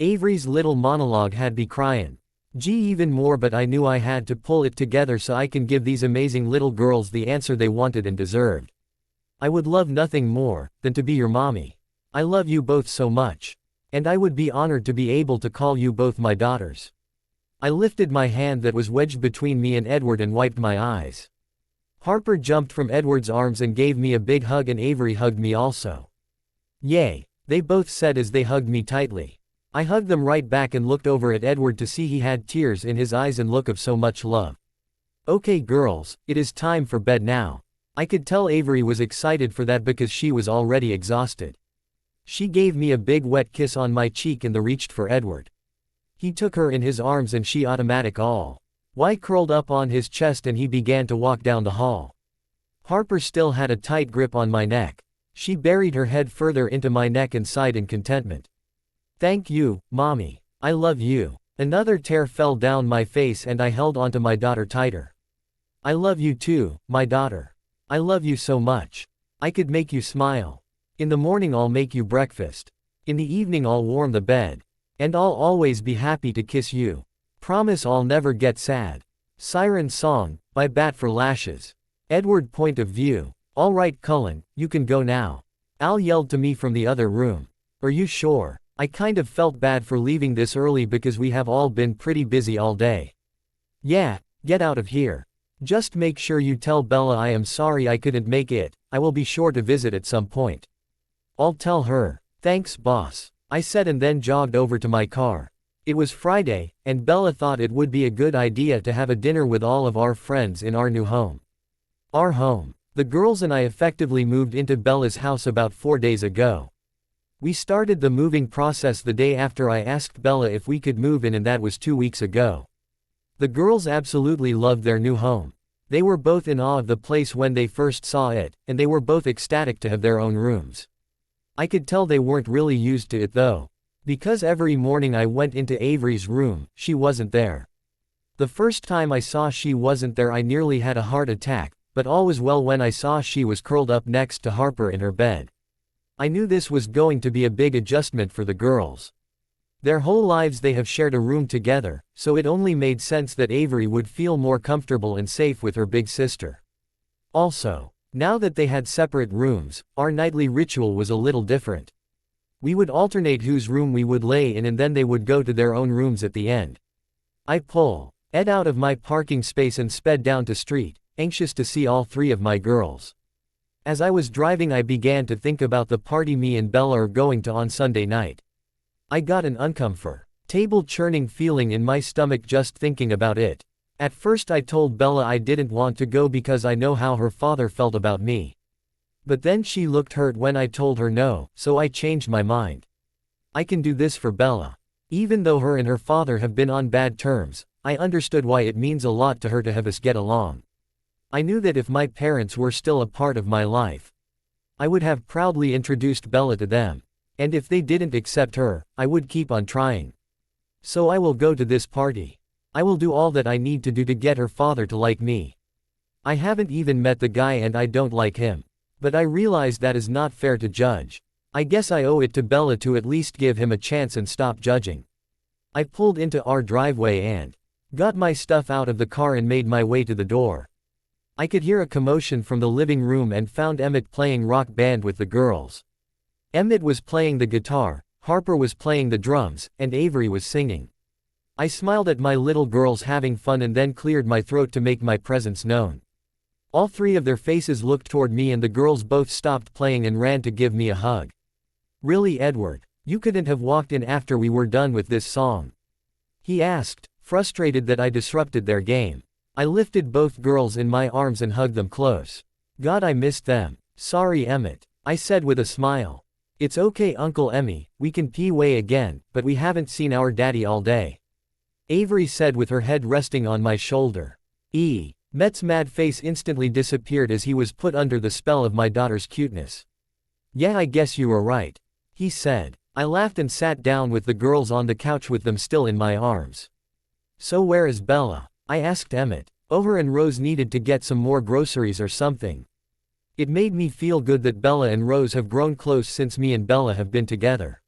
Speaker 1: Avery's little monologue had me crying. Even more, but I knew I had to pull it together so I can give these amazing little girls the answer they wanted and deserved. I would love nothing more than to be your mommy. I love you both so much. And I would be honored to be able to call you both my daughters. I lifted my hand that was wedged between me and Edward and wiped my eyes. Harper jumped from Edward's arms and gave me a big hug and Avery hugged me also. Yay, they both said as they hugged me tightly. I hugged them right back and looked over at Edward to see he had tears in his eyes and look of so much love. Okay girls, it is time for bed now. I could tell Avery was excited for that because she was already exhausted. She gave me a big wet kiss on my cheek and reached for Edward. He took her in his arms and she curled up on his chest and he began to walk down the hall. Harper still had a tight grip on my neck. She buried her head further into my neck and sighed in contentment. Thank you, Mommy. I love you. Another tear fell down my face and I held onto my daughter tighter. I love you too, my daughter. I love you so much. I could make you smile. In the morning I'll make you breakfast. In the evening I'll warm the bed. And I'll always be happy to kiss you. Promise I'll never get sad. Siren Song, by Bat for Lashes. Edward point of view. All right Cullen, you can go now. Al yelled to me from the other room. Are you sure? I kind of felt bad for leaving this early because we have all been pretty busy all day. Yeah, get out of here. Just make sure you tell Bella I am sorry I couldn't make it. I will be sure to visit at some point. I'll tell her. Thanks boss, I said and then jogged over to my car. It was Friday, and Bella thought it would be a good idea to have a dinner with all of our friends in our new home. Our home. The girls and I effectively moved into Bella's house about 4 days ago. We started the moving process the day after I asked Bella if we could move in and that was 2 weeks ago. The girls absolutely loved their new home. They were both in awe of the place when they first saw it, and they were both ecstatic to have their own rooms. I could tell they weren't really used to it though. Because every morning I went into Avery's room, she wasn't there. The first time I saw she wasn't there I nearly had a heart attack, but all was well when I saw she was curled up next to Harper in her bed. I knew this was going to be a big adjustment for the girls. Their whole lives they have shared a room together, so it only made sense that Avery would feel more comfortable and safe with her big sister. Also, now that they had separate rooms, our nightly ritual was a little different. We would alternate whose room we would lay in and then they would go to their own rooms at the end. I pull Ed out of my parking space and sped down to street, anxious to see all 3 of my girls. As I was driving I began to think about the party me and Bella are going to on Sunday night. I got an uncomfortable churning feeling in my stomach just thinking about it. At first I told Bella I didn't want to go because I know how her father felt about me. But then she looked hurt when I told her no, so I changed my mind. I can do this for Bella. Even though her and her father have been on bad terms, I understood why it means a lot to her to have us get along. I knew that if my parents were still a part of my life, I would have proudly introduced Bella to them. And if they didn't accept her, I would keep on trying. So I will go to this party. I will do all that I need to do to get her father to like me. I haven't even met the guy and I don't like him. But I realize that is not fair to judge. I guess I owe it to Bella to at least give him a chance and stop judging. I pulled into our driveway and got my stuff out of the car and made my way to the door. I could hear a commotion from the living room and found Emmett playing rock band with the girls. Emmett was playing the guitar, Harper was playing the drums, and Avery was singing. I smiled at my little girls having fun and then cleared my throat to make my presence known. All 3 of their faces looked toward me and the girls both stopped playing and ran to give me a hug. Really, Edward? You couldn't have walked in after we were done with this song? He asked, frustrated that I disrupted their game. I lifted both girls in my arms and hugged them close. God, I missed them. Sorry, Emmett, I said with a smile. It's okay, Uncle Emmy, we can pee way again, but we haven't seen our daddy all day. Avery said with her head resting on my shoulder. Emmett's mad face instantly disappeared as he was put under the spell of my daughter's cuteness. Yeah, I guess you were right, he said. I laughed and sat down with the girls on the couch with them still in my arms. So where is Bella? I asked Emmett. Over and Rose needed to get some more groceries or something. It made me feel good that Bella and Rose have grown close since me and Bella have been together.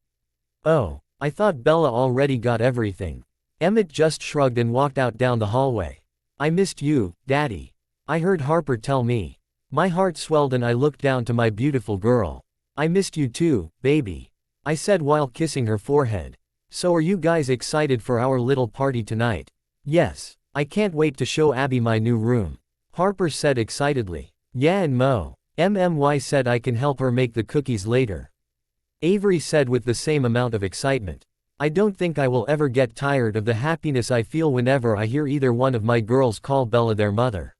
Speaker 1: Oh, I thought Bella already got everything. Emmett just shrugged and walked out down the hallway. I missed you, Daddy. I heard Harper tell me. My heart swelled and I looked down to my beautiful girl. I missed you too, baby, I said while kissing her forehead. So are you guys excited for our little party tonight? Yes, I can't wait to show Abby my new room, Harper said excitedly. Yeah, and MMY said I can help her make the cookies later, Avery said with the same amount of excitement. I don't think I will ever get tired of the happiness I feel whenever I hear either one of my girls call Bella their mother.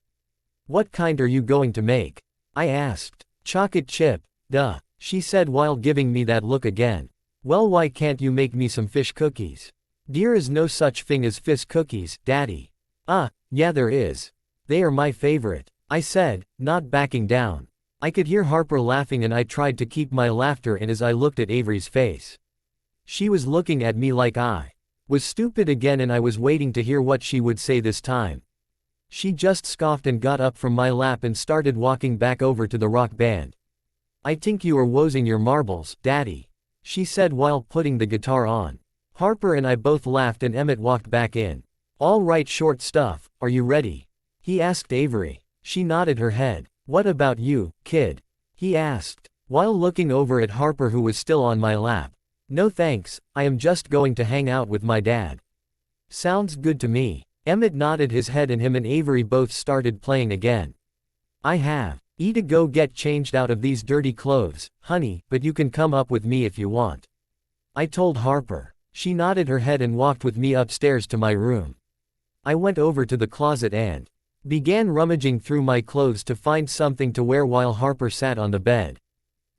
Speaker 1: What kind are you going to make? I asked. Chocolate chip, duh, she said while giving me that look again. Well, why can't you make me some fish cookies? There is no such thing as fish cookies, Daddy. Yeah there is. They are my favorite, I said, not backing down. I could hear Harper laughing and I tried to keep my laughter in as I looked at Avery's face. She was looking at me like I was stupid again and I was waiting to hear what she would say this time. She just scoffed and got up from my lap and started walking back over to the rock band. I think you are losing your marbles, Daddy, she said while putting the guitar on. Harper and I both laughed and Emmett walked back in. All right, short stuff, are you ready? He asked Avery. She nodded her head. What about you, kid? He asked, while looking over at Harper who was still on my lap. No thanks, I am just going to hang out with my dad. Sounds good to me. Emmett nodded his head and him and Avery both started playing again. I have to go get changed out of these dirty clothes, honey, but you can come up with me if you want, I told Harper. She nodded her head and walked with me upstairs to my room. I went over to the closet and began rummaging through my clothes to find something to wear while Harper sat on the bed.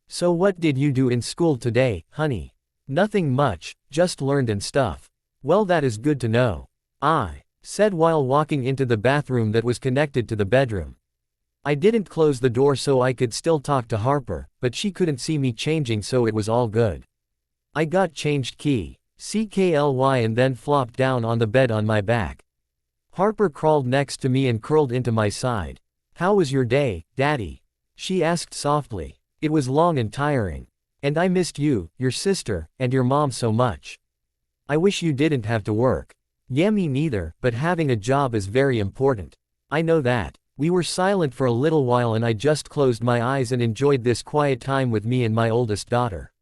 Speaker 1: So what did you do in school today, honey? Nothing much, just learned and stuff. Well, that is good to know, I said while walking into the bathroom that was connected to the bedroom. I didn't close the door so I could still talk to Harper, but she couldn't see me changing so it was all good. I got changed CKLY and then flopped down on the bed on my back. Harper crawled next to me and curled into my side. How was your day, Daddy? She asked softly. It was long and tiring. And I missed you, your sister, and your mom so much. I wish you didn't have to work. Yeah, me neither, but having a job is very important. I know that. We were silent for a little while and I just closed my eyes and enjoyed this quiet time with me and my oldest daughter.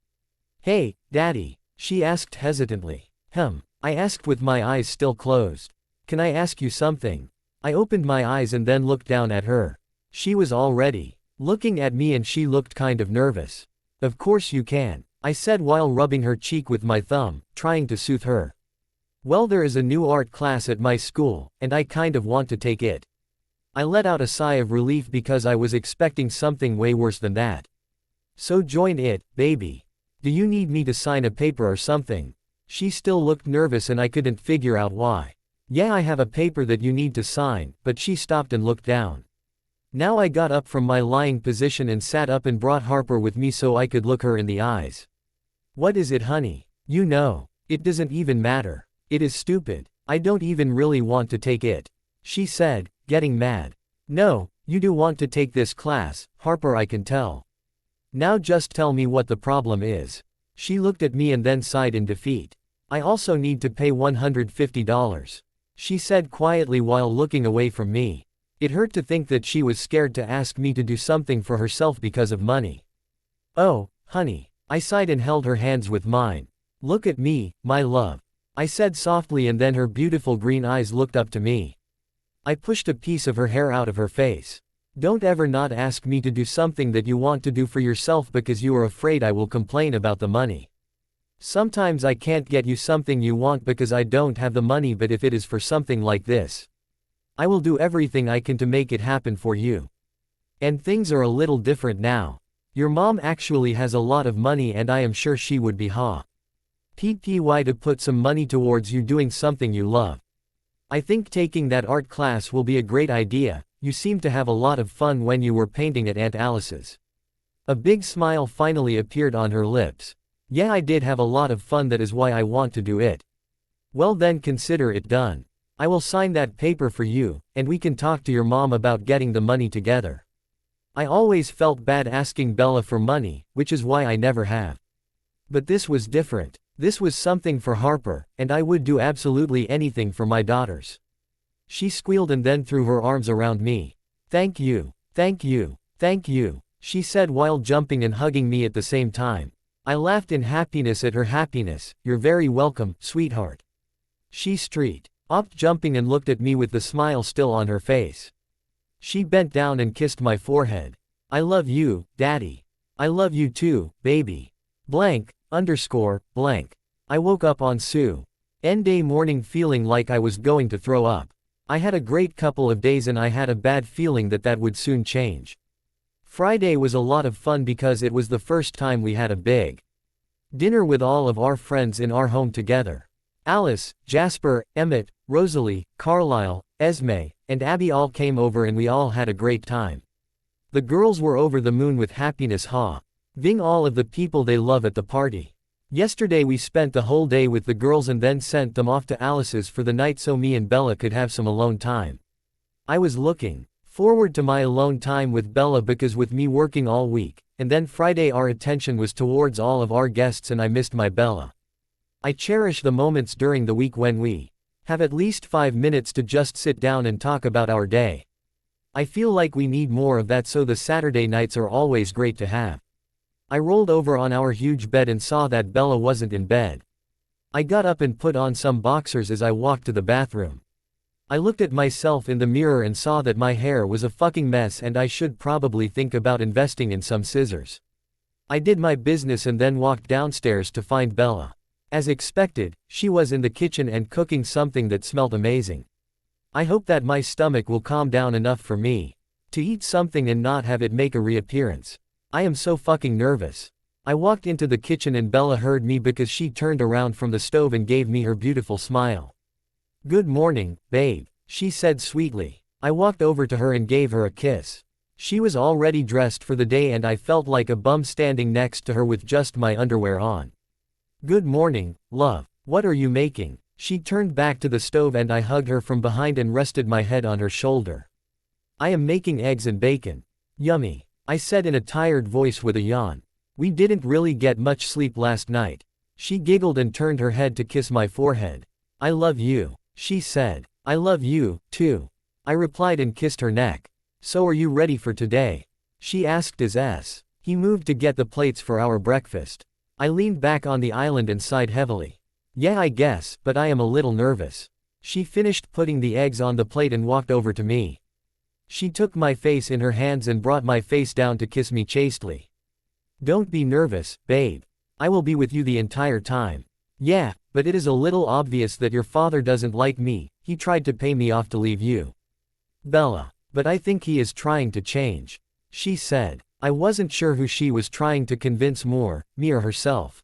Speaker 1: Hey, Daddy, she asked hesitantly. I asked with my eyes still closed. Can I ask you something? I opened my eyes and then looked down at her. She was already looking at me and she looked kind of nervous. Of course you can, I said while rubbing her cheek with my thumb, trying to soothe her. Well, there is a new art class at my school, and I kind of want to take it. I let out a sigh of relief because I was expecting something way worse than that. So join it, baby. Do you need me to sign a paper or something? She still looked nervous and I couldn't figure out why. Yeah, I have a paper that you need to sign, but she stopped and looked down. Now I got up from my lying position and sat up and brought Harper with me so I could look her in the eyes. What is it, honey? You know, it doesn't even matter. It is stupid. I don't even really want to take it, she said, getting mad. No, you do want to take this class, Harper, I can tell. Now just tell me what the problem is. She looked at me and then sighed in defeat. I also need to pay $150, she said quietly while looking away from me. It hurt to think that she was scared to ask me to do something for herself because of money. Oh, honey, I sighed and held her hands with mine. Look at me, my love, I said softly, and then her beautiful green eyes looked up to me. I pushed a piece of her hair out of her face. Don't ever not ask me to do something that you want to do for yourself because you are afraid I will complain about the money. Sometimes I can't get you something you want because I don't have the money, but if it is for something like this, I will do everything I can to make it happen for you. And things are a little different now. Your mom actually has a lot of money and I am sure she would be PTY to put some money towards you doing something you love. I think taking that art class will be a great idea. You seemed to have a lot of fun when you were painting at Aunt Alice's. A big smile finally appeared on her lips. Yeah, I did have a lot of fun, that is why I want to do it. Well then consider it done. I will sign that paper for you, and we can talk to your mom about getting the money together. I always felt bad asking Bella for money, which is why I never have. But this was different. This was something for Harper, and I would do absolutely anything for my daughters. She squealed and then threw her arms around me. Thank you, thank you, thank you, she said while jumping and hugging me at the same time. I laughed in happiness at her happiness. You're very welcome, sweetheart. She stopped jumping and looked at me with the smile still on her face. She bent down and kissed my forehead. I love you, Daddy. I love you too, baby. Blank. I woke up on Sunday morning feeling like I was going to throw up. I had a great couple of days and I had a bad feeling that would soon change. Friday was a lot of fun because it was the first time we had a big dinner with all of our friends in our home together. Alice, Jasper, Emmett, Rosalie, Carlisle, Esme, and Abby all came over and we all had a great time. The girls were over the moon with happiness, having all of the people they love at the party. Yesterday we spent the whole day with the girls and then sent them off to Alice's for the night so me and Bella could have some alone time. I was looking forward to my alone time with Bella because with me working all week, and then Friday our attention was towards all of our guests and I missed my Bella. I cherish the moments during the week when we have at least 5 minutes to just sit down and talk about our day. I feel like we need more of that, so the Saturday nights are always great to have. I rolled over on our huge bed and saw that Bella wasn't in bed. I got up and put on some boxers as I walked to the bathroom. I looked at myself in the mirror and saw that my hair was a fucking mess and I should probably think about investing in some scissors. I did my business and then walked downstairs to find Bella. As expected, she was in the kitchen and cooking something that smelled amazing. I hope that my stomach will calm down enough for me to eat something and not have it make a reappearance. I am so fucking nervous. I walked into the kitchen and Bella heard me because she turned around from the stove and gave me her beautiful smile. Good morning, babe, she said sweetly. I walked over to her and gave her a kiss. She was already dressed for the day and I felt like a bum standing next to her with just my underwear on. Good morning, love. What are you making? She turned back to the stove and I hugged her from behind and rested my head on her shoulder. I am making eggs and bacon. Yummy, I said in a tired voice with a yawn. We didn't really get much sleep last night. She giggled and turned her head to kiss my forehead. I love you, she said. I love you, too. I replied and kissed her neck. So are you ready for today? She asked as he moved to get the plates for our breakfast. I leaned back on the island and sighed heavily. Yeah, I guess, but I am a little nervous. She finished putting the eggs on the plate and walked over to me. She took my face in her hands and brought my face down to kiss me chastely. Don't be nervous, babe. I will be with you the entire time. Yeah, but it is a little obvious that your father doesn't like me, he tried to pay me off to leave you. Bella. But I think he is trying to change. She said. I wasn't sure who she was trying to convince more, me or herself.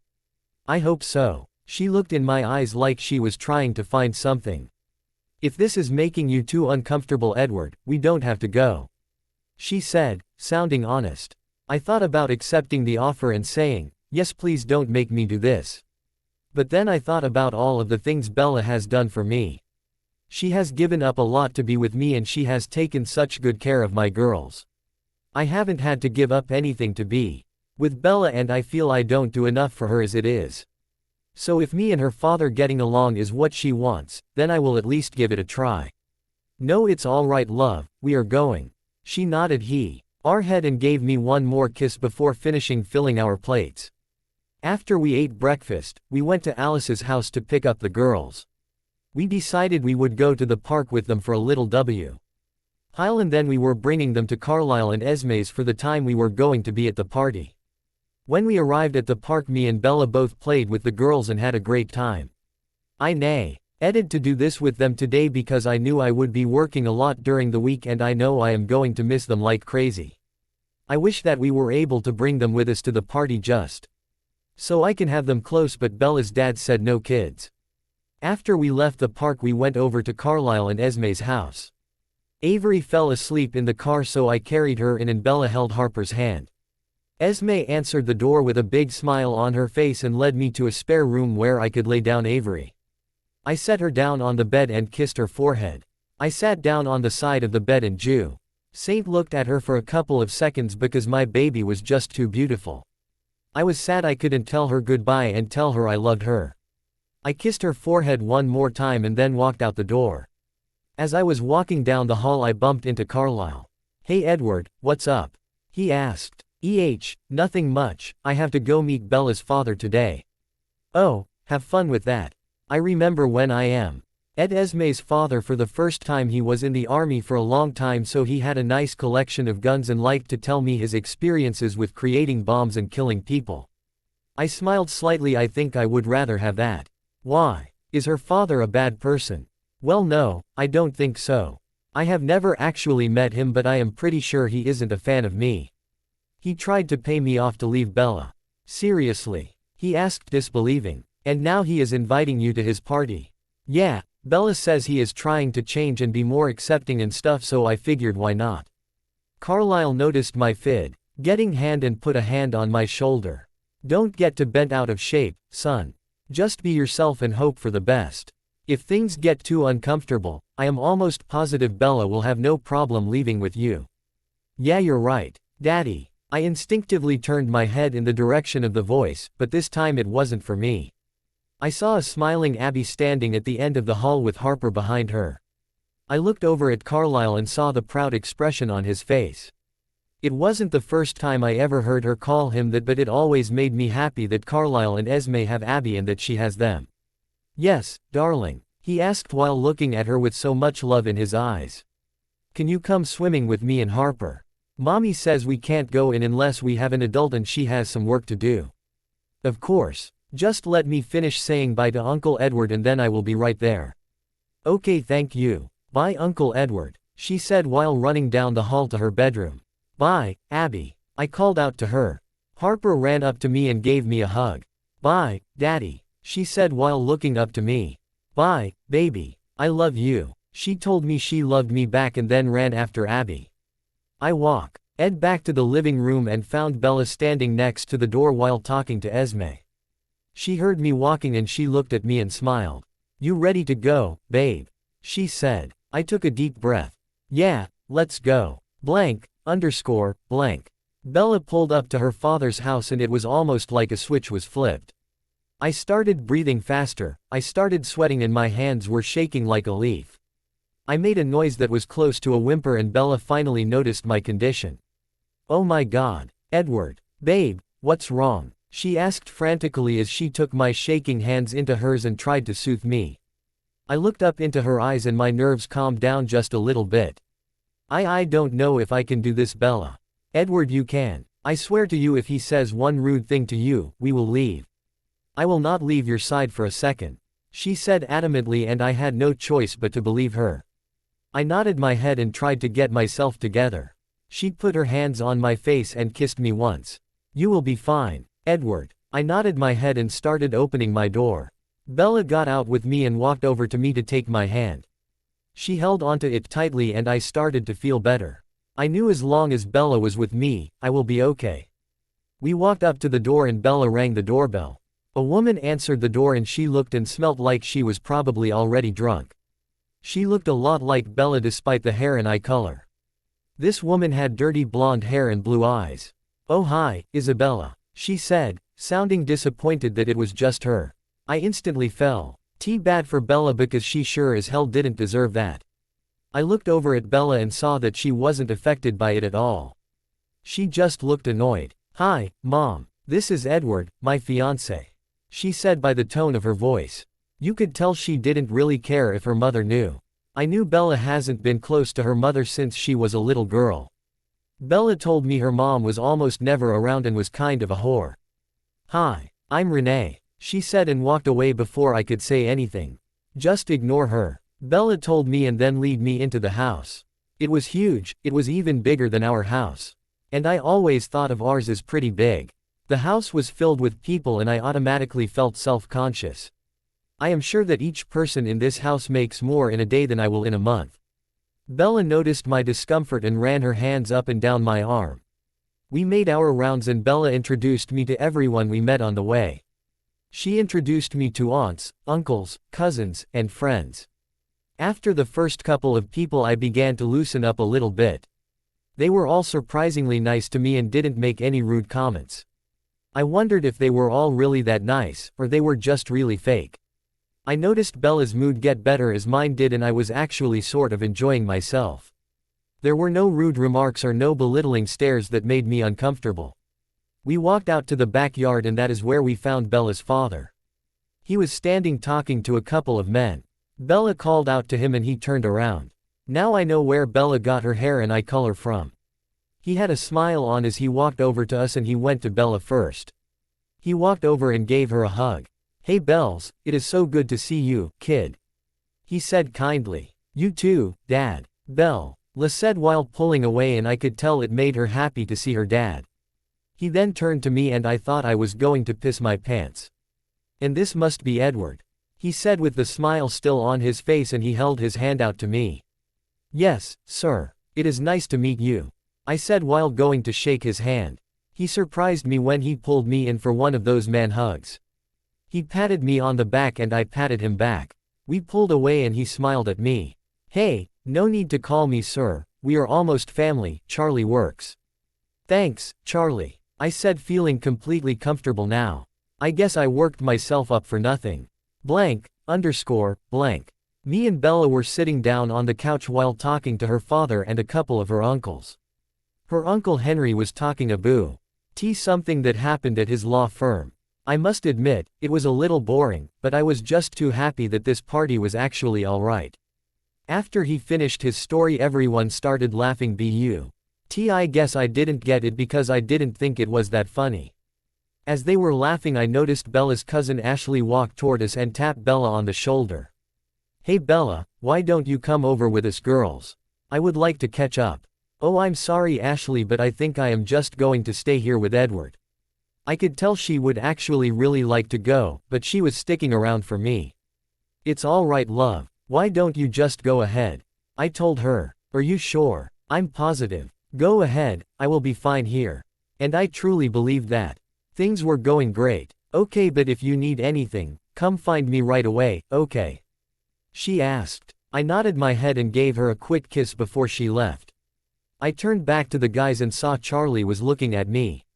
Speaker 1: I hope so. She looked in my eyes like she was trying to find something. If this is making you too uncomfortable, Edward, we don't have to go. She said, sounding honest. I thought about accepting the offer and saying, yes, please don't make me do this. But then I thought about all of the things Bella has done for me. She has given up a lot to be with me and she has taken such good care of my girls. I haven't had to give up anything to be with Bella and I feel I don't do enough for her as it is. So if me and her father getting along is what she wants, then I will at least give it a try. No, it's all right, love, we are going. She nodded our head and gave me one more kiss before finishing filling our plates. After we ate breakfast, we went to Alice's house to pick up the girls. We decided we would go to the park with them for a little while and then we were bringing them to Carlisle and Esme's for the time we were going to be at the party. When we arrived at the park, me and Bella both played with the girls and had a great time. I needed to do this with them today because I knew I would be working a lot during the week and I know I am going to miss them like crazy. I wish that we were able to bring them with us to the party just so I can have them close, but Bella's dad said no kids. After we left the park we went over to Carlisle and Esme's house. Avery fell asleep in the car so I carried her in and Bella held Harper's hand. Esme answered the door with a big smile on her face and led me to a spare room where I could lay down Avery. I set her down on the bed and kissed her forehead. I sat down on the side of the bed and Saint looked at her for a couple of seconds because my baby was just too beautiful. I was sad I couldn't tell her goodbye and tell her I loved her. I kissed her forehead one more time and then walked out the door. As I was walking down the hall I bumped into Carlisle. Hey Edward, what's up? He asked. Nothing much, I have to go meet Bella's father today. Oh, have fun with that. I remember when I met Esme's father for the first time. He was in the army for a long time, so he had a nice collection of guns and liked to tell me his experiences with creating bombs and killing people. I smiled slightly. I think I would rather have that. Why? Is her father a bad person? Well, no, I don't think so. I have never actually met him, but I am pretty sure he isn't a fan of me. He tried to pay me off to leave Bella. Seriously? He asked, disbelieving. And now he is inviting you to his party. Yeah, Bella says he is trying to change and be more accepting and stuff, so I figured why not. Carlisle noticed my getting hand and put a hand on my shoulder. Don't get too bent out of shape, son. Just be yourself and hope for the best. If things get too uncomfortable, I am almost positive Bella will have no problem leaving with you. Yeah, you're right, Daddy. I instinctively turned my head in the direction of the voice, but this time it wasn't for me. I saw a smiling Abby standing at the end of the hall with Harper behind her. I looked over at Carlisle and saw the proud expression on his face. It wasn't the first time I ever heard her call him that, but it always made me happy that Carlisle and Esme have Abby and that she has them. Yes, darling, he asked while looking at her with so much love in his eyes. Can you come swimming with me and Harper? Mommy says we can't go in unless we have an adult and she has some work to do. Of course. Just let me finish saying bye to Uncle Edward and then I will be right there. Okay, thank you. Bye, Uncle Edward, she said while running down the hall to her bedroom. Bye, Abby, I called out to her. Harper ran up to me and gave me a hug. Bye, Daddy, she said while looking up to me. Bye, baby, I love you. She told me she loved me back and then ran after Abby. I walked back to the living room and found Bella standing next to the door while talking to Esme. She heard me walking and she looked at me and smiled. You ready to go, babe? She said. I took a deep breath. Yeah, let's go. Blank. Bella pulled up to her father's house and it was almost like a switch was flipped. I started breathing faster, I started sweating and my hands were shaking like a leaf. I made a noise that was close to a whimper and Bella finally noticed my condition. Oh my God, Edward. Babe, what's wrong? She asked frantically as she took my shaking hands into hers and tried to soothe me. I looked up into her eyes and my nerves calmed down just a little bit. I don't know if I can do this, Bella. Edward, you can. I swear to you, if he says one rude thing to you, we will leave. I will not leave your side for a second, she said adamantly, and I had no choice but to believe her. I nodded my head and tried to get myself together. She put her hands on my face and kissed me once. You will be fine, Edward. I nodded my head and started opening my door. Bella got out with me and walked over to me to take my hand. She held onto it tightly and I started to feel better. I knew as long as Bella was with me, I will be okay. We walked up to the door and Bella rang the doorbell. A woman answered the door and she looked and smelt like she was probably already drunk. She looked a lot like Bella despite the hair and eye color. This woman had dirty blonde hair and blue eyes. "Oh hi, Isabella," she said, sounding disappointed that it was just her. I instantly fell. Bad for Bella because she sure as hell didn't deserve that. I looked over at Bella and saw that she wasn't affected by it at all. She just looked annoyed. "Hi, Mom. This is Edward, my fiancé," she said by the tone of her voice. You could tell she didn't really care if her mother knew. I knew Bella hasn't been close to her mother since she was a little girl. Bella told me her mom was almost never around and was kind of a whore. "Hi, I'm Renee," she said and walked away before I could say anything. "Just ignore her," Bella told me, and then lead me into the house. It was huge, it was even bigger than our house. And I always thought of ours as pretty big. The house was filled with people and I automatically felt self-conscious. I am sure that each person in this house makes more in a day than I will in a month. Bella noticed my discomfort and ran her hands up and down my arm. We made our rounds and Bella introduced me to everyone we met on the way. She introduced me to aunts, uncles, cousins, and friends. After the first couple of people I began to loosen up a little bit. They were all surprisingly nice to me and didn't make any rude comments. I wondered if they were all really that nice, or they were just really fake. I noticed Bella's mood get better as mine did, and I was actually sort of enjoying myself. There were no rude remarks or no belittling stares that made me uncomfortable. We walked out to the backyard and that is where we found Bella's father. He was standing talking to a couple of men. Bella called out to him and he turned around. Now I know where Bella got her hair and eye color from. He had a smile on as he walked over to us and he went to Bella first. He walked over and gave her a hug. "Hey Bells, it is so good to see you, kid," he said kindly. "You too, Dad," Bella said while pulling away, and I could tell it made her happy to see her dad. He then turned to me and I thought I was going to piss my pants. "And this must be Edward," he said with the smile still on his face, and he held his hand out to me. "Yes, sir. It is nice to meet you," I said while going to shake his hand. He surprised me when he pulled me in for one of those man hugs. He patted me on the back and I patted him back. We pulled away and he smiled at me. "Hey, no need to call me sir, we are almost family, Charlie works." "Thanks, Charlie," I said, feeling completely comfortable now. I guess I worked myself up for nothing. Blank. Me and Bella were sitting down on the couch while talking to her father and a couple of her uncles. Her uncle Henry was talking about something that happened at his law firm. I must admit, it was a little boring, but I was just too happy that this party was actually alright. After he finished his story everyone started laughing I guess I didn't get it because I didn't think it was that funny. As they were laughing I noticed Bella's cousin Ashley walk toward us and tap Bella on the shoulder. "Hey Bella, why don't you come over with us girls? I would like to catch up." "Oh I'm sorry Ashley, but I think I am just going to stay here with Edward." I could tell she would actually really like to go, but she was sticking around for me. "It's alright love, why don't you just go ahead?" I told her. "Are you sure?" "I'm positive. Go ahead, I will be fine here." And I truly believed that. Things were going great. "Okay, but if you need anything, come find me right away, okay?" she asked. I nodded my head and gave her a quick kiss before she left. I turned back to the guys and saw Charlie was looking at me.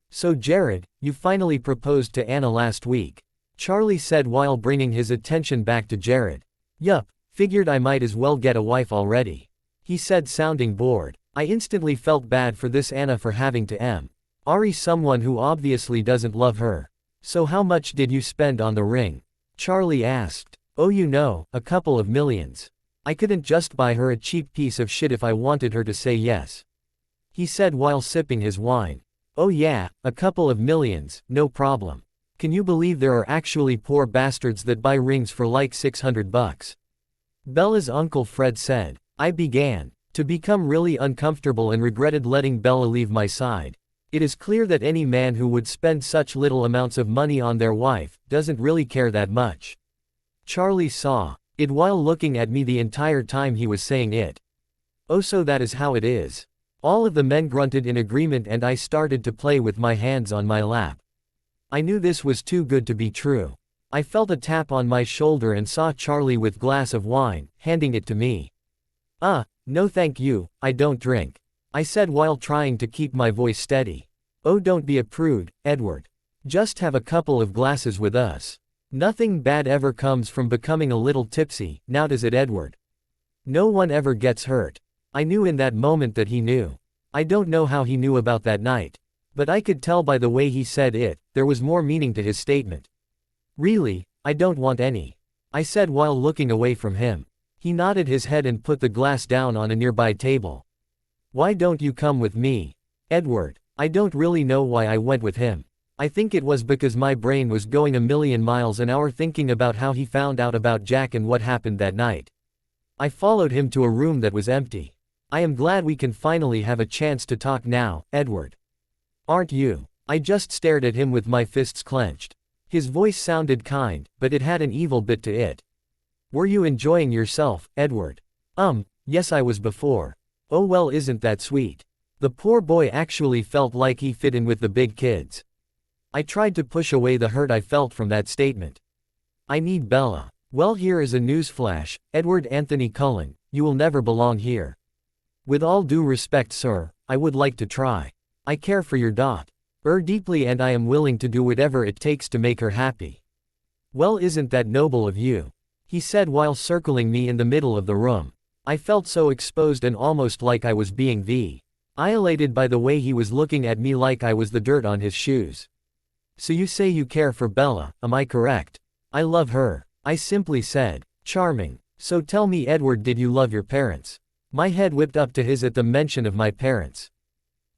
Speaker 1: "So Jared, you finally proposed to Anna last week," Charlie said while bringing his attention back to Jared. "Yup, figured I might as well get a wife already," he said, sounding bored. I instantly felt bad for this Anna for having to marry someone who obviously doesn't love her. "So how much did you spend on the ring?" Charlie asked. Oh, you know, a couple of millions. I couldn't just buy her a cheap piece of shit if I wanted her to say yes. He said while sipping his wine. Oh yeah, a couple of millions, no problem. Can you believe there are actually poor bastards that buy rings for like $600? Bella's uncle Fred said. I began to become really uncomfortable and regretted letting Bella leave my side. It is clear that any man who would spend such little amounts of money on their wife doesn't really care that much. Charlie saw it while looking at me the entire time he was saying it. Oh, so that is how it is. All of the men grunted in agreement and I started to play with my hands on my lap. I knew this was too good to be true. I felt a tap on my shoulder and saw Charlie with glass of wine, handing it to me. No thank you, I don't drink, I said while trying to keep my voice steady. Oh, don't be a prude, Edward. Just have a couple of glasses with us. Nothing bad ever comes from becoming a little tipsy, now does it, Edward? No one ever gets hurt. I knew in that moment that he knew. I don't know how he knew about that night. But I could tell by the way he said it, there was more meaning to his statement. Really, I don't want any, I said while looking away from him. He nodded his head and put the glass down on a nearby table. Why don't you come with me, Edward? I don't really know why I went with him. I think it was because my brain was going a million miles an hour thinking about how he found out about Jack and what happened that night. I followed him to a room that was empty. I am glad we can finally have a chance to talk now, Edward. Aren't you? I just stared at him with my fists clenched. His voice sounded kind, but it had an evil bit to it. Were you enjoying yourself, Edward? Yes I was before. Oh well, isn't that sweet? The poor boy actually felt like he fit in with the big kids. I tried to push away the hurt I felt from that statement. I need Bella. Well, here is a newsflash, Edward Anthony Cullen, you will never belong here. With all due respect, sir, I would like to try. I care for your daughter deeply and I am willing to do whatever it takes to make her happy. Well, isn't that noble of you? He said while circling me in the middle of the room. I felt so exposed and almost like I was being violated by the way he was looking at me like I was the dirt on his shoes. So you say you care for Bella, am I correct? I love her, I simply said. Charming. So tell me, Edward, did you love your parents? My head whipped up to his at the mention of my parents.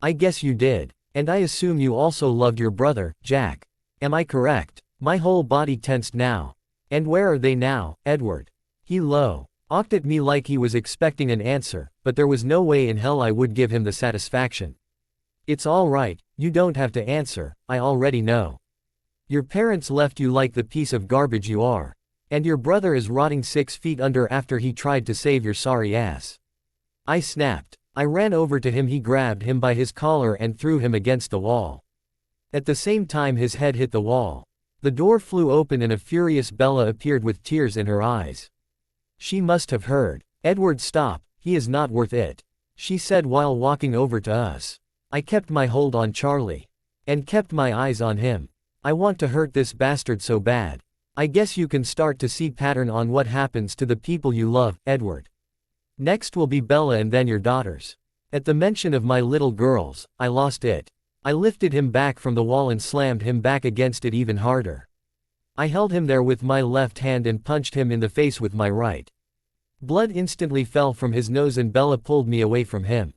Speaker 1: I guess you did. And I assume you also loved your brother, Jack. Am I correct? My whole body tensed now. And where are they now, Edward? He looked at me like he was expecting an answer, but there was no way in hell I would give him the satisfaction. It's all right, you don't have to answer, I already know. Your parents left you like the piece of garbage you are. And your brother is rotting 6 feet under after he tried to save your sorry ass. I snapped. I ran over to him, he grabbed him by his collar and threw him against the wall. At the same time his head hit the wall. The door flew open and a furious Bella appeared with tears in her eyes. She must have heard. Edward, stop, he is not worth it, she said while walking over to us. I kept my hold on Charlie. And kept my eyes on him. I want to hurt this bastard so bad. I guess you can start to see pattern on what happens to the people you love, Edward. Next will be Bella and then your daughters. At the mention of my little girls, I lost it. I lifted him back from the wall and slammed him back against it even harder. I held him there with my left hand and punched him in the face with my right. Blood instantly fell from his nose and Bella pulled me away from him.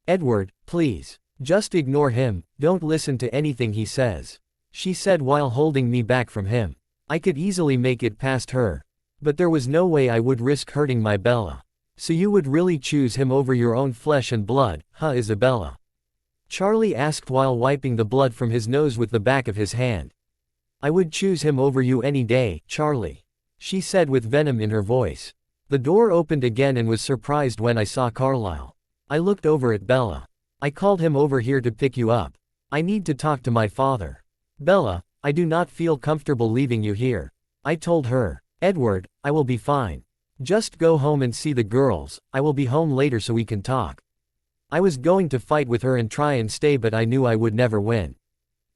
Speaker 1: Edward, please. Just ignore him, don't listen to anything he says, she said while holding me back from him. I could easily make it past her. But there was no way I would risk hurting my Bella. So you would really choose him over your own flesh and blood, huh, Isabella? Charlie asked while wiping the blood from his nose with the back of his hand. I would choose him over you any day, Charlie, she said with venom in her voice. The door opened again and was surprised when I saw Carlisle. I looked over at Bella. I called him over here to pick you up. I need to talk to my father. Bella, I do not feel comfortable leaving you here, I told her. Edward, I will be fine. Just go home and see the girls, I will be home later so we can talk. I was going to fight with her and try and stay, but I knew I would never win.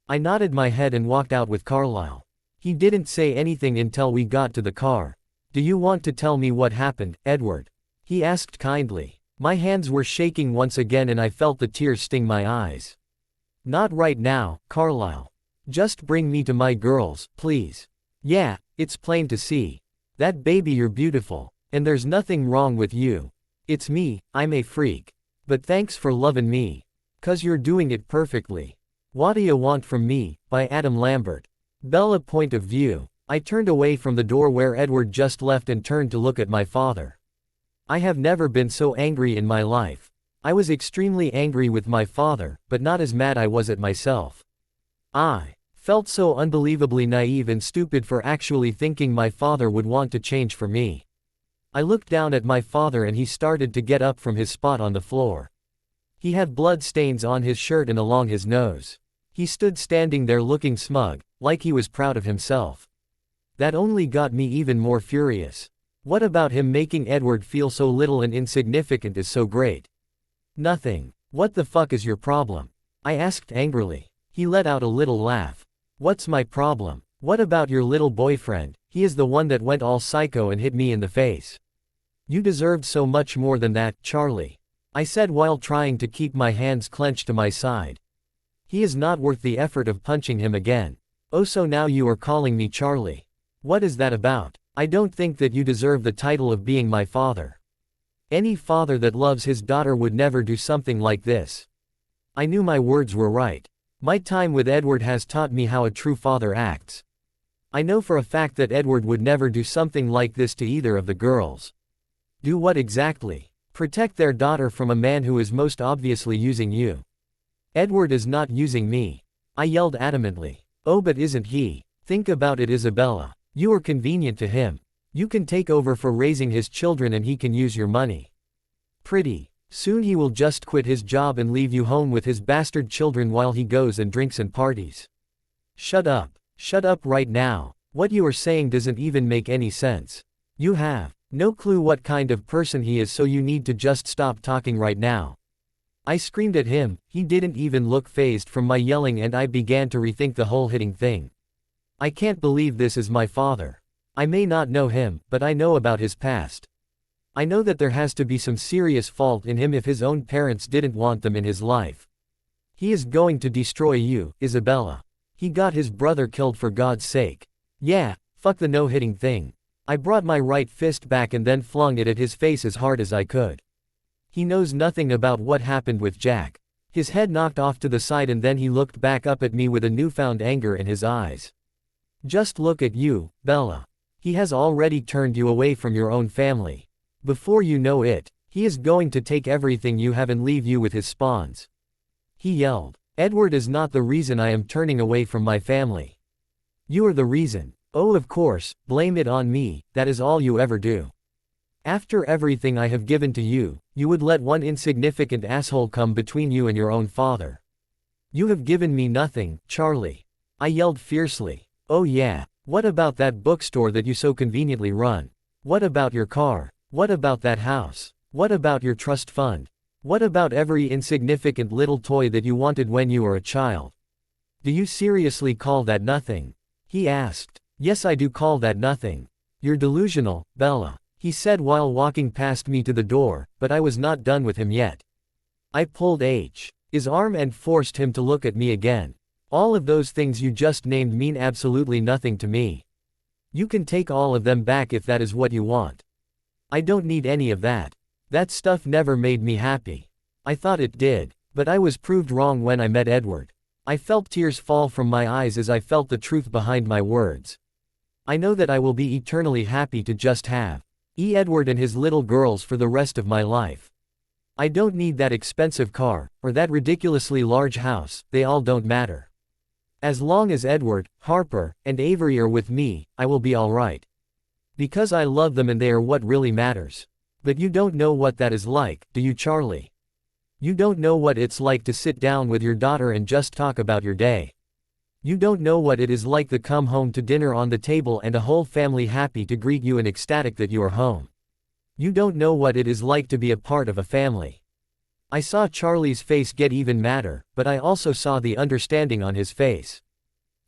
Speaker 1: I nodded my head and walked out with Carlisle. He didn't say anything until we got to the car. Do you want to tell me what happened, Edward? He asked kindly. My hands were shaking once again and I felt the tears sting my eyes. Not right now, Carlisle. Just bring me to my girls, please. Yeah, it's plain to see. That baby, you're beautiful. And there's nothing wrong with you. It's me, I'm a freak. But thanks for loving me. 'Cause you're doing it perfectly. What do you want from me? By Adam Lambert. Bella point of view. I turned away from the door where Edward just left and turned to look at my father. I have never been so angry in my life. I was extremely angry with my father, but not as mad I was at myself. I felt so unbelievably naive and stupid for actually thinking my father would want to change for me. I looked down at my father and he started to get up from his spot on the floor. He had blood stains on his shirt and along his nose. He stood standing there looking smug, like he was proud of himself. That only got me even more furious. What about him making Edward feel so little and insignificant is so great? Nothing. What the fuck is your problem? I asked angrily. He let out a little laugh. What's my problem? What about your little boyfriend? He is the one that went all psycho and hit me in the face. You deserved so much more than that, Charlie. I said while trying to keep my hands clenched to my side. He is not worth the effort of punching him again. Oh, so now you are calling me Charlie. What is that about? I don't think that you deserve the title of being my father. Any father that loves his daughter would never do something like this. I knew my words were right. My time with Edward has taught me how a true father acts. I know for a fact that Edward would never do something like this to either of the girls. Do what exactly? Protect their daughter from a man who is most obviously using you. Edward is not using me. I yelled adamantly. Oh, but isn't he? Think about it, Isabella. You are convenient to him. You can take over for raising his children and he can use your money. Pretty soon he will just quit his job and leave you home with his bastard children while he goes and drinks and parties. Shut up. Shut up right now. What you are saying doesn't even make any sense. You have no clue what kind of person he is, so you need to just stop talking right now. I screamed at him. He didn't even look fazed from my yelling and I began to rethink the whole hitting thing. I can't believe this is my father. I may not know him, but I know about his past. I know that there has to be some serious fault in him if his own parents didn't want them in his life. He is going to destroy you, Isabella. He got his brother killed for God's sake. Yeah, fuck the no-hitting thing. I brought my right fist back and then flung it at his face as hard as I could. He knows nothing about what happened with Jack. His head knocked off to the side and then he looked back up at me with a newfound anger in his eyes. Just look at you, Bella. He has already turned you away from your own family. Before you know it, he is going to take everything you have and leave you with his spawns. He yelled. Edward is not the reason I am turning away from my family. You are the reason. Oh, of course, blame it on me, that is all you ever do. After everything I have given to you, you would let one insignificant asshole come between you and your own father. You have given me nothing, Charlie. I yelled fiercely. Oh yeah, what about that bookstore that you so conveniently run? What about your car? What about that house? What about your trust fund? What about every insignificant little toy that you wanted when you were a child? Do you seriously call that nothing? He asked. Yes, I do call that nothing. You're delusional, Bella. He said while walking past me to the door, but I was not done with him yet. I pulled his arm and forced him to look at me again. All of those things you just named mean absolutely nothing to me. You can take all of them back if that is what you want. I don't need any of that. That stuff never made me happy. I thought it did, but I was proved wrong when I met Edward. I felt tears fall from my eyes as I felt the truth behind my words. I know that I will be eternally happy to just have Edward and his little girls for the rest of my life. I don't need that expensive car, or that ridiculously large house, they all don't matter. As long as Edward, Harper, and Avery are with me, I will be alright. Because I love them and they are what really matters. But you don't know what that is like, do you, Charlie? You don't know what it's like to sit down with your daughter and just talk about your day. You don't know what it is like to come home to dinner on the table and a whole family happy to greet you and ecstatic that you are home. You don't know what it is like to be a part of a family. I saw Charlie's face get even madder, but I also saw the understanding on his face.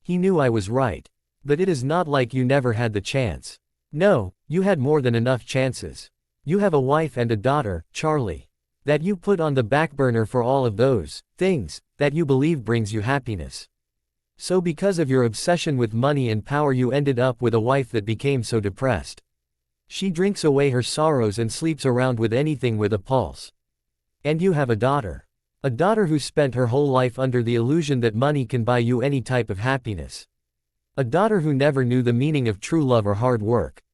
Speaker 1: He knew I was right. But it is not like you never had the chance. No, you had more than enough chances. You have a wife and a daughter, Charlie. That you put on the back burner for all of those things that you believe brings you happiness. So because of your obsession with money and power you ended up with a wife that became so depressed. She drinks away her sorrows and sleeps around with anything with a pulse. And you have a daughter. A daughter who spent her whole life under the illusion that money can buy you any type of happiness. A daughter who never knew the meaning of true love or hard work.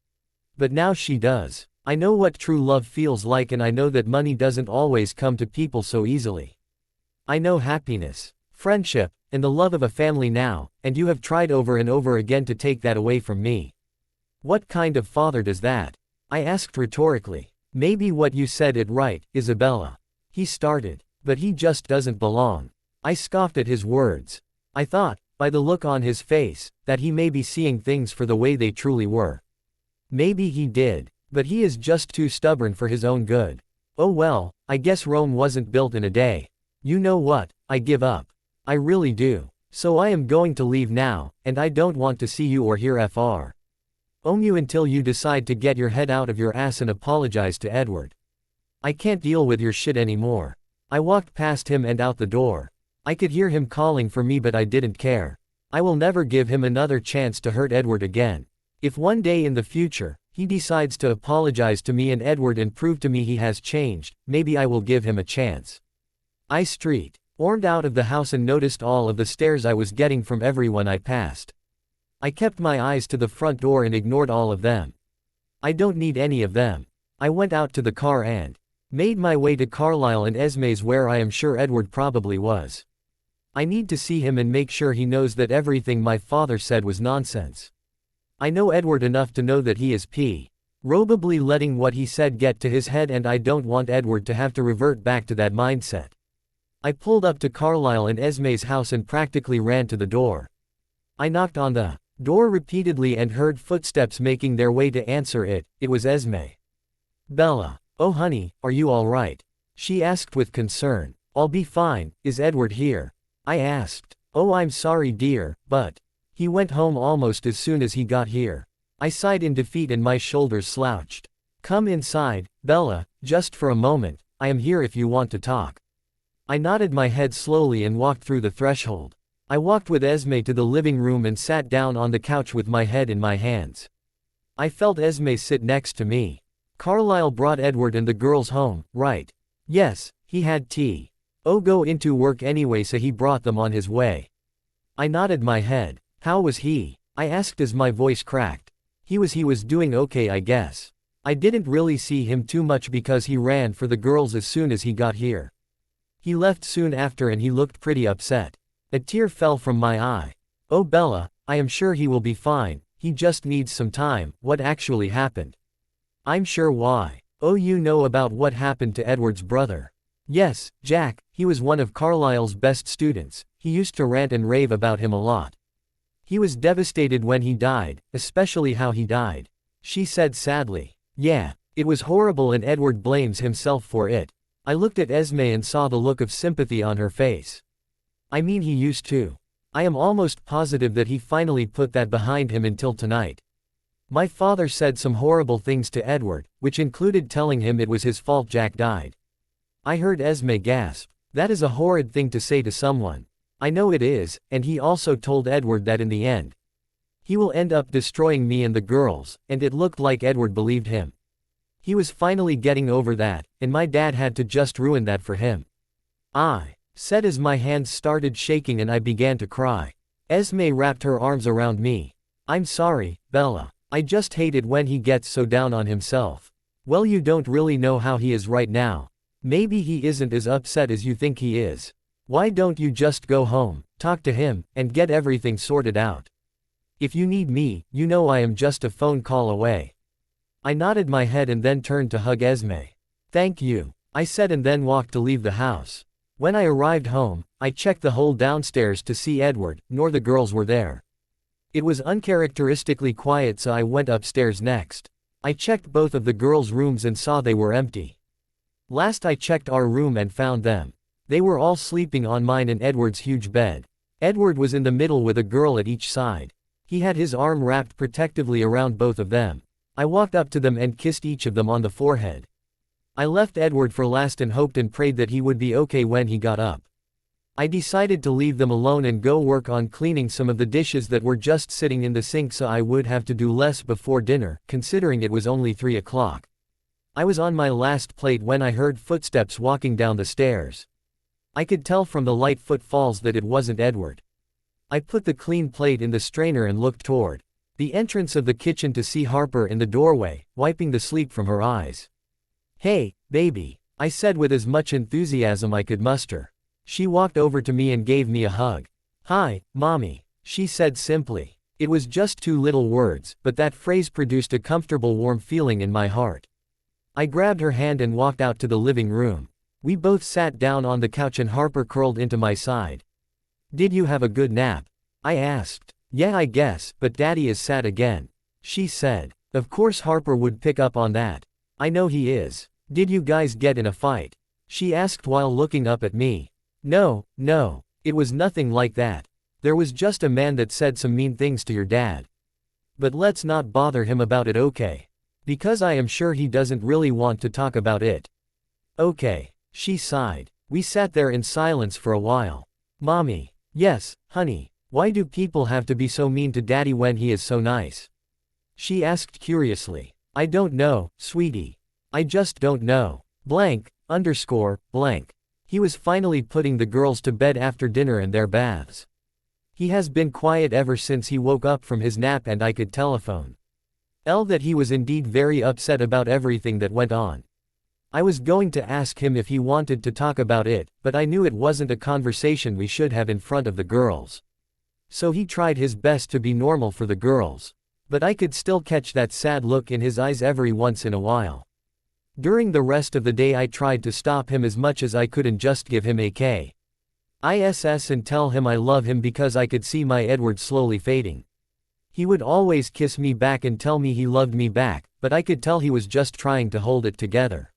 Speaker 1: But now she does. I know what true love feels like, and I know that money doesn't always come to people so easily. I know happiness, friendship, and the love of a family now, and you have tried over and over again to take that away from me. What kind of father does that? I asked rhetorically. Maybe what you said it right, Isabella. He started. But he just doesn't belong. I scoffed at his words. I thought, by the look on his face, that he may be seeing things for the way they truly were. Maybe he did, but he is just too stubborn for his own good. Oh well, I guess Rome wasn't built in a day. You know what, I give up. I really do. So I am going to leave now, and I don't want to see you or hear fr. You until you decide to get your head out of your ass and apologize to Edward. I can't deal with your shit anymore. I walked past him and out the door. I could hear him calling for me, but I didn't care. I will never give him another chance to hurt Edward again. If one day in the future, he decides to apologize to me and Edward and prove to me he has changed, maybe I will give him a chance. I stormed out of the house and noticed all of the stares I was getting from everyone I passed. I kept my eyes to the front door and ignored all of them. I don't need any of them. I went out to the car and made my way to Carlisle and Esme's, where I am sure Edward probably was. I need to see him and make sure he knows that everything my father said was nonsense. I know Edward enough to know that he is probably letting what he said get to his head, and I don't want Edward to have to revert back to that mindset. I pulled up to Carlisle and Esme's house and practically ran to the door. I knocked on the door repeatedly and heard footsteps making their way to answer it. It was Esme. Bella. Oh honey, are you all right? She asked with concern. I'll be fine. Is Edward here? I asked. Oh, I'm sorry dear, but he went home almost as soon as he got here. I sighed in defeat and my shoulders slouched. Come inside, Bella, just for a moment. I am here if you want to talk. I nodded my head slowly and walked through the threshold. I walked with Esme to the living room and sat down on the couch with my head in my hands. I felt Esme sit next to me. Carlisle brought Edward and the girls home, right? Yes, he had tea. Oh, go into work anyway, so he brought them on his way. I nodded my head. How was he? I asked as my voice cracked. He was doing okay, I guess. I didn't really see him too much because he ran for the girls as soon as he got here. He left soon after and he looked pretty upset. A tear fell from my eye. Oh Bella, I am sure he will be fine, he just needs some time. What actually happened? I'm sure why. Oh, you know about what happened to Edward's brother? Yes, Jack, he was one of Carlisle's best students. He used to rant and rave about him a lot. He was devastated when he died, especially how he died. She said sadly. Yeah, it was horrible and Edward blames himself for it. I looked at Esme and saw the look of sympathy on her face. I mean, he used to. I am almost positive that he finally put that behind him until tonight. My father said some horrible things to Edward, which included telling him it was his fault Jack died. I heard Esme gasp. That is a horrid thing to say to someone. I know it is, and he also told Edward that in the end, he will end up destroying me and the girls, and it looked like Edward believed him. He was finally getting over that, and my dad had to just ruin that for him. I said as my hands started shaking and I began to cry. Esme wrapped her arms around me. I'm sorry, Bella. I just hate it when he gets so down on himself. Well, you don't really know how he is right now. Maybe he isn't as upset as you think he is. Why don't you just go home, talk to him, and get everything sorted out? If you need me, you know I am just a phone call away. I nodded my head and then turned to hug Esme. Thank you, I said, and then walked to leave the house. When I arrived home, I checked the whole downstairs to see Edward, nor the girls were there. It was uncharacteristically quiet, so I went upstairs next. I checked both of the girls' rooms and saw they were empty. Last I checked our room and found them. They were all sleeping on mine and Edward's huge bed. Edward was in the middle with a girl at each side. He had his arm wrapped protectively around both of them. I walked up to them and kissed each of them on the forehead. I left Edward for last and hoped and prayed that he would be okay when he got up. I decided to leave them alone and go work on cleaning some of the dishes that were just sitting in the sink so I would have to do less before dinner, considering it was only 3 o'clock. I was on my last plate when I heard footsteps walking down the stairs. I could tell from the light footfalls that it wasn't Edward. I put the clean plate in the strainer and looked toward the entrance of the kitchen to see Harper in the doorway, wiping the sleep from her eyes. "Hey, baby," I said with as much enthusiasm I could muster. She walked over to me and gave me a hug. "Hi, Mommy," she said simply. It was just 2 little words, but that phrase produced a comfortable warm feeling in my heart. I grabbed her hand and walked out to the living room. We both sat down on the couch and Harper curled into my side. "Did you have a good nap?" I asked. "Yeah, I guess, but Daddy is sad again," she said. Of course Harper would pick up on that. "I know he is. Did you guys get in a fight?" she asked while looking up at me. No, it was nothing like that. There was just a man that said some mean things to your dad. But let's not bother him about it, okay? Because I am sure he doesn't really want to talk about it." "Okay," she sighed. We sat there in silence for a while. "Mommy." "Yes, honey. Why do people have to be so mean to Daddy when he is so nice?" she asked curiously. "I don't know, sweetie. I just don't know. Blank. He was finally putting the girls to bed after dinner and their baths. He has been quiet ever since he woke up from his nap and I could telephone that he was indeed very upset about everything that went on. I was going to ask him if he wanted to talk about it, but I knew it wasn't a conversation we should have in front of the girls. So he tried his best to be normal for the girls. But I could still catch that sad look in his eyes every once in a while. During the rest of the day I tried to stop him as much as I could and just give him a kiss and tell him I love him because I could see my Edward slowly fading. He would always kiss me back and tell me he loved me back, but I could tell he was just trying to hold it together.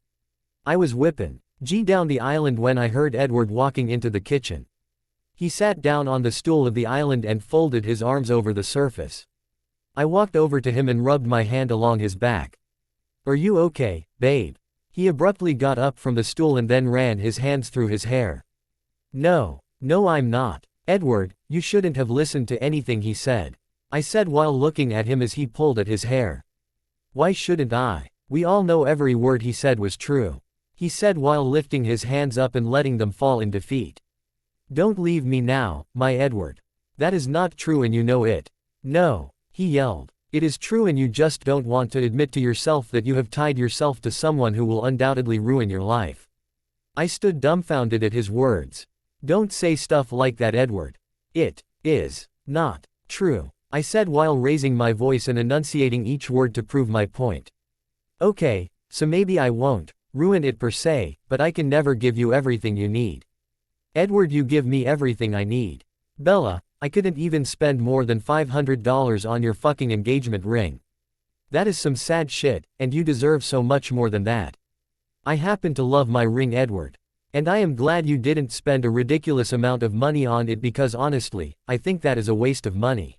Speaker 1: I was whipping down the island when I heard Edward walking into the kitchen. He sat down on the stool of the island and folded his arms over the surface. I walked over to him and rubbed my hand along his back. "Are you okay, babe?" He abruptly got up from the stool and then ran his hands through his hair. No, I'm not. "Edward, you shouldn't have listened to anything he said," I said while looking at him as he pulled at his hair. "Why shouldn't I? We all know every word he said was true," he said while lifting his hands up and letting them fall in defeat. "Don't leave me now, my Edward. That is not true and you know it." "No," he yelled. "It is true and you just don't want to admit to yourself that you have tied yourself to someone who will undoubtedly ruin your life." I stood dumbfounded at his words. "Don't say stuff like that, Edward. It is not true," I said while raising my voice and enunciating each word to prove my point. "Okay, so maybe I won't ruin it per se, but I can never give you everything you need. Edward, you give me everything I need. Bella, I couldn't even spend more than $500 on your fucking engagement ring. That is some sad shit, and you deserve so much more than that. I happen to love my ring, Edward. And I am glad you didn't spend a ridiculous amount of money on it because honestly, I think that is a waste of money."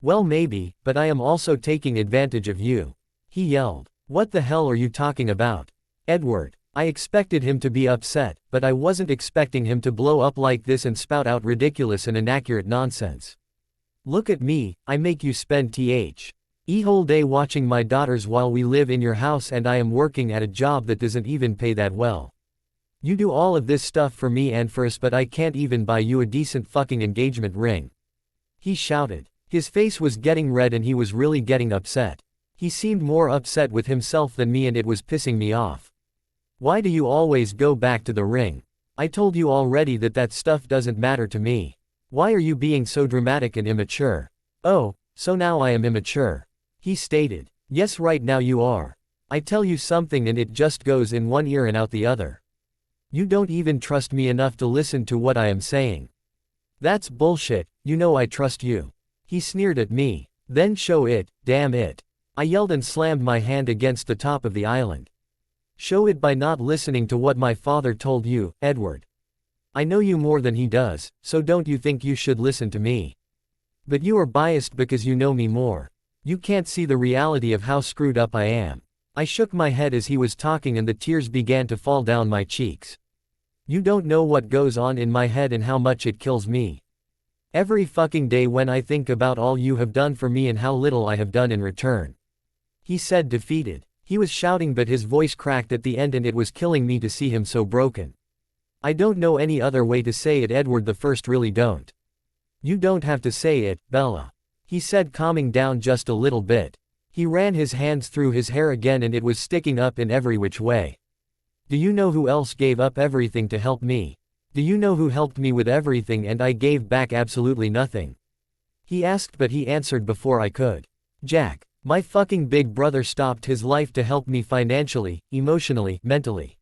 Speaker 1: "Well maybe, but I am also taking advantage of you," he yelled. "What the hell are you talking about, Edward?" I expected him to be upset, but I wasn't expecting him to blow up like this and spout out ridiculous and inaccurate nonsense. "Look at me, I make you spend the whole day watching my daughters while we live in your house and I am working at a job that doesn't even pay that well. You do all of this stuff for me and for us, but I can't even buy you a decent fucking engagement ring," he shouted. His face was getting red and he was really getting upset. He seemed more upset with himself than me and it was pissing me off. "Why do you always go back to the ring? I told you already that that stuff doesn't matter to me. Why are you being so dramatic and immature?" "Oh, so now I am immature," he stated. "Yes, right now you are. I tell you something and it just goes in one ear and out the other. You don't even trust me enough to listen to what I am saying." "That's bullshit, you know I trust you," he sneered at me. "Then show it, damn it," I yelled and slammed my hand against the top of the island. "Show it by not listening to what my father told you, Edward. I know you more than he does, so don't you think you should listen to me. But you are biased because you know me more. You can't see the reality of how screwed up I am." I shook my head as he was talking and the tears began to fall down my cheeks. You don't know what goes on in my head and how much it kills me. Every fucking day when I think about all you have done for me and how little I have done in return." He said, defeated. He was shouting, but his voice cracked at the end and it was killing me to see him so broken. I don't know any other way to say it, Edward the First, really don't. You don't have to say it, Bella. He said, calming down just a little bit. He ran his hands through his hair again and it was sticking up in every which way. Do you know who else gave up everything to help me? Do you know who helped me with everything and I gave back absolutely nothing? He asked, but he answered before I could. Jack. My fucking big brother stopped his life to help me financially, emotionally, mentally.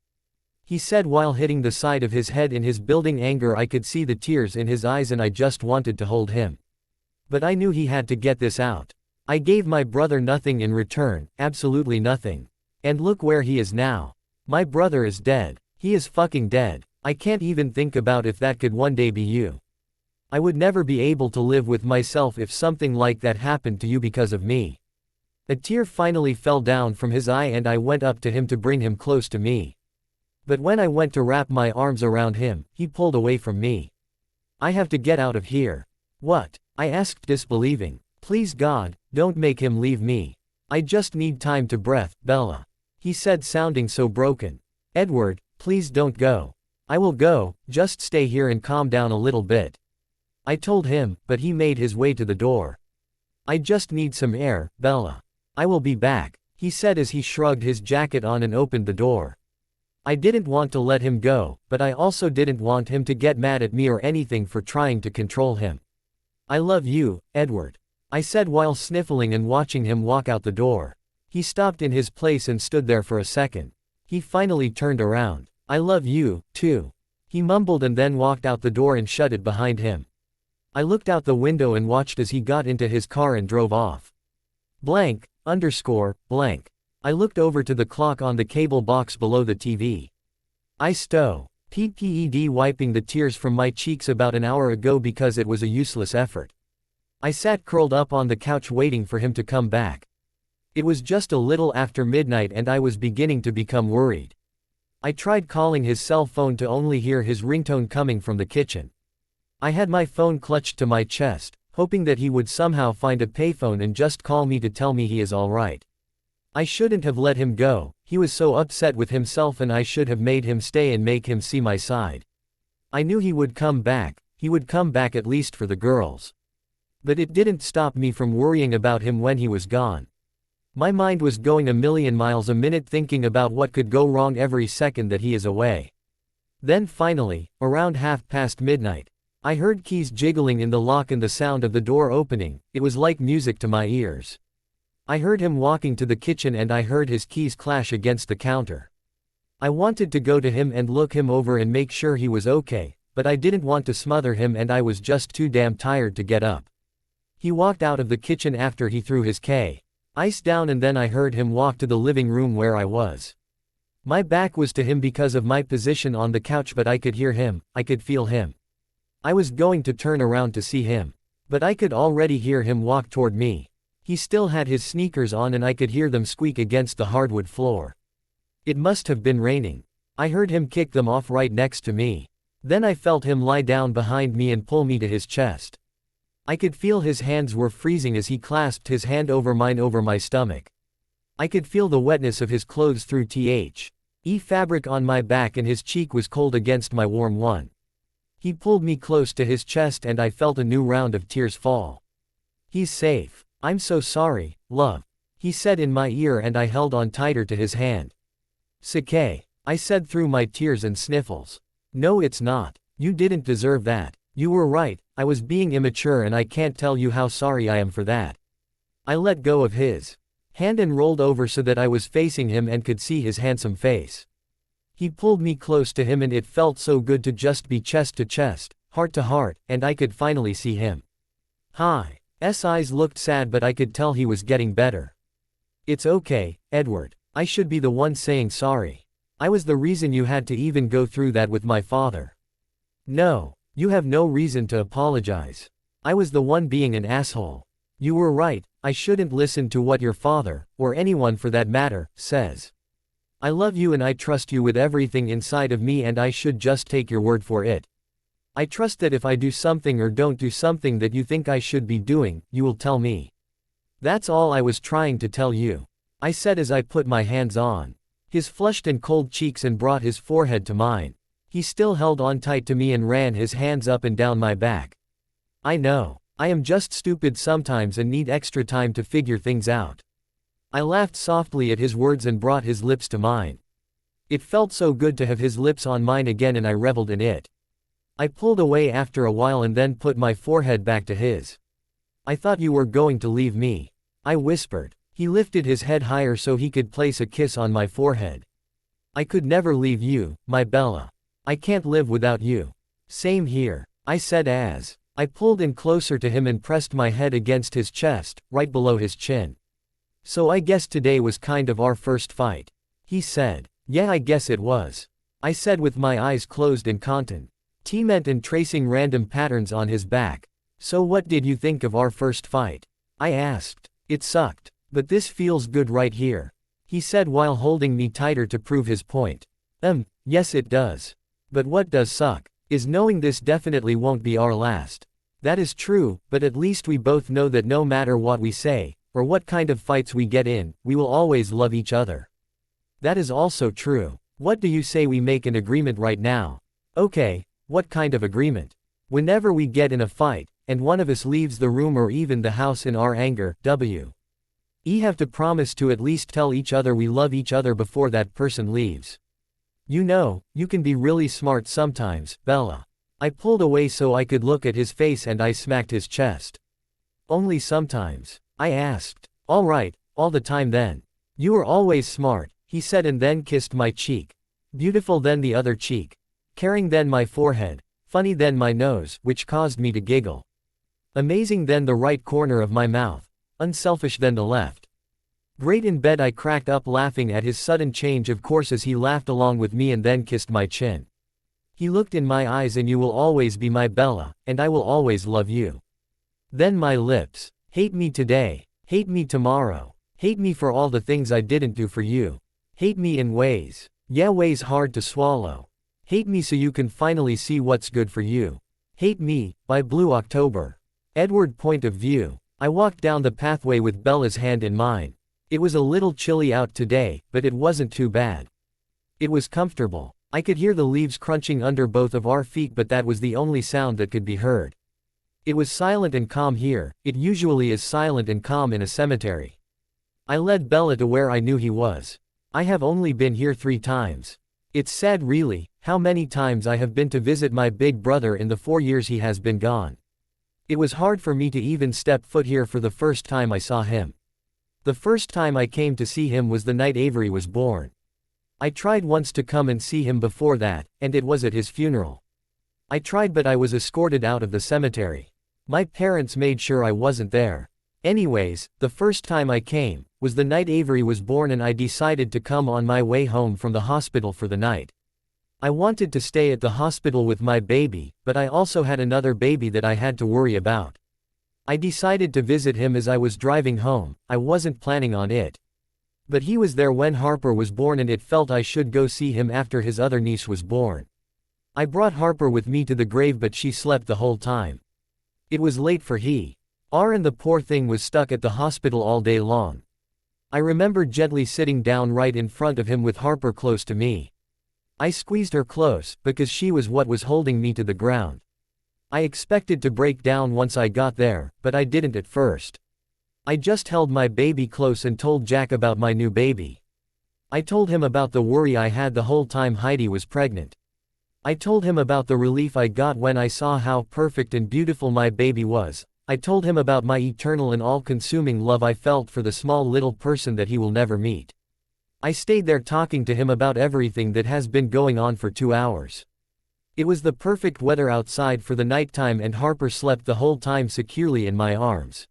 Speaker 1: He said while hitting the side of his head in his building anger. I could see the tears in his eyes and I just wanted to hold him. But I knew he had to get this out. I gave my brother nothing in return, absolutely nothing. And look where he is now. My brother is dead. He is fucking dead. I can't even think about if that could one day be you. I would never be able to live with myself if something like that happened to you because of me. A tear finally fell down from his eye and I went up to him to bring him close to me. But when I went to wrap my arms around him, he pulled away from me. I have to get out of here. What? I asked, disbelieving. Please God, don't make him leave me. I just need time to breathe, Bella. He said, sounding so broken. Edward, please don't go. I will go, just stay here and calm down a little bit. I told him, but he made his way to the door. I just need some air, Bella. I will be back, he said as he shrugged his jacket on and opened the door. I didn't want to let him go, but I also didn't want him to get mad at me or anything for trying to control him. I love you, Edward. I said while sniffling and watching him walk out the door. He stopped in his place and stood there for a second. He finally turned around. I love you, too. He mumbled and then walked out the door and shut it behind him. I looked out the window and watched as he got into his car and drove off. Blank. Blank. I looked over to the clock on the cable box below the TV. PPED wiping the tears from my cheeks about an hour ago because it was a useless effort. I sat curled up on the couch waiting for him to come back. It was just a little after midnight and I was beginning to become worried. I tried calling his cell phone to only hear his ringtone coming from the kitchen. I had my phone clutched to my chest, hoping that he would somehow find a payphone and just call me to tell me he is all right. I shouldn't have let him go, he was so upset with himself and I should have made him stay and make him see my side. I knew he would come back at least for the girls. But it didn't stop me from worrying about him when he was gone. My mind was going a million miles a minute thinking about what could go wrong every second that he is away. Then finally, around midnight, I heard keys jiggling in the lock and the sound of the door opening. It was like music to my ears. I heard him walking to the kitchen and I heard his keys clash against the counter. I wanted to go to him and look him over and make sure he was okay, but I didn't want to smother him and I was just too damn tired to get up. He walked out of the kitchen after he threw his ice down and then I heard him walk to the living room where I was. My back was to him because of my position on the couch, but I could hear him, I could feel him. I was going to turn around to see him. But I could already hear him walk toward me. He still had his sneakers on and I could hear them squeak against the hardwood floor. It must have been raining. I heard him kick them off right next to me. Then I felt him lie down behind me and pull me to his chest. I could feel his hands were freezing as he clasped his hand over mine over my stomach. I could feel the wetness of his clothes through fabric on my back and his cheek was cold against my warm one. He pulled me close to his chest and I felt a new round of tears fall. He's safe. I'm so sorry, love. He said in my ear and I held on tighter to his hand. Sake, I said through my tears and sniffles. No, it's not. You didn't deserve that. You were right, I was being immature and I can't tell you how sorry I am for that. I let go of his hand and rolled over so that I was facing him and could see his handsome face. He pulled me close to him and it felt so good to just be chest to chest, heart to heart, and I could finally see him. His eyes looked sad but I could tell he was getting better. It's okay, Edward. I should be the one saying sorry. I was the reason you had to even go through that with my father. No, you have no reason to apologize. I was the one being an asshole. You were right, I shouldn't listen to what your father, or anyone for that matter, says. I love you and I trust you with everything inside of me and I should just take your word for it. I trust that if I do something or don't do something that you think I should be doing, you will tell me. That's all I was trying to tell you, I said as I put my hands on his flushed and cold cheeks and brought his forehead to mine. He still held on tight to me and ran his hands up and down my back. I know. I am just stupid sometimes and need extra time to figure things out. I laughed softly at his words and brought his lips to mine. It felt so good to have his lips on mine again and I reveled in it. I pulled away after a while and then put my forehead back to his. I thought you were going to leave me, I whispered. He lifted his head higher so he could place a kiss on my forehead. I could never leave you, my Bella. I can't live without you. Same here, I said as I pulled in closer to him and pressed my head against his chest, right below his chin. So I guess today was kind of our first fight, he said. Yeah, I guess it was, I said with my eyes closed and content and tracing random patterns on his back. So what did you think of our first fight? I asked. It sucked. But this feels good right here, he said while holding me tighter to prove his point. Yes it does. But what does suck is knowing this definitely won't be our last. That is true, but at least we both know that no matter what we say, or what kind of fights we get in, we will always love each other. That is also true. What do you say we make an agreement right now? Okay, what kind of agreement? Whenever we get in a fight, and one of us leaves the room or even the house in our anger, we have to promise to at least tell each other we love each other before that person leaves. You know, you can be really smart sometimes, Bella. I pulled away so I could look at his face and I smacked his chest. Only sometimes, I asked. All right, all the time then. You are always smart, he said and then kissed my cheek. Beautiful then the other cheek. Caring then my forehead. Funny then my nose, which caused me to giggle. Amazing then the right corner of my mouth. Unselfish then the left. Great in bed I cracked up laughing at his sudden change of course as he laughed along with me and then kissed my chin. He looked in my eyes and you will always be my Bella, and I will always love you. Then my lips. Hate me today. Hate me tomorrow. Hate me for all the things I didn't do for you. Hate me in ways. Yeah, ways hard to swallow. Hate me so you can finally see what's good for you. Hate me, by Blue October. Edward point of view. I walked down the pathway with Bella's hand in mine. It was a little chilly out today, but it wasn't too bad. It was comfortable. I could hear the leaves crunching under both of our feet but that was the only sound that could be heard. It was silent and calm here. It usually is silent and calm in a cemetery. I led Bella to where I knew he was. I have only been here 3 times. It's sad really, how many times I have been to visit my big brother in the 4 years he has been gone. It was hard for me to even step foot here for the first time I saw him. The first time I came to see him was the night Avery was born. I tried once to come and see him before that, and it was at his funeral. I tried but I was escorted out of the cemetery. My parents made sure I wasn't there. Anyways, the first time I came, was the night Avery was born and I decided to come on my way home from the hospital for the night. I wanted to stay at the hospital with my baby, but I also had another baby that I had to worry about. I decided to visit him as I was driving home. I wasn't planning on it. But he was there when Harper was born and it felt I should go see him after his other niece was born. I brought Harper with me to the grave but she slept the whole time. It was late for and the poor thing was stuck at the hospital all day long. I remember gently sitting down right in front of him with Harper close to me. I squeezed her close, because she was what was holding me to the ground. I expected to break down once I got there, but I didn't at first. I just held my baby close and told Jack about my new baby. I told him about the worry I had the whole time Heidi was pregnant. I told him about the relief I got when I saw how perfect and beautiful my baby was. I told him about my eternal and all-consuming love I felt for the small little person that he will never meet. I stayed there talking to him about everything that has been going on for 2 hours. It was the perfect weather outside for the nighttime and Harper slept the whole time securely in my arms.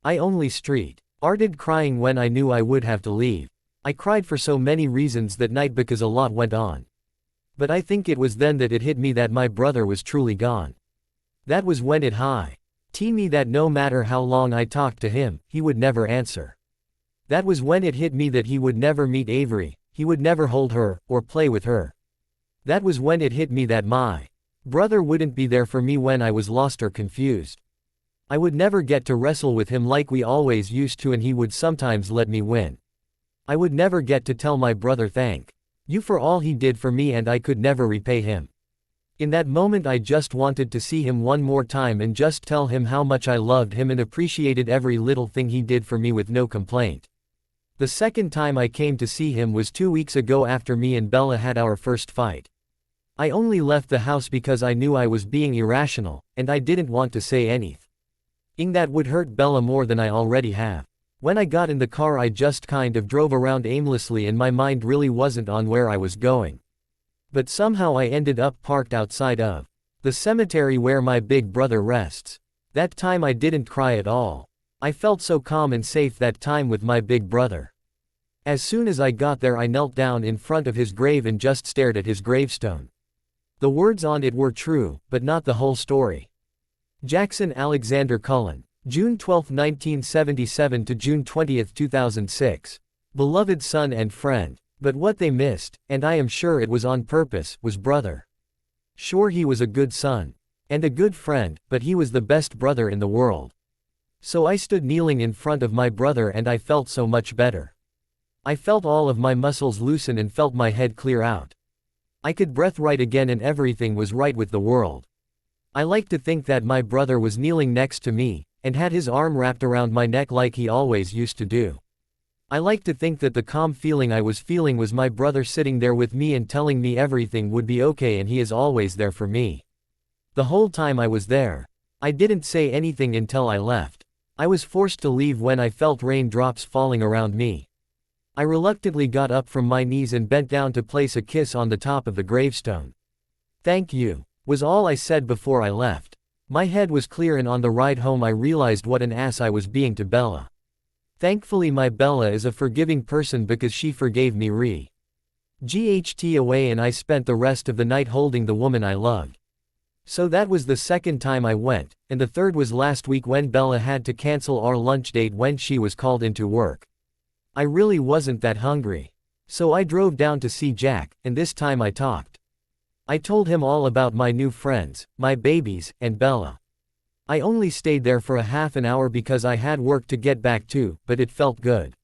Speaker 1: I only started crying when I knew I would have to leave. I cried for so many reasons that night because a lot went on. But I think it was then that it hit me that my brother was truly gone. That was when it hit me that no matter how long I talked to him, he would never answer. That was when it hit me that he would never meet Avery, he would never hold her, or play with her. That was when it hit me that my brother wouldn't be there for me when I was lost or confused. I would never get to wrestle with him like we always used to, and he would sometimes let me win. I would never get to tell my brother thank you for all he did for me, and I could never repay him. In that moment I just wanted to see him one more time and just tell him how much I loved him and appreciated every little thing he did for me with no complaint. The second time I came to see him was 2 weeks ago after me and Bella had our first fight. I only left the house because I knew I was being irrational, and I didn't want to say anything that would hurt Bella more than I already have. When I got in the car I just kind of drove around aimlessly and my mind really wasn't on where I was going. But somehow I ended up parked outside of the cemetery where my big brother rests. That time I didn't cry at all. I felt so calm and safe that time with my big brother. As soon as I got there I knelt down in front of his grave and just stared at his gravestone. The words on it were true, but not the whole story. Jackson Alexander Cullen, June 12, 1977 to June 20, 2006. Beloved son and friend. But what they missed, and I am sure it was on purpose, was brother. Sure, he was a good son and a good friend, but he was the best brother in the world. So I stood kneeling in front of my brother and I felt so much better. I felt all of my muscles loosen and felt my head clear out. I could breathe right again and everything was right with the world. I like to think that my brother was kneeling next to me, and had his arm wrapped around my neck like he always used to do. I like to think that the calm feeling I was feeling was my brother sitting there with me and telling me everything would be okay, and he is always there for me. The whole time I was there. I didn't say anything until I left. I was forced to leave when I felt raindrops falling around me. I reluctantly got up from my knees and bent down to place a kiss on the top of the gravestone. "Thank you," was all I said before I left. My head was clear, and on the ride home I realized what an ass I was being to Bella. Thankfully my Bella is a forgiving person because she forgave me GHT away, and I spent the rest of the night holding the woman I loved. So that was the second time I went, and the third was last week when Bella had to cancel our lunch date when she was called into work. I really wasn't that hungry. So I drove down to see Jack, and this time I talked. I told him all about my new friends, my babies, and Bella. I only stayed there for a half an hour because I had work to get back to, but it felt good.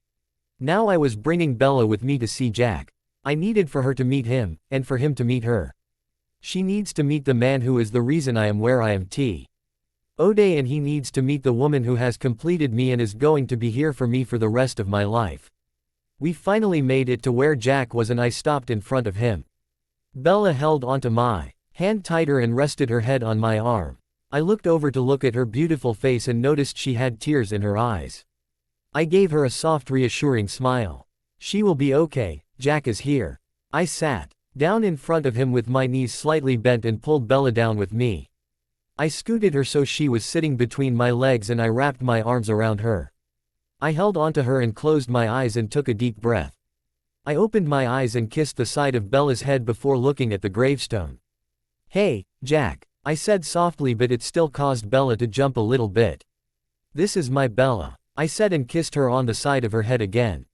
Speaker 1: Now I was bringing Bella with me to see Jack. I needed for her to meet him, and for him to meet her. She needs to meet the man who is the reason I am where I am today, and he needs to meet the woman who has completed me and is going to be here for me for the rest of my life. We finally made it to where Jack was, and I stopped in front of him. Bella held onto my hand tighter and rested her head on my arm. I looked over to look at her beautiful face and noticed she had tears in her eyes. I gave her a soft, reassuring smile. "She will be okay, Jack is here." I sat down in front of him with my knees slightly bent and pulled Bella down with me. I scooted her so she was sitting between my legs, and I wrapped my arms around her. I held onto her and closed my eyes and took a deep breath. I opened my eyes and kissed the side of Bella's head before looking at the gravestone. "Hey, Jack," I said softly, but it still caused Bella to jump a little bit. "This is my Bella," I said, and kissed her on the side of her head again.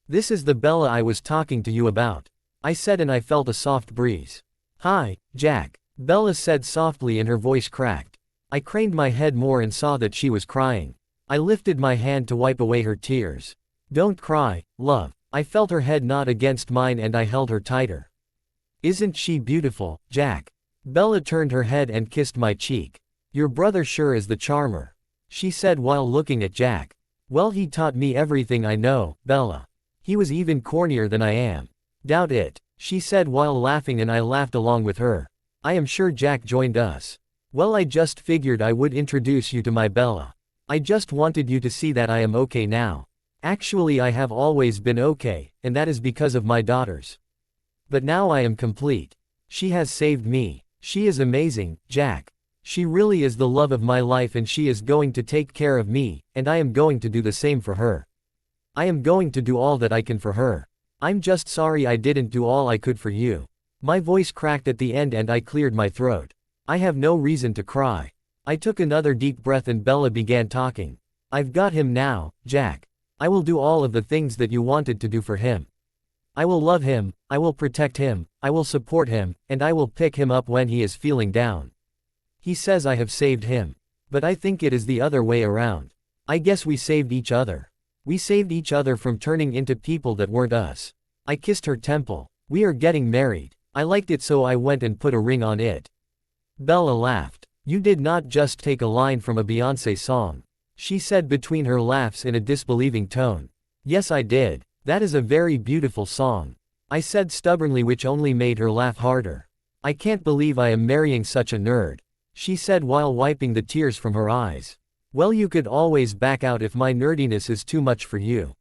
Speaker 1: "This is the Bella I was talking to you about," I said, and I felt a soft breeze. "Hi, Jack," Bella said softly, and her voice cracked. I craned my head more and saw that she was crying. I lifted my hand to wipe away her tears. "Don't cry, love." I felt her head nod against mine and I held her tighter. "Isn't she beautiful, Jack?" Bella turned her head and kissed my cheek. "Your brother sure is the charmer," she said while looking at Jack. "Well, he taught me everything I know, Bella. He was even cornier than I am." "Doubt it," she said while laughing, and I laughed along with her. "I am sure Jack joined us." "Well, I just figured I would introduce you to my Bella. I just wanted you to see that I am okay now. Actually, I have always been okay, and that is because of my daughters. But now I am complete. She has saved me. She is amazing, Jack. She really is the love of my life, and she is going to take care of me, and I am going to do the same for her. I am going to do all that I can for her. I'm just sorry I didn't do all I could for you." My voice cracked at the end and I cleared my throat. "I have no reason to cry." I took another deep breath and Bella began talking. "I've got him now, Jack. I will do all of the things that you wanted to do for him." I will love him, I will protect him, I will support him, and I will pick him up when he is feeling down. He says I have saved him. But I think it is the other way around. I guess we saved each other. We saved each other from turning into people that weren't us. I kissed her temple. We are getting married. I liked it, so I went and put a ring on it. Bella laughed. You did not just take a line from a Beyoncé song, she said between her laughs in a disbelieving tone. Yes, I did. That is a very beautiful song, I said stubbornly, which only made her laugh harder. I can't believe I am marrying such a nerd, she said while wiping the tears from her eyes. Well, you could always back out if my nerdiness is too much for you.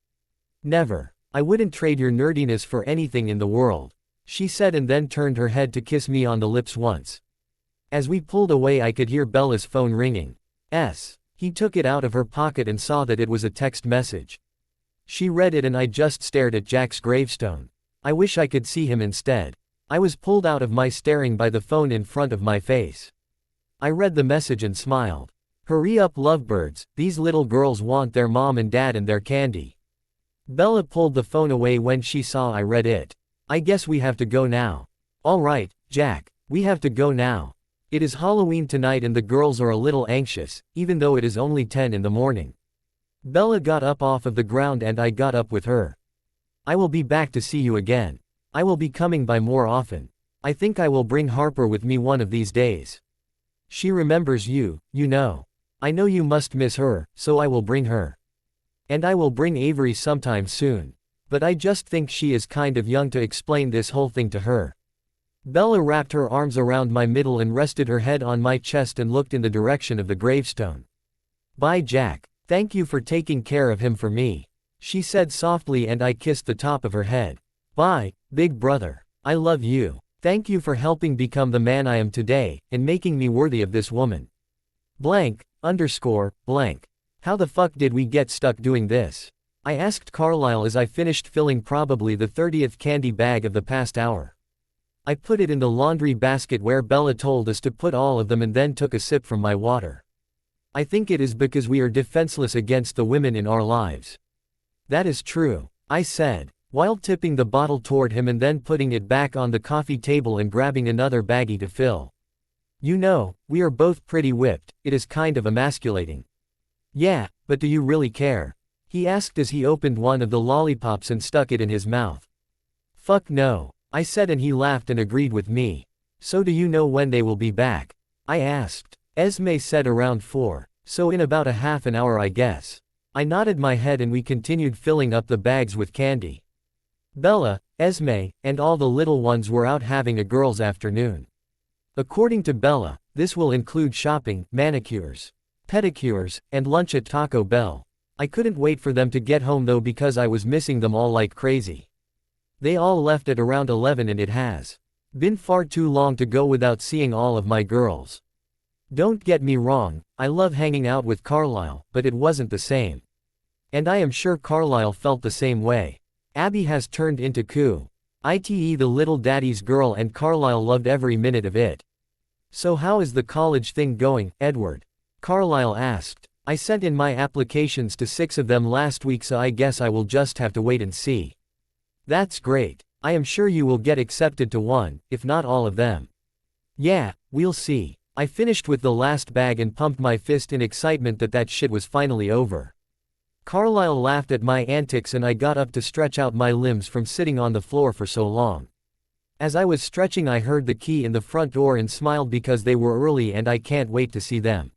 Speaker 1: Never. I wouldn't trade your nerdiness for anything in the world, she said, and then turned her head to kiss me on the lips once. As we pulled away, I could hear Bella's phone ringing. He took it out of her pocket and saw that it was a text message. She read it and I just stared at Jack's gravestone. I wish I could see him instead. I was pulled out of my staring by the phone in front of my face. I read the message and smiled. Hurry up, lovebirds, these little girls want their mom and dad and their candy. Bella pulled the phone away when she saw I read it. I guess we have to go now. All right, Jack, we have to go now. It is Halloween tonight and the girls are a little anxious, even though it is only 10 in the morning. Bella got up off of the ground and I got up with her. I will be back to see you again. I will be coming by more often. I think I will bring Harper with me one of these days. She remembers you, you know. I know you must miss her, so I will bring her. And I will bring Avery sometime soon. But I just think she is kind of young to explain this whole thing to her. Bella wrapped her arms around my middle and rested her head on my chest and looked in the direction of the gravestone. Bye, Jack. Thank you for taking care of him for me, she said softly, and I kissed the top of her head. Bye, big brother. I love you. Thank you for helping become the man I am today, and making me worthy of this woman. Blank. How the fuck did we get stuck doing this? I asked Carlisle as I finished filling probably the 30th candy bag of the past hour. I put it in the laundry basket where Bella told us to put all of them and then took a sip from my water. I think it is because we are defenseless against the women in our lives. That is true, I said, while tipping the bottle toward him and then putting it back on the coffee table and grabbing another baggie to fill. You know, we are both pretty whipped, it is kind of emasculating. Yeah, but do you really care? He asked as he opened one of the lollipops and stuck it in his mouth. Fuck no, I said, and he laughed and agreed with me. So do you know when they will be back? I asked. Esme said around 4, so in about a half an hour, I guess. I nodded my head and we continued filling up the bags with candy. Bella, Esme, and all the little ones were out having a girls' afternoon. According to Bella, this will include shopping, manicures, pedicures, and lunch at Taco Bell. I couldn't wait for them to get home though, because I was missing them all like crazy. They all left at around 11 and it has been far too long to go without seeing all of my girls. Don't get me wrong, I love hanging out with Carlisle, but it wasn't the same. And I am sure Carlisle felt the same way. Abby has turned into ite the little daddy's girl, and Carlisle loved every minute of it. So how is the college thing going, Edward? Carlisle asked. I sent in my applications to 6 of them last week, so I guess I will just have to wait and see. That's great. I am sure you will get accepted to one, if not all of them. Yeah, we'll see. I finished with the last bag and pumped my fist in excitement that shit was finally over. Carlisle laughed at my antics and I got up to stretch out my limbs from sitting on the floor for so long. As I was stretching, I heard the key in the front door and smiled because they were early and I can't wait to see them.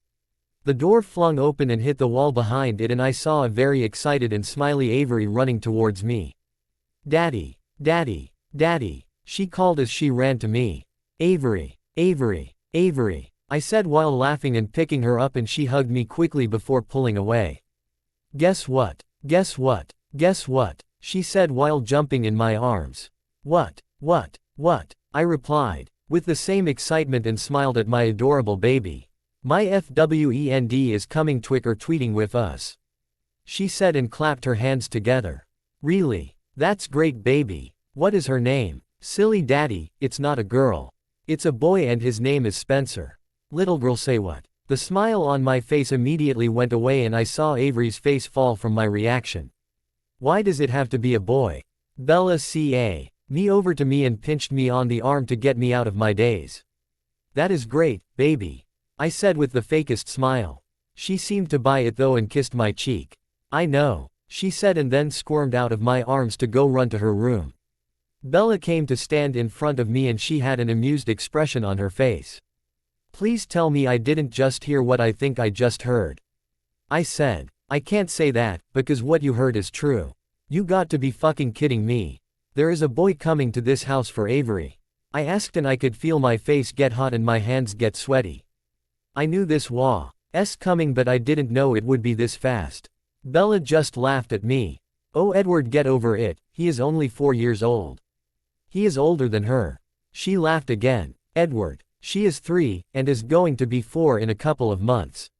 Speaker 1: The door flung open and hit the wall behind it, and I saw a very excited and smiley Avery running towards me. Daddy, Daddy, Daddy, she called as she ran to me. Avery, Avery, Avery, I said while laughing and picking her up, and she hugged me quickly before pulling away. Guess what? Guess what? Guess what? She said while jumping in my arms. What? I replied, with the same excitement, and smiled at my adorable baby. My friend is coming trick or treating with us, she said and clapped her hands together. Really? That's great, baby. What is her name? Silly daddy, it's not a girl. It's a boy and his name is Spencer. Little girl, say what? The smile on my face immediately went away and I saw Avery's face fall from my reaction. Why does it have to be a boy? Bella ca. Me over to me and pinched me on the arm to get me out of my daze. That is great, baby. I said with the fakest smile. She seemed to buy it though and kissed my cheek. I know, she said and then squirmed out of my arms to go run to her room. Bella came to stand in front of me and she had an amused expression on her face. Please tell me I didn't just hear what I think I just heard. I said, I can't say that, because what you heard is true. You got to be fucking kidding me. There is a boy coming to this house for Avery. I asked and I could feel my face get hot and my hands get sweaty. I knew this was coming but I didn't know it would be this fast. Bella just laughed at me. Oh Edward, get over it, he is only 4 years old. He is older than her. She laughed again. Edward, she is 3, and is going to be 4 in a couple of months.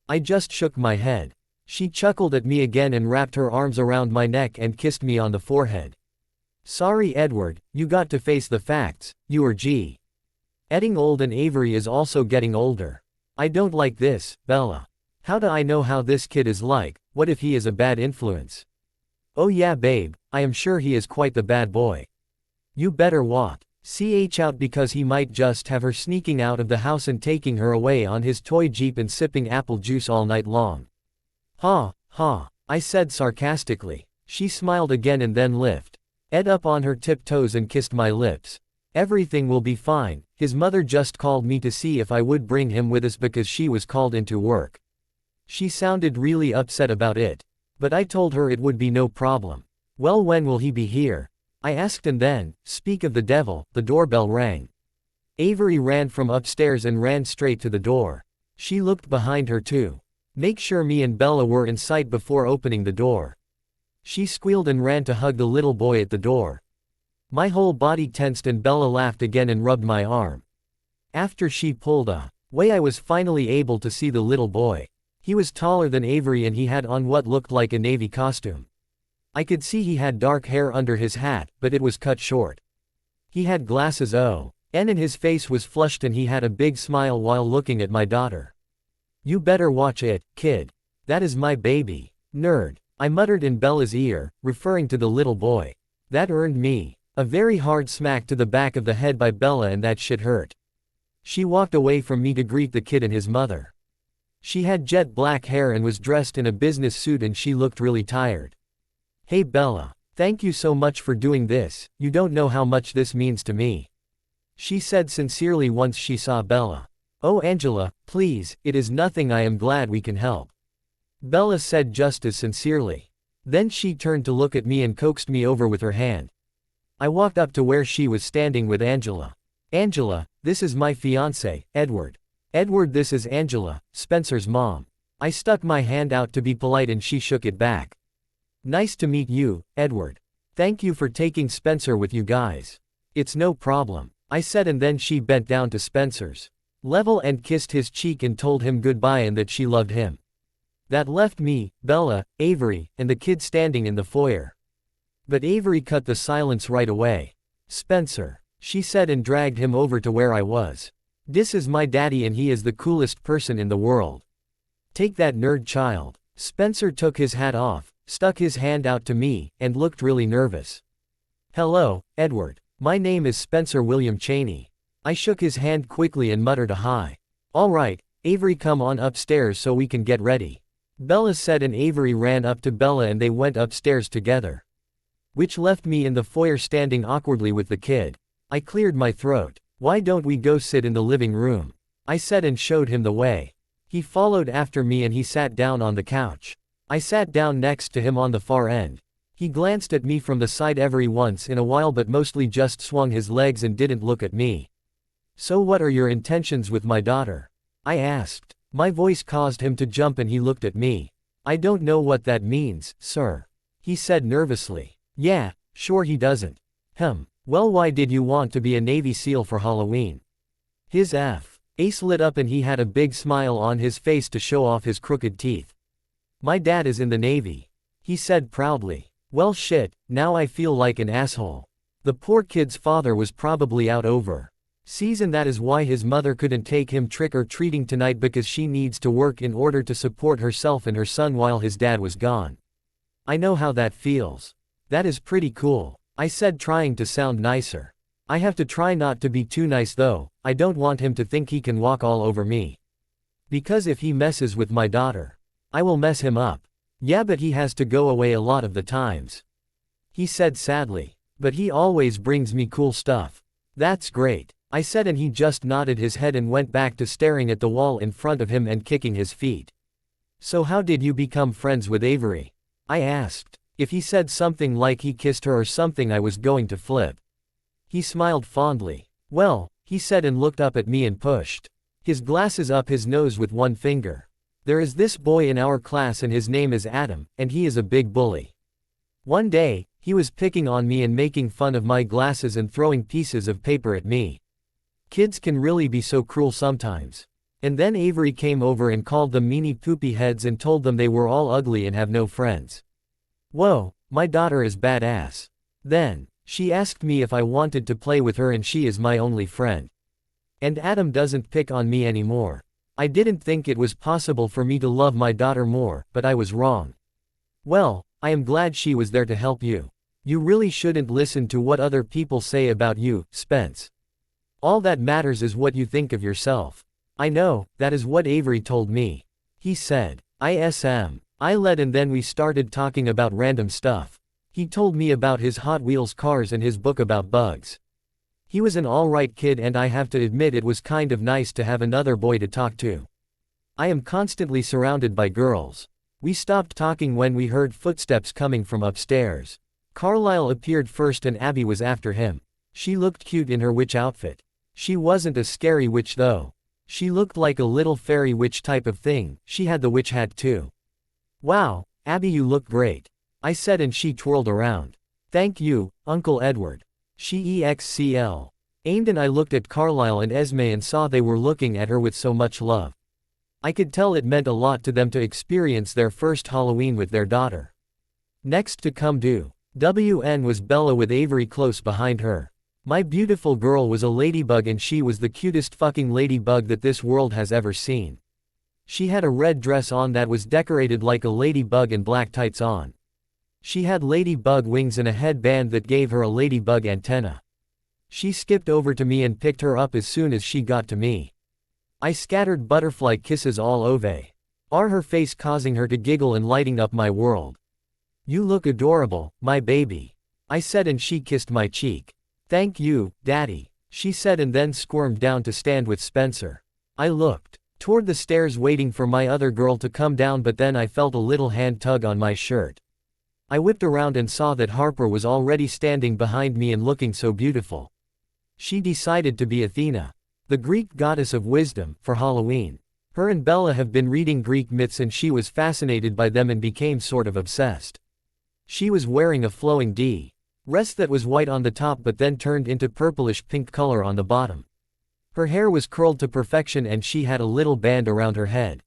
Speaker 1: I just shook my head. She chuckled at me again and wrapped her arms around my neck and kissed me on the forehead. Sorry Edward, you got to face the facts, you are getting old and Avery is also getting older. I don't like this, Bella. How do I know how this kid is like? What if he is a bad influence? Oh yeah babe, I am sure he is quite the bad boy. You better watch out because he might just have her sneaking out of the house and taking her away on his toy jeep and sipping apple juice all night long. Ha, ha, I said sarcastically. She smiled again and then lifted Ed up on her tiptoes and kissed my lips. Everything will be fine, his mother just called me to see if I would bring him with us because she was called into work. She sounded really upset about it. But I told her it would be no problem. Well, when will he be here? I asked and then, speak of the devil, the doorbell rang. Avery ran from upstairs and ran straight to the door. She looked behind her too. Make sure me and Bella were in sight before opening the door. She squealed and ran to hug the little boy at the door. My whole body tensed and Bella laughed again and rubbed my arm. After she pulled away I was finally able to see the little boy. He was taller than Avery and he had on what looked like a navy costume. I could see he had dark hair under his hat, but it was cut short. He had glasses and his face was flushed and he had a big smile while looking at my daughter. You better watch it, kid. That is my baby. Nerd. I muttered in Bella's ear, referring to the little boy. That earned me a very hard smack to the back of the head by Bella and that shit hurt. She walked away from me to greet the kid and his mother. She had jet black hair and was dressed in a business suit and she looked really tired. Hey Bella, thank you so much for doing this, you don't know how much this means to me. She said sincerely once she saw Bella. Oh Angela, please, it is nothing, I am glad we can help. Bella said just as sincerely. Then she turned to look at me and coaxed me over with her hand. I walked up to where she was standing with Angela. Angela, this is my fiancé, Edward. Edward, this is Angela, Spencer's mom. I stuck my hand out to be polite and she shook it back. Nice to meet you, Edward. Thank you for taking Spencer with you guys. It's no problem, I said, and then she bent down to Spencer's level and kissed his cheek and told him goodbye and that she loved him. That left me, Bella, Avery, and the kid standing in the foyer. But Avery cut the silence right away. Spencer, she said and dragged him over to where I was. This is my daddy and he is the coolest person in the world. Take that nerd child. Spencer took his hat off, stuck his hand out to me, and looked really nervous. Hello, Edward. My name is Spencer William Cheney. I shook his hand quickly and muttered a hi. All right, Avery, come on upstairs so we can get ready. Bella said and Avery ran up to Bella and they went upstairs together. Which left me in the foyer standing awkwardly with the kid. I cleared my throat. Why don't we go sit in the living room? I said and showed him the way. He followed after me and he sat down on the couch. I sat down next to him on the far end. He glanced at me from the side every once in a while but mostly just swung his legs and didn't look at me. So what are your intentions with my daughter? I asked. My voice caused him to jump and he looked at me. I don't know what that means, sir. He said nervously. Yeah, sure he doesn't. Well, why did you want to be a Navy SEAL for Halloween? His face lit up and he had a big smile on his face to show off his crooked teeth. My dad is in the Navy. He said proudly. Well shit, now I feel like an asshole. The poor kid's father was probably out overseas and that is why his mother couldn't take him trick-or-treating tonight because she needs to work in order to support herself and her son while his dad was gone. I know how that feels. That is pretty cool, I said, trying to sound nicer. I have to try not to be too nice though, I don't want him to think he can walk all over me. Because if he messes with my daughter, I will mess him up. Yeah, but he has to go away a lot of the times, he said sadly. But he always brings me cool stuff. That's great, I said, and he just nodded his head and went back to staring at the wall in front of him and kicking his feet. So how did you become friends with Avery? I asked. If he said something like he kissed her or something, I was going to flip. He smiled fondly. Well, he said, and looked up at me and pushed his glasses up his nose with one finger. There is this boy in our class and his name is Adam, and he is a big bully. One day, he was picking on me and making fun of my glasses and throwing pieces of paper at me. Kids can really be so cruel sometimes. And then Avery came over and called them meanie poopy heads and told them they were all ugly and have no friends. Whoa, my daughter is badass. Then, she asked me if I wanted to play with her and she is my only friend. And Adam doesn't pick on me anymore. I didn't think it was possible for me to love my daughter more, but I was wrong. Well, I am glad she was there to help you. You really shouldn't listen to what other people say about you, Spence. All that matters is what you think of yourself. I know, that is what Avery told me. He said, I led, and then we started talking about random stuff. He told me about his Hot Wheels cars and his book about bugs. He was an alright kid, and I have to admit it was kind of nice to have another boy to talk to. I am constantly surrounded by girls. We stopped talking when we heard footsteps coming from upstairs. Carlisle appeared first and Abby was after him. She looked cute in her witch outfit. She wasn't a scary witch though. She looked like a little fairy witch type of thing. She had the witch hat too. Wow, Abby, you look great, I said, and she twirled around. Thank you, Uncle Edward. She excl. Aimed, and I looked at Carlisle and Esme and saw they were looking at her with so much love. I could tell it meant a lot to them to experience their first Halloween with their daughter. Next to come due WN was Bella with Avery close behind her. My beautiful girl was a ladybug, and she was the cutest fucking ladybug that this world has ever seen. She had a red dress on that was decorated like a ladybug and black tights on. She had ladybug wings and a headband that gave her a ladybug antenna. She skipped over to me and picked her up as soon as she got to me. I scattered butterfly kisses all over her face, causing her to giggle and lighting up my world. You look adorable, my baby, I said, and she kissed my cheek. Thank you, Daddy, she said, and then squirmed down to stand with Spencer. I looked toward the stairs waiting for my other girl to come down, but then I felt a little hand tug on my shirt. I whipped around and saw that Harper was already standing behind me and looking so beautiful. She decided to be Athena, the Greek goddess of wisdom, for Halloween. Her and Bella have been reading Greek myths and she was fascinated by them and became sort of obsessed. She was wearing a flowing dress that was white on the top but then turned into purplish pink color on the bottom. Her hair was curled to perfection and she had a little band around her head.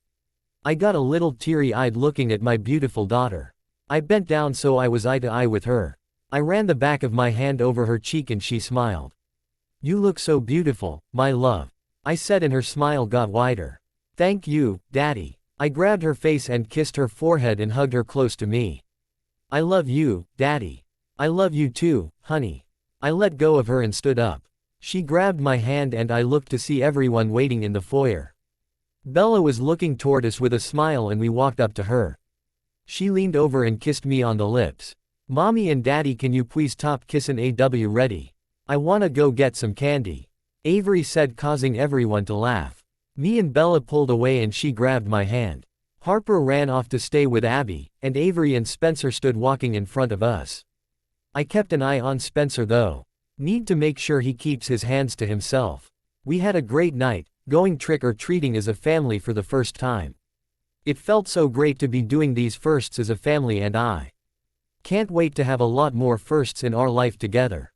Speaker 1: I got a little teary-eyed looking at my beautiful daughter. I bent down so I was eye to eye with her. I ran the back of my hand over her cheek and she smiled. You look so beautiful, my love, I said, and her smile got wider. Thank you, Daddy. I grabbed her face and kissed her forehead and hugged her close to me. I love you, Daddy. I love you too, honey. I let go of her and stood up. She grabbed my hand and I looked to see everyone waiting in the foyer. Bella was looking toward us with a smile and we walked up to her. She leaned over and kissed me on the lips. Mommy and Daddy, can you please stop kissin' AW ready? I wanna go get some candy, Avery said, causing everyone to laugh. Me and Bella pulled away and she grabbed my hand. Harper ran off to stay with Abby, and Avery and Spencer stood walking in front of us. I kept an eye on Spencer though. Need to make sure he keeps his hands to himself. We had a great night, going trick-or-treating as a family for the first time. It felt so great to be doing these firsts as a family, and I can't wait to have a lot more firsts in our life together.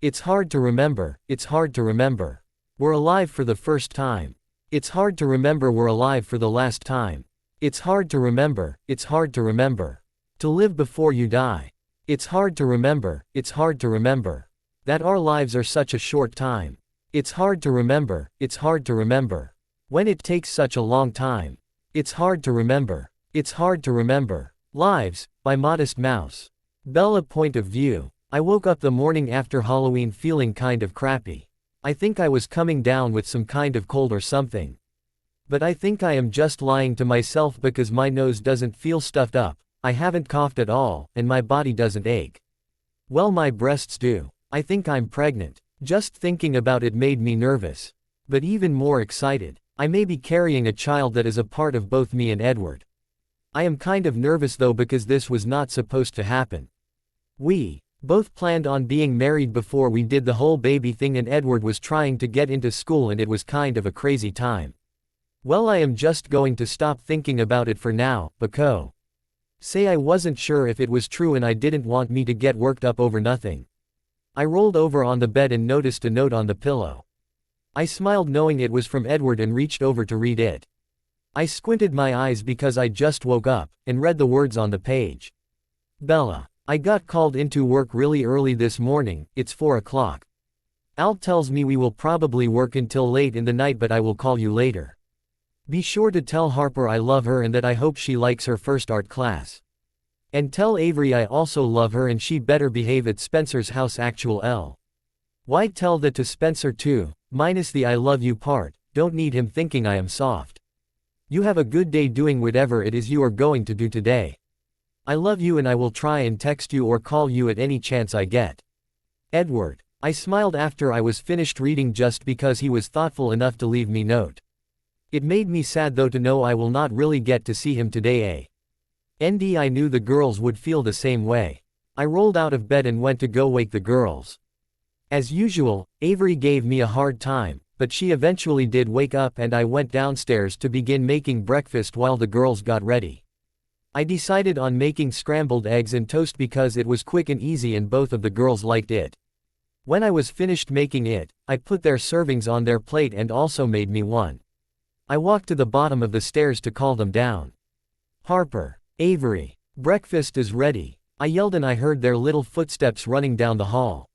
Speaker 1: It's hard to remember, it's hard to remember. We're alive for the first time. It's hard to remember we're alive for the last time. It's hard to remember, it's hard to remember. To live before you die. It's hard to remember, it's hard to remember. That our lives are such a short time. It's hard to remember, it's hard to remember. When it takes such a long time. It's hard to remember. It's hard to remember. Lives, by Modest Mouse. Bella point of view. I woke up the morning after Halloween feeling kind of crappy. I think I was coming down with some kind of cold or something. But I think I am just lying to myself because my nose doesn't feel stuffed up, I haven't coughed at all, and my body doesn't ache. Well, my breasts do. I think I'm pregnant. Just thinking about it made me nervous. But even more excited. I may be carrying a child that is a part of both me and Edward. I am kind of nervous though because this was not supposed to happen. We both planned on being married before we did the whole baby thing, and Edward was trying to get into school and it was kind of a crazy time. Well, I am just going to stop thinking about it for now, because say I wasn't sure if it was true and I didn't want me to get worked up over nothing. I rolled over on the bed and noticed a note on the pillow. I smiled knowing it was from Edward and reached over to read it. I squinted my eyes because I just woke up, and read the words on the page. Bella, I got called into work really early this morning, it's 4 o'clock. Al tells me we will probably work until late in the night, but I will call you later. Be sure to tell Harper I love her and that I hope she likes her first art class. And tell Avery I also love her and she better behave at Spencer's house. Actual L. Why tell that to Spencer too, minus the I love you part, don't need him thinking I am soft. You have a good day doing whatever it is you are going to do today. I love you and I will try and text you or call you at any chance I get. Edward. I smiled after I was finished reading just because he was thoughtful enough to leave me note. It made me sad though to know I will not really get to see him today. ND, I knew the girls would feel the same way. I rolled out of bed and went to go wake the girls. As usual, Avery gave me a hard time, but she eventually did wake up and I went downstairs to begin making breakfast while the girls got ready. I decided on making scrambled eggs and toast because it was quick and easy and both of the girls liked it. When I was finished making it, I put their servings on their plate and also made me one. I walked to the bottom of the stairs to call them down. Harper, Avery, breakfast is ready, I yelled and I heard their little footsteps running down the hall.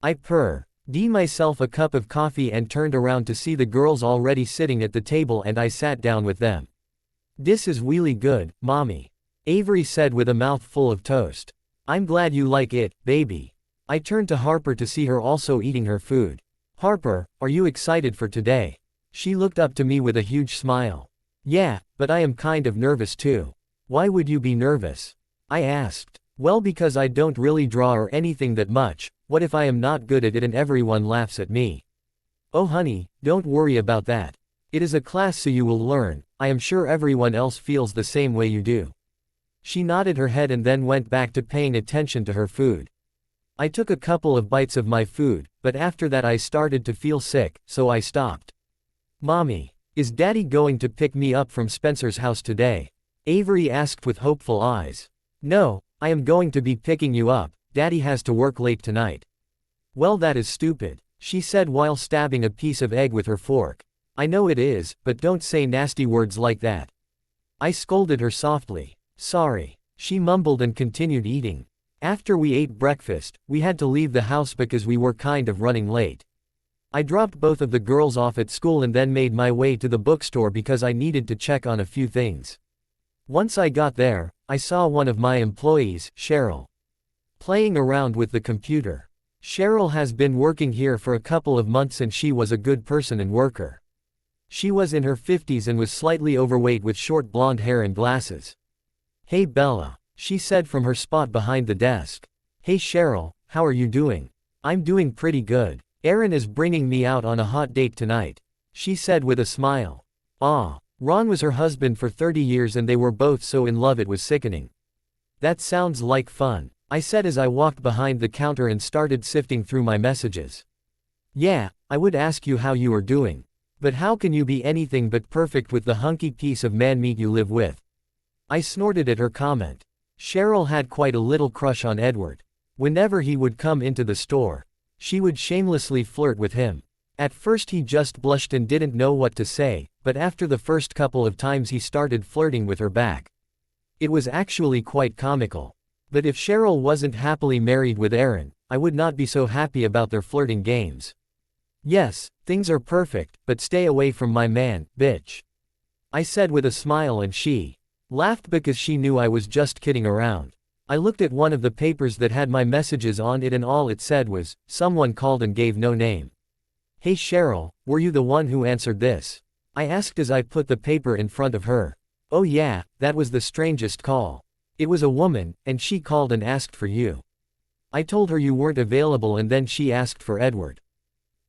Speaker 1: I poured myself a cup of coffee and turned around to see the girls already sitting at the table and I sat down with them. This is really good, Mommy, Avery said with a mouth full of toast. I'm glad you like it, baby. I turned to Harper to see her also eating her food. Harper, are you excited for today? She looked up to me with a huge smile. Yeah, but I am kind of nervous too. Why would you be nervous? I asked. Well, because I don't really draw or anything that much. What if I am not good at it and everyone laughs at me? Oh honey, don't worry about that. It is a class so you will learn. I am sure everyone else feels the same way you do. She nodded her head and then went back to paying attention to her food. I took a couple of bites of my food, but after that I started to feel sick, so I stopped. Mommy, is Daddy going to pick me up from Spencer's house today? Avery asked with hopeful eyes. No, I am going to be picking you up. Daddy has to work late tonight. Well, that is stupid, she said while stabbing a piece of egg with her fork. I know it is, but don't say nasty words like that. I scolded her softly. Sorry, she mumbled and continued eating. After we ate breakfast, we had to leave the house because we were kind of running late. I dropped both of the girls off at school and then made my way to the bookstore because I needed to check on a few things. Once I got there, I saw one of my employees, Cheryl, playing around with the computer. Cheryl has been working here for a couple of months and she was a good person and worker. She was in her 50s and was slightly overweight with short blonde hair and glasses. Hey Bella, she said from her spot behind the desk. Hey Cheryl, how are you doing? I'm doing pretty good. Aaron is bringing me out on a hot date tonight, she said with a smile. Ron was her husband for 30 years and they were both so in love it was sickening. That sounds like fun, I said as I walked behind the counter and started sifting through my messages. Yeah, I would ask you how you are doing. But how can you be anything but perfect with the hunky piece of man meat you live with? I snorted at her comment. Cheryl had quite a little crush on Edward. Whenever he would come into the store, she would shamelessly flirt with him. At first he just blushed and didn't know what to say, but after the first couple of times he started flirting with her back. It was actually quite comical. But if Cheryl wasn't happily married with Aaron, I would not be so happy about their flirting games. Yes, things are perfect, but stay away from my man, bitch, I said with a smile and she laughed because she knew I was just kidding around. I looked at one of the papers that had my messages on it and all it said was, someone called and gave no name. Hey Cheryl, were you the one who answered this? I asked as I put the paper in front of her. Oh yeah, that was the strangest call. It was a woman, and she called and asked for you. I told her you weren't available and then she asked for Edward.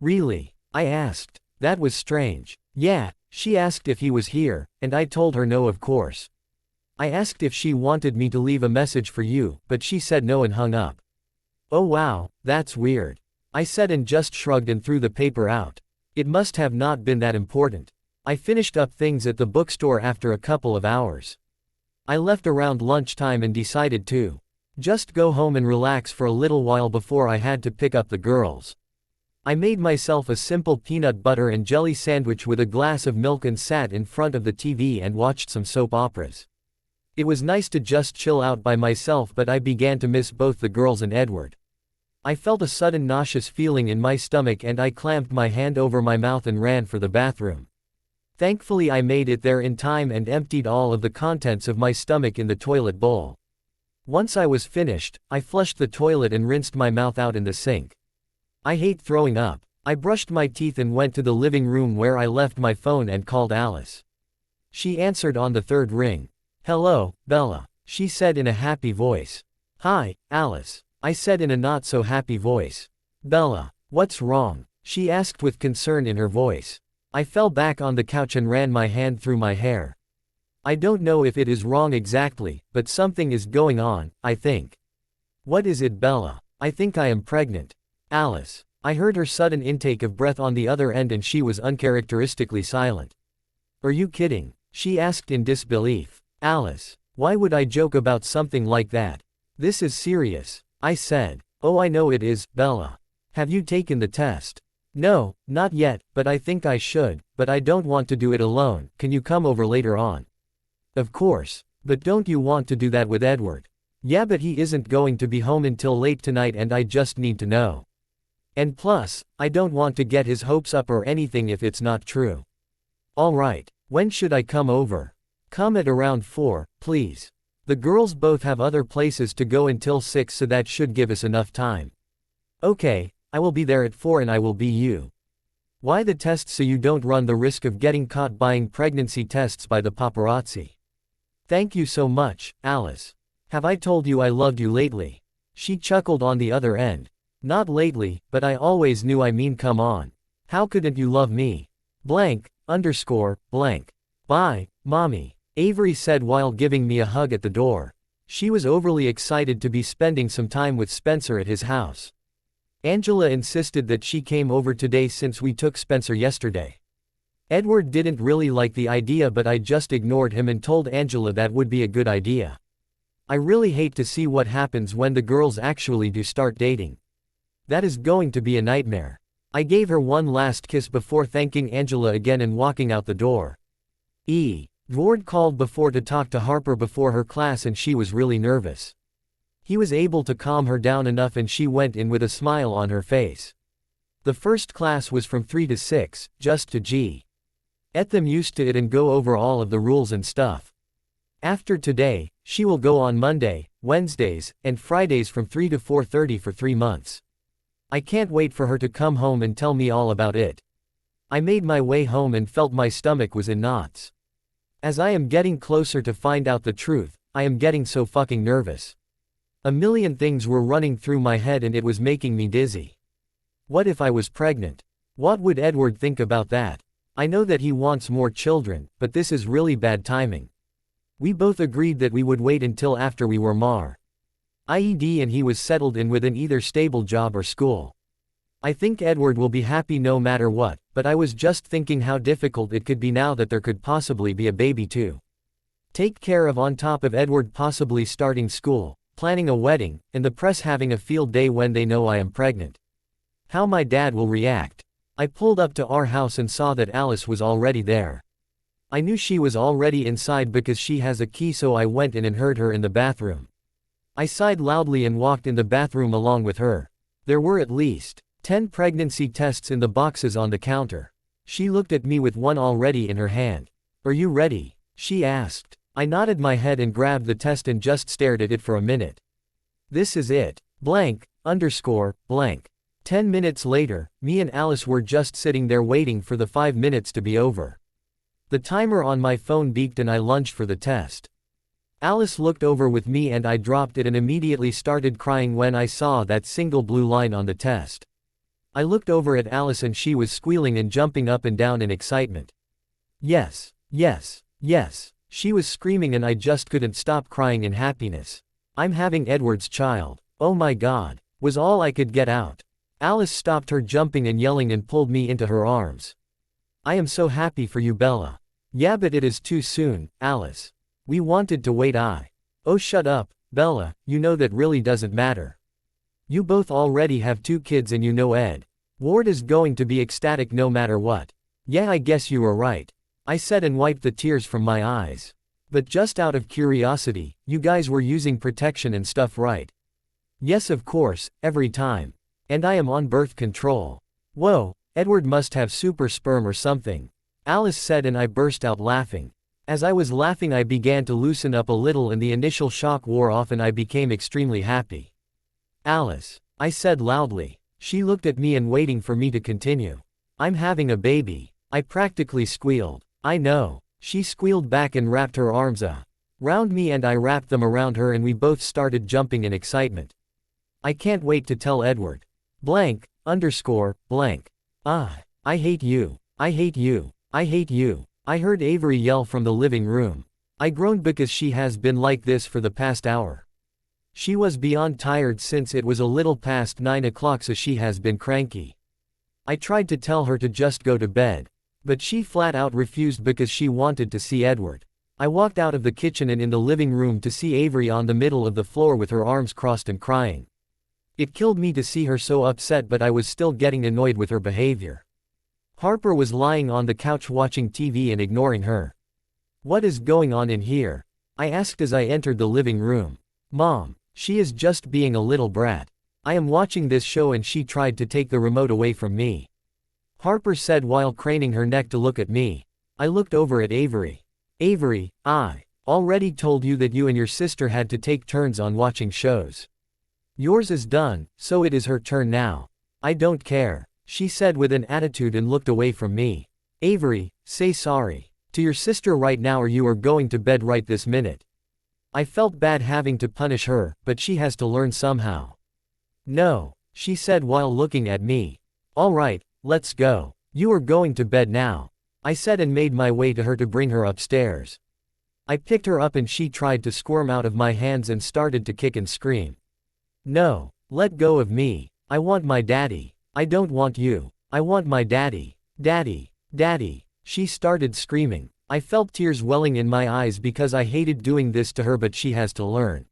Speaker 1: Really? I asked. That was strange. Yeah, she asked if he was here, and I told her no of course. I asked if she wanted me to leave a message for you, but she said no and hung up. Oh wow, that's weird. I said and just shrugged and threw the paper out. It must have not been that important. I finished up things at the bookstore after a couple of hours. I left around lunchtime and decided to just go home and relax for a little while before I had to pick up the girls. I made myself a simple peanut butter and jelly sandwich with a glass of milk and sat in front of the TV and watched some soap operas. It was nice to just chill out by myself, but I began to miss both the girls and Edward. I felt a sudden nauseous feeling in my stomach and I clamped my hand over my mouth and ran for the bathroom. Thankfully I made it there in time and emptied all of the contents of my stomach in the toilet bowl. Once I was finished, I flushed the toilet and rinsed my mouth out in the sink. I hate throwing up. I brushed my teeth and went to the living room where I left my phone and called Alice. She answered on the third ring. Hello, Bella, she said in a happy voice. Hi, Alice, I said in a not so happy voice. Bella, what's wrong? She asked with concern in her voice. I fell back on the couch and ran my hand through my hair. I don't know if it is wrong exactly, but something is going on, I think. What is it, Bella? I think I am pregnant. Alice. I heard her sudden intake of breath on the other end and she was uncharacteristically silent. Are you kidding? She asked in disbelief. Alice, why would I joke about something like that? This is serious, I said. Oh, I know it is, Bella. Have you taken the test? No, not yet, but I think I should, but I don't want to do it alone. Can you come over later on? Of course, but don't you want to do that with Edward? Yeah, but he isn't going to be home until late tonight and I just need to know. And plus, I don't want to get his hopes up or anything if it's not true. All right, when should I come over? Come at around 4, please. The girls both have other places to go until 6, so that should give us enough time. Okay, I will be there at 4 and I will be you. Why the test? So you don't run the risk of getting caught buying pregnancy tests by the paparazzi. Thank you so much, Alice. Have I told you I loved you lately? She chuckled on the other end. Not lately, but I always knew. I mean, come on. How couldn't you love me? Blank, _ blank. Bye, Mommy, Avery said while giving me a hug at the door. She was overly excited to be spending some time with Spencer at his house. Angela insisted that she came over today since we took Spencer yesterday. Edward didn't really like the idea, but I just ignored him and told Angela that would be a good idea. I really hate to see what happens when the girls actually do start dating. That is going to be a nightmare. I gave her one last kiss before thanking Angela again and walking out the door. Edward called before to talk to Harper before her class and she was really nervous. He was able to calm her down enough and she went in with a smile on her face. The first class was from 3 to 6, just to get them used to it and go over all of the rules and stuff. After today, she will go on Monday, Wednesdays, and Fridays from 3 to 4:30 for 3 months. I can't wait for her to come home and tell me all about it. I made my way home and felt my stomach was in knots. As I am getting closer to find out the truth, I am getting so fucking nervous. A million things were running through my head and it was making me dizzy. What if I was pregnant? What would Edward think about that? I know that he wants more children, but this is really bad timing. We both agreed that we would wait until after we were married and he was settled in with an either stable job or school. I think Edward will be happy no matter what, but I was just thinking how difficult it could be now that there could possibly be a baby to take care of, on top of Edward possibly starting school, planning a wedding, and the press having a field day when they know I am pregnant. How my dad will react. I pulled up to our house and saw that Alice was already there. I knew she was already inside because she has a key, so I went in and heard her in the bathroom. I sighed loudly and walked in the bathroom along with her. There were at least 10 pregnancy tests in the boxes on the counter. She looked at me with one already in her hand. Are you ready? She asked. I nodded my head and grabbed the test and just stared at it for a minute. This is it. Blank, underscore, blank. 10 minutes later, me and Alice were just sitting there waiting for the 5 minutes to be over. The timer on my phone beeped and I lunged for the test. Alice looked over with me and I dropped it and immediately started crying when I saw that single blue line on the test. I looked over at Alice and she was squealing and jumping up and down in excitement. Yes, yes, yes, she was screaming and I just couldn't stop crying in happiness. I'm having Edward's child. Oh my God, was all I could get out. Alice stopped her jumping and yelling and pulled me into her arms. I am so happy for you, Bella. Yeah, but it is too soon, Alice. We wanted to wait. Oh, shut up, Bella, you know that really doesn't matter. You both already have 2 kids and you know Ed Ward is going to be ecstatic no matter what. Yeah, I guess you were right, I said and wiped the tears from my eyes. But just out of curiosity, you guys were using protection and stuff, right? Yes, of course, every time. And I am on birth control. Whoa, Edward must have super sperm or something, Alice said and I burst out laughing. As I was laughing I began to loosen up a little and the initial shock wore off and I became extremely happy. Alice, I said loudly. She looked at me and waiting for me to continue. I'm having a baby, I practically squealed. I know, she squealed back and wrapped her arms around me and I wrapped them around her and we both started jumping in excitement. I can't wait to tell Edward. Blank, underscore, blank. I hate you, I hate you, I hate you. I heard Avery yell from the living room. I groaned because she has been like this for the past hour. She was beyond tired since it was a little past 9 o'clock, so she has been cranky. I tried to tell her to just go to bed, but she flat out refused because she wanted to see Edward. I walked out of the kitchen and in the living room to see Avery on the middle of the floor with her arms crossed and crying. It killed me to see her so upset, but I was still getting annoyed with her behavior. Harper was lying on the couch watching TV and ignoring her. What is going on in here? I asked as I entered the living room. Mom, she is just being a little brat. I am watching this show and she tried to take the remote away from me, Harper said while craning her neck to look at me. I looked over at Avery. Avery, I already told you that you and your sister had to take turns on watching shows. Yours is done, so it is her turn now. I don't care, she said with an attitude and looked away from me. Avery, say sorry to your sister right now or you are going to bed right this minute. I felt bad having to punish her, but she has to learn somehow. No, she said while looking at me. All right, let's go. You are going to bed now, I said and made my way to her to bring her upstairs. I picked her up and she tried to squirm out of my hands and started to kick and scream. No, let go of me. I want my daddy. I don't want you. I want my daddy. Daddy, daddy. She started screaming. I felt tears welling in my eyes because I hated doing this to her, but she has to learn.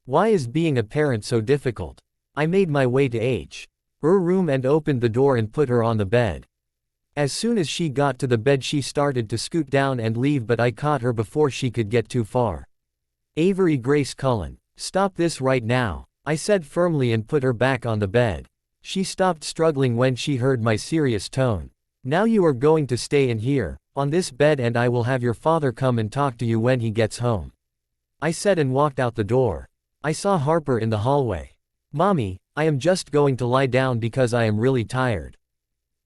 Speaker 1: Why is being a parent so difficult? I made my way to her room and opened the door and put her on the bed. As soon as she got to the bed she started to scoot down and leave, but I caught her before she could get too far. Avery Grace Cullen, stop this right now, I said firmly and put her back on the bed. She stopped struggling when she heard my serious tone. Now you are going to stay in here, on this bed, and I will have your father come and talk to you when he gets home, I said and walked out the door. I saw Harper in the hallway. Mommy, I am just going to lie down because I am really tired.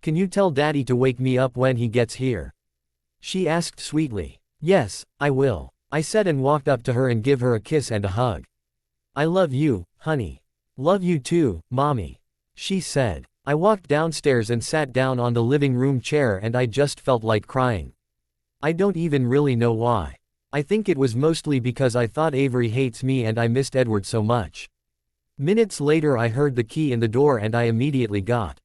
Speaker 1: Can you tell Daddy to wake me up when he gets here? She asked sweetly. Yes, I will, I said and walked up to her and give her a kiss and a hug. I love you, honey. Love you too, Mommy, she said. I walked downstairs and sat down on the living room chair and I just felt like crying. I don't even really know why. I think it was mostly because I thought Avery hates me and I missed Edward so much. Minutes later I heard the key in the door and I immediately got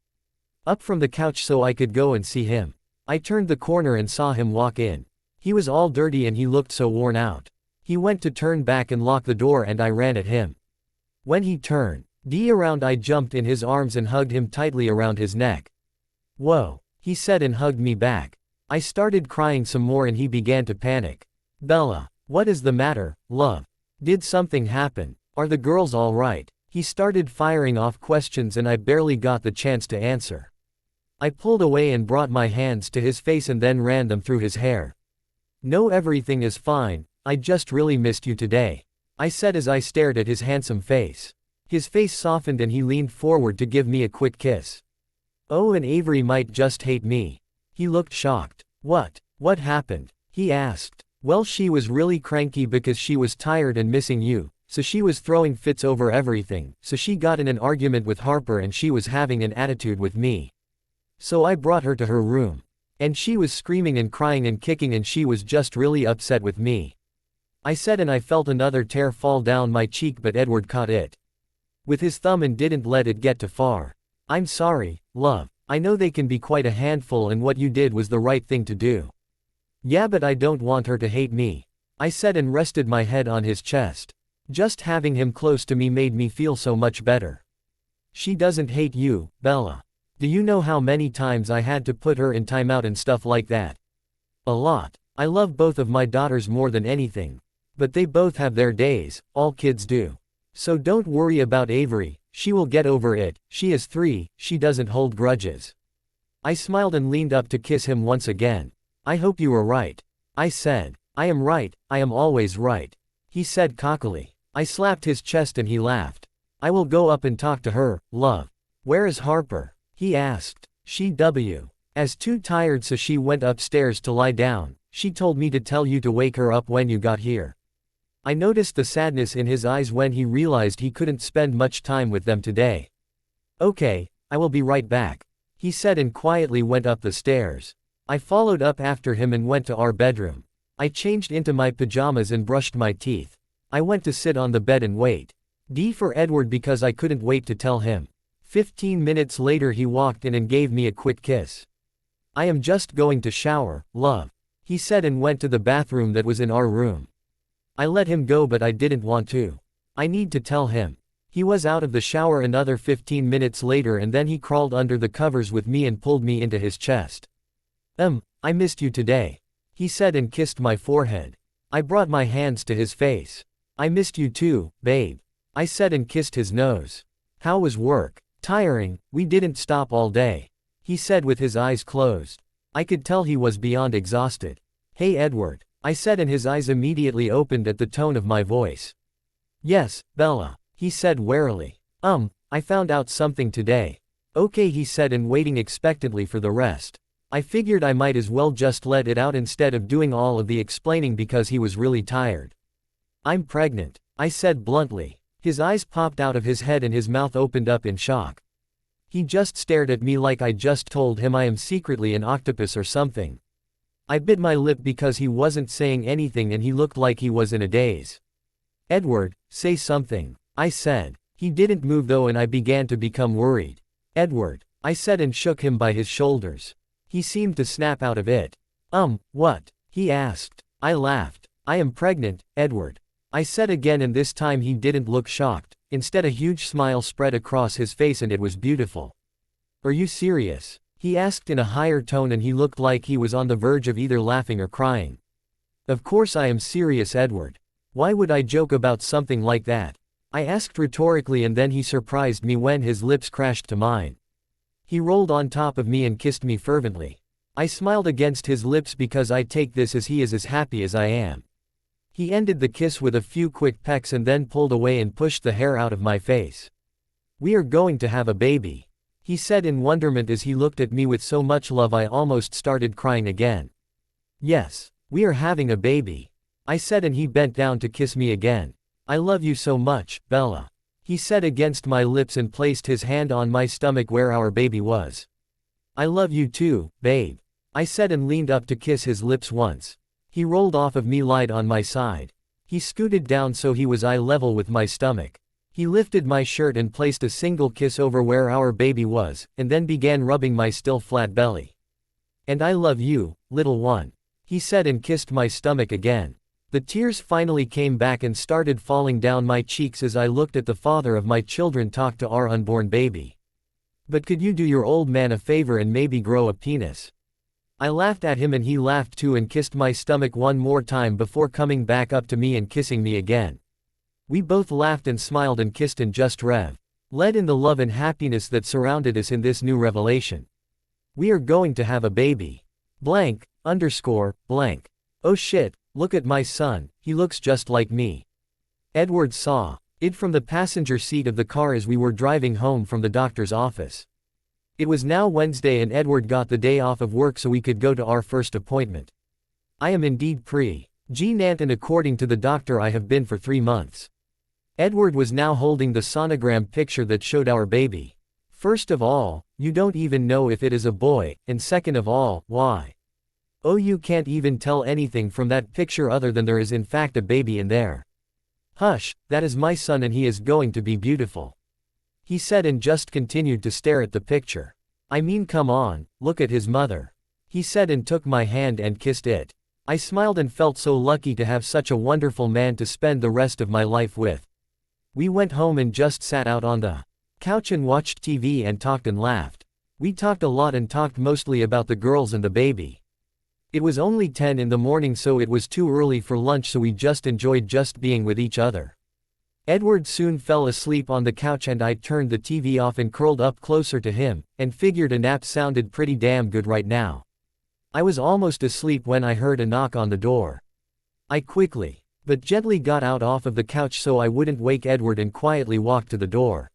Speaker 1: up from the couch so I could go and see him. I turned the corner and saw him walk in. He was all dirty and he looked so worn out. He went to turn back and lock the door and I ran at him. When he turned around I jumped in his arms and hugged him tightly around his neck. Whoa, he said and hugged me back. I started crying some more and he began to panic. Bella, what is the matter, love? Did something happen? Are the girls all right? He started firing off questions and I barely got the chance to answer. I pulled away and brought my hands to his face and then ran them through his hair. No, everything is fine, I just really missed you today, I said as I stared at his handsome face. His face softened and he leaned forward to give me a quick kiss. Oh, and Avery might just hate me. He looked shocked. What happened? He asked. Well, she was really cranky because she was tired and missing you, so she was throwing fits over everything, so she got in an argument with Harper and she was having an attitude with me. So I brought her to her room. And she was screaming and crying and kicking and she was just really upset with me. I said, and I felt another tear fall down my cheek, but Edward caught it with his thumb and didn't let it get too far. I'm sorry, love. I know they can be quite a handful and what you did was the right thing to do. Yeah, but I don't want her to hate me, I said and rested my head on his chest. Just having him close to me made me feel so much better. She doesn't hate you, Bella. Do you know how many times I had to put her in timeout and stuff like that? A lot. I love both of my daughters more than anything. But they both have their days, all kids do. So don't worry about Avery, she will get over it, she is 3, she doesn't hold grudges. I smiled and leaned up to kiss him once again. I hope you were right. I said. I am right, I am always right. He said cockily. I slapped his chest and he laughed. I will go up and talk to her, love. Where is Harper? He asked. She was too tired so she went upstairs to lie down. She told me to tell you to wake her up when you got here. I noticed the sadness in his eyes when he realized he couldn't spend much time with them today. Okay, I will be right back, he said and quietly went up the stairs. I followed up after him and went to our bedroom. I changed into my pajamas and brushed my teeth. I went to sit on the bed and wait. For Edward because I couldn't wait to tell him. 15 minutes later he walked in and gave me a quick kiss. I am just going to shower, love, he said and went to the bathroom that was in our room. I let him go but I didn't want to. I need to tell him. He was out of the shower another 15 minutes later and then he crawled under the covers with me and pulled me into his chest. I missed you today, he said and kissed my forehead. I brought my hands to his face. I missed you too, babe, I said and kissed his nose. How was work? Tiring, we didn't stop all day, he said with his eyes closed. I could tell he was beyond exhausted. Hey Edward, I said and his eyes immediately opened at the tone of my voice. Yes, Bella, he said warily. I found out something today. Okay, he said and waiting expectantly for the rest. I figured I might as well just let it out instead of doing all of the explaining because he was really tired. I'm pregnant, I said bluntly. His eyes popped out of his head and his mouth opened up in shock. He just stared at me like I just told him I am secretly an octopus or something. I bit my lip because he wasn't saying anything and he looked like he was in a daze. Edward, say something, I said. He didn't move though and I began to become worried. Edward, I said and shook him by his shoulders. He seemed to snap out of it. What? He asked. I laughed. I am pregnant, Edward, I said again and this time he didn't look shocked, instead a huge smile spread across his face and it was beautiful. Are you serious? He asked in a higher tone and he looked like he was on the verge of either laughing or crying. Of course I am serious, Edward. Why would I joke about something like that? I asked rhetorically and then he surprised me when his lips crashed to mine. He rolled on top of me and kissed me fervently. I smiled against his lips because I take this as he is as happy as I am. He ended the kiss with a few quick pecks and then pulled away and pushed the hair out of my face. We are going to have a baby, he said in wonderment as he looked at me with so much love I almost started crying again. Yes, we are having a baby, I said and he bent down to kiss me again. I love you so much, Bella, he said against my lips and placed his hand on my stomach where our baby was. I love you too, babe, I said and leaned up to kiss his lips once. He rolled off of me, lied on my side. He scooted down so he was eye level with my stomach. He lifted my shirt and placed a single kiss over where our baby was, and then began rubbing my still flat belly. And I love you, little one, he said and kissed my stomach again. The tears finally came back and started falling down my cheeks as I looked at the father of my children talk to our unborn baby. But could you do your old man a favor and maybe grow a penis? I laughed at him and he laughed too and kissed my stomach one more time before coming back up to me and kissing me again. We both laughed and smiled and kissed and just led in the love and happiness that surrounded us in this new revelation. We are going to have a baby. Blank, underscore, blank. Oh shit, look at my son, he looks just like me. Edward saw. It from the passenger seat of the car as we were driving home from the doctor's office. It was now Wednesday and Edward got the day off of work so we could go to our first appointment. I am indeed pregnant and according to the doctor I have been for 3 months. Edward was now holding the sonogram picture that showed our baby. First of all, you don't even know if it is a boy, and second of all, why? Oh, you can't even tell anything from that picture other than there is in fact a baby in there. Hush, that is my son and he is going to be beautiful. He said and just continued to stare at the picture. I mean, come on, look at his mother. He said and took my hand and kissed it. I smiled and felt so lucky to have such a wonderful man to spend the rest of my life with. We went home and just sat out on the couch and watched TV and talked and laughed. We talked a lot and talked mostly about the girls and the baby. It was only 10 in the morning so it was too early for lunch so we just enjoyed just being with each other. Edward soon fell asleep on the couch and I turned the TV off and curled up closer to him, and figured a nap sounded pretty damn good right now. I was almost asleep when I heard a knock on the door. I quickly, but gently got out off of the couch so I wouldn't wake Edward and quietly walked to the door.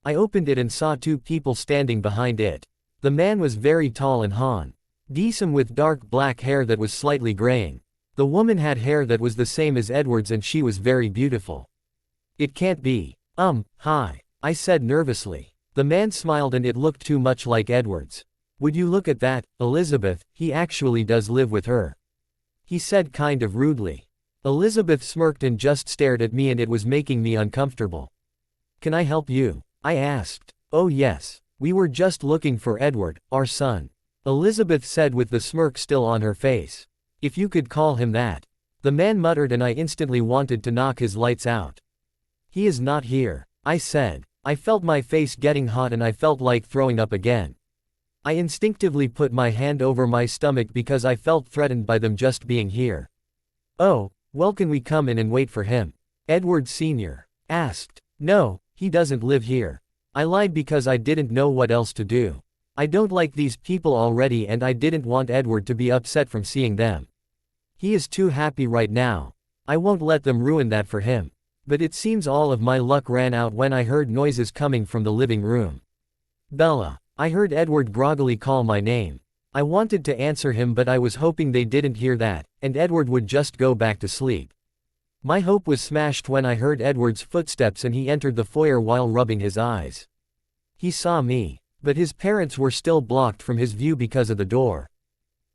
Speaker 1: I opened it and saw 2 people standing behind it. The man was very tall and handsome with dark black hair that was slightly graying. The woman had hair that was the same as Edward's and she was very beautiful. It can't be. Hi, I said nervously. The man smiled and it looked too much like Edward's. Would you look at that, Elizabeth, he actually does live with her. He said kind of rudely. Elizabeth smirked and just stared at me and it was making me uncomfortable. Can I help you? I asked. Oh yes. We were just looking for Edward, our son. Elizabeth said with the smirk still on her face. If you could call him that. The man muttered and I instantly wanted to knock his lights out. He is not here, I said. I felt my face getting hot and I felt like throwing up again. I instinctively put my hand over my stomach because I felt threatened by them just being here. Oh, well, can we come in and wait for him? Edward Sr. asked. No, he doesn't live here. I lied because I didn't know what else to do. I don't like these people already and I didn't want Edward to be upset from seeing them. He is too happy right now. I won't let them ruin that for him. But it seems all of my luck ran out when I heard noises coming from the living room. Bella. I heard Edward groggily call my name. I wanted to answer him but I was hoping they didn't hear that, and Edward would just go back to sleep. My hope was smashed when I heard Edward's footsteps and he entered the foyer while rubbing his eyes. He saw me, but his parents were still blocked from his view because of the door.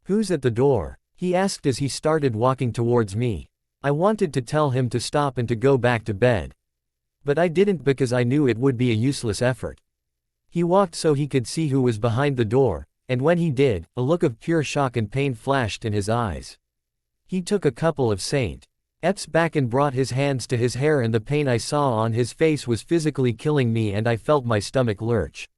Speaker 1: Who's at the door? He asked as he started walking towards me. I wanted to tell him to stop and to go back to bed. But I didn't because I knew it would be a useless effort. He walked so he could see who was behind the door, and when he did, a look of pure shock and pain flashed in his eyes. He took a couple of St. Epps back and brought his hands to his hair and the pain I saw on his face was physically killing me and I felt my stomach lurch.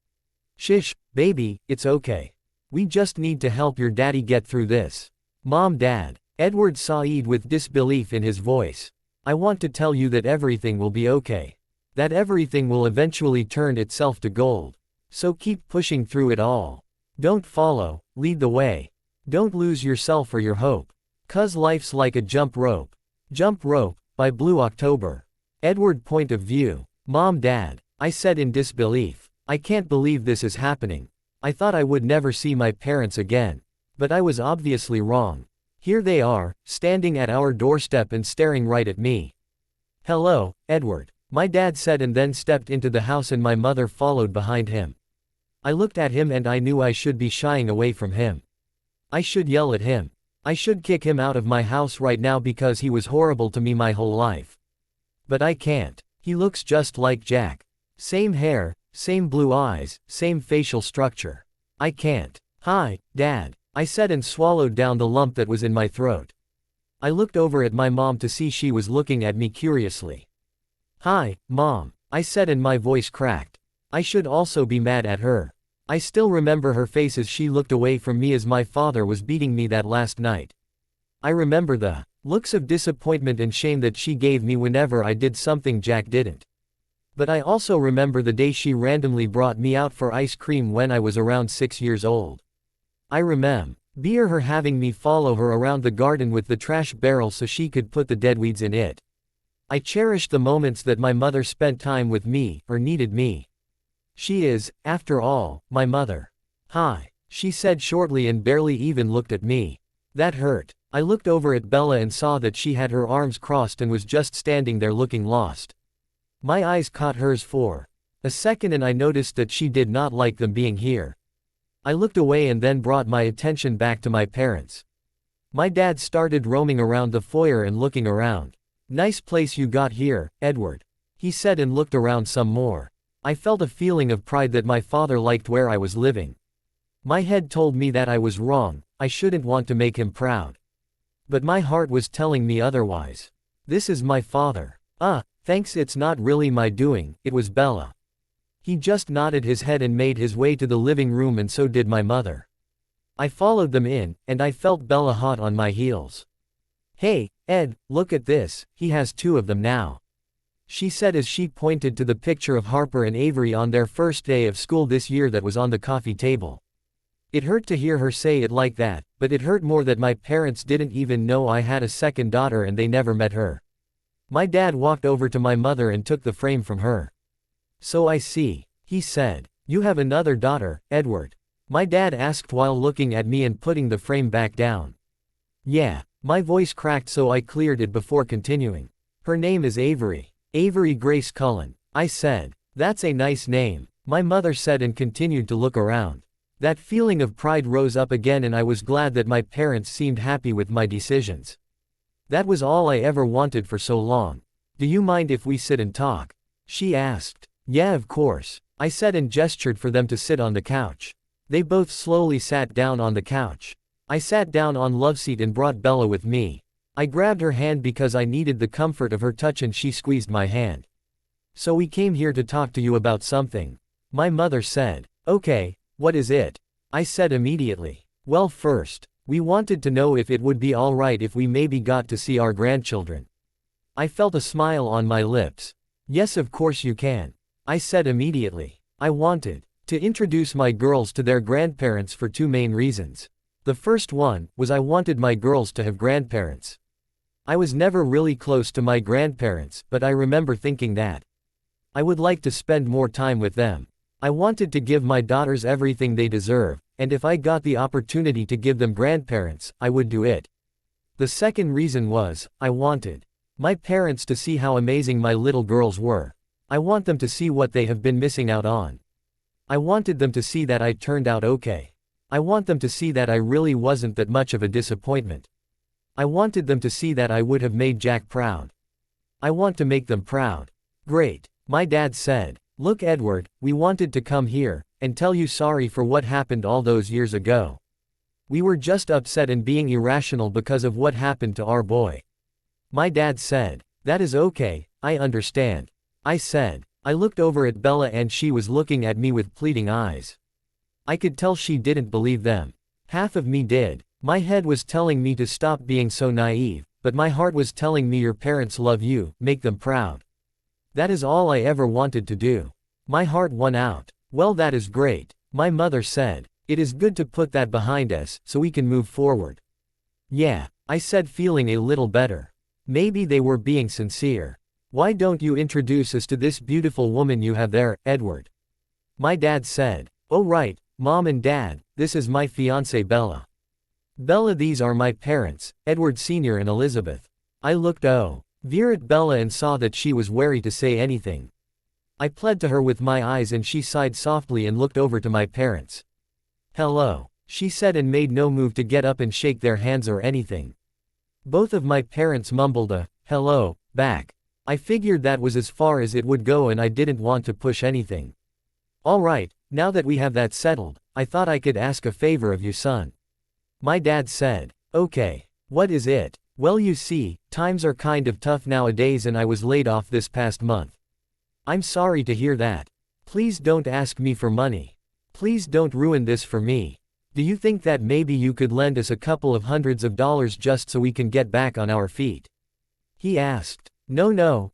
Speaker 1: Shish, baby, it's okay. We just need to help your daddy get through this. Mom, Dad. Edward sighed with disbelief in his voice. I want to tell you that everything will be okay. That everything will eventually turn itself to gold. So keep pushing through it all. Don't follow, lead the way. Don't lose yourself or your hope. 'Cause life's like a jump rope. Jump Rope, by Blue October. Edward point of view. Mom, Dad, I said in disbelief. I can't believe this is happening. I thought I would never see my parents again. But I was obviously wrong. Here they are, standing at our doorstep and staring right at me. Hello, Edward, my dad said and then stepped into the house and my mother followed behind him. I looked at him and I knew I should be shying away from him. I should yell at him. I should kick him out of my house right now because he was horrible to me my whole life. But I can't. He looks just like Jack. Same hair, same blue eyes, same facial structure. I can't. Hi, Dad, I said and swallowed down the lump that was in my throat. I looked over at my mom to see she was looking at me curiously. Hi, Mom, I said and my voice cracked. I should also be mad at her. I still remember her face as she looked away from me as my father was beating me that last night. I remember the looks of disappointment and shame that she gave me whenever I did something Jack didn't. But I also remember the day she randomly brought me out for ice cream when I was around 6 years old. I remember her having me follow her around the garden with the trash barrel so she could put the dead weeds in it. I cherished the moments that my mother spent time with me, or needed me. She is, after all, my mother. Hi, she said shortly and barely even looked at me. That hurt. I looked over at Bella and saw that she had her arms crossed and was just standing there looking lost. My eyes caught hers for a second and I noticed that she did not like them being here. I looked away and then brought my attention back to my parents. My dad started roaming around the foyer and looking around. Nice place you got here, Edward. He said and looked around some more. I felt a feeling of pride that my father liked where I was living. My head told me that I was wrong, I shouldn't want to make him proud. But my heart was telling me otherwise. This is my father. Thanks, it's not really my doing, it was Bella. He just nodded his head and made his way to the living room and so did my mother. I followed them in, and I felt Bella hot on my heels. Hey, Ed, look at this, he has 2 of them now. She said as she pointed to the picture of Harper and Avery on their first day of school this year that was on the coffee table. It hurt to hear her say it like that, but it hurt more that my parents didn't even know I had a second daughter and they never met her. My dad walked over to my mother and took the frame from her. So I see, he said. You have another daughter, Edward? My dad asked while looking at me and putting the frame back down. Yeah, my voice cracked so I cleared it before continuing. Her name is Avery. Avery Grace Cullen. I said. That's a nice name, my mother said and continued to look around. That feeling of pride rose up again and I was glad that my parents seemed happy with my decisions. That was all I ever wanted for so long. Do you mind if we sit and talk? She asked. Yeah, of course, I said and gestured for them to sit on the couch. They both slowly sat down on the couch. I sat down on loveseat and brought Bella with me. I grabbed her hand because I needed the comfort of her touch and she squeezed my hand. So we came here to talk to you about something. My mother said. Okay, what is it? I said immediately. Well, first, we wanted to know if it would be alright if we maybe got to see our grandchildren. I felt a smile on my lips. Yes, of course you can. I said immediately. I wanted to introduce my girls to their grandparents for 2 main reasons. The first one was I wanted my girls to have grandparents. I was never really close to my grandparents, but I remember thinking that I would like to spend more time with them. I wanted to give my daughters everything they deserve, and if I got the opportunity to give them grandparents, I would do it. The second reason was, I wanted my parents to see how amazing my little girls were. I want them to see what they have been missing out on. I wanted them to see that I turned out okay. I want them to see that I really wasn't that much of a disappointment. I wanted them to see that I would have made Jack proud. I want to make them proud. Great, my dad said. Look, Edward, we wanted to come here and tell you sorry for what happened all those years ago. We were just upset and being irrational because of what happened to our boy. My dad said. That is okay, I understand. I said. I looked over at Bella and she was looking at me with pleading eyes. I could tell she didn't believe them. Half of me did. My head was telling me to stop being so naive, but my heart was telling me your parents love you, make them proud. That is all I ever wanted to do. My heart won out. Well, that is great, my mother said. It is good to put that behind us, so we can move forward. Yeah, I said, feeling a little better. Maybe they were being sincere. Why don't you introduce us to this beautiful woman you have there, Edward? My dad said. Oh right, Mom and Dad, this is my fiancée Bella. Bella, these are my parents, Edward Sr. and Elizabeth. I looked over at Bella and saw that she was wary to say anything. I pled to her with my eyes and she sighed softly and looked over to my parents. Hello, she said and made no move to get up and shake their hands or anything. Both of my parents mumbled a hello back. I figured that was as far as it would go and I didn't want to push anything. Alright, now that we have that settled, I thought I could ask a favor of you, son. My dad said. Okay, what is it? Well, you see, times are kind of tough nowadays and I was laid off this past month. I'm sorry to hear that. Please don't ask me for money. Please don't ruin this for me. Do you think that maybe you could lend us a couple of hundreds of dollars just so we can get back on our feet? He asked. No.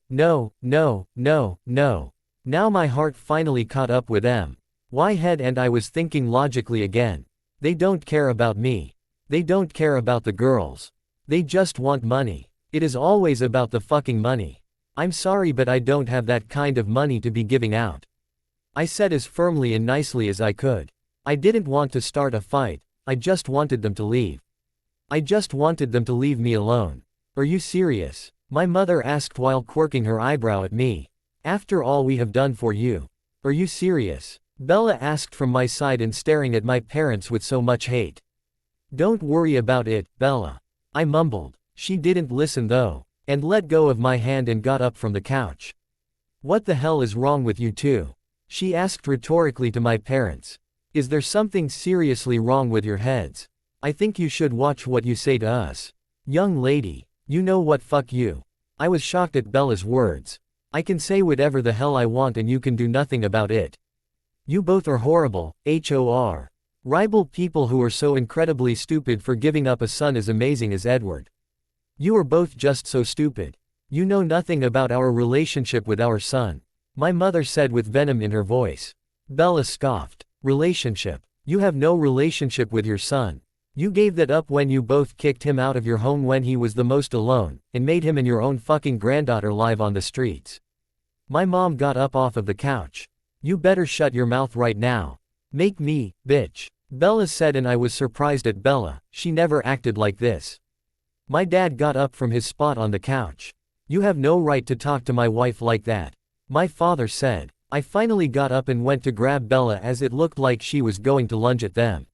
Speaker 1: Now my heart finally caught up with them. Why head and I was thinking logically again. They don't care about me. They don't care about the girls. They just want money. It is always about the fucking money. I'm sorry but I don't have that kind of money to be giving out. I said as firmly and nicely as I could. I didn't want to start a fight, I just wanted them to leave. I just wanted them to leave me alone. Are you serious? My mother asked while quirking her eyebrow at me. After all we have done for you. Are you serious? Bella asked from my side and staring at my parents with so much hate. Don't worry about it, Bella. I mumbled. She didn't listen though, and let go of my hand and got up from the couch. What the hell is wrong with you two? She asked rhetorically to my parents. Is there something seriously wrong with your heads? I think you should watch what you say to us. Young lady, you know what, fuck you. I was shocked at Bella's words. I can say whatever the hell I want and you can do nothing about it. You both are horrible, horrible people who are so incredibly stupid for giving up a son as amazing as Edward. You are both just so stupid. You know nothing about our relationship with our son. My mother said with venom in her voice. Bella scoffed. Relationship? You have no relationship with your son. You gave that up when you both kicked him out of your home when he was the most alone, and made him and your own fucking granddaughter live on the streets. My mom got up off of the couch. You better shut your mouth right now. Make me, bitch. Bella said, and I was surprised at Bella, she never acted like this. My dad got up from his spot on the couch. You have no right to talk to my wife like that. My father said. I finally got up and went to grab Bella as it looked like she was going to lunge at them.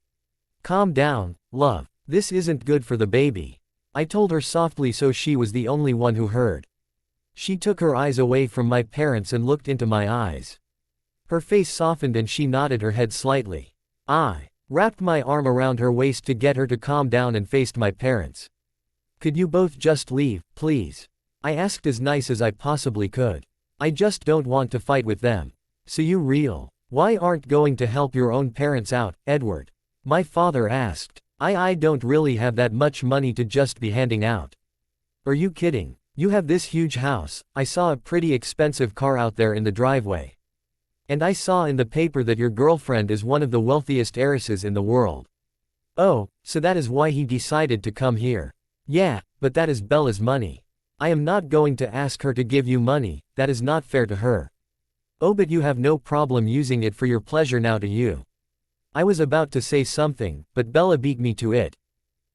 Speaker 1: Calm down, love, this isn't good for the baby. I told her softly so she was the only one who heard. She took her eyes away from my parents and looked into my eyes. Her face softened and she nodded her head slightly. I wrapped my arm around her waist to get her to calm down and faced my parents. Could you both just leave, please? I asked as nice as I possibly could. I just don't want to fight with them. So you why aren't going to help your own parents out, Edward? My father asked. I don't really have that much money to just be handing out. Are you kidding? You have this huge house, I saw a pretty expensive car out there in the driveway. And I saw in the paper that your girlfriend is one of the wealthiest heiresses in the world. Oh, so that is why he decided to come here. Yeah, but that is Bella's money. I am not going to ask her to give you money, that is not fair to her. Oh, but you have no problem using it for your pleasure now, do you? I was about to say something, but Bella beat me to it.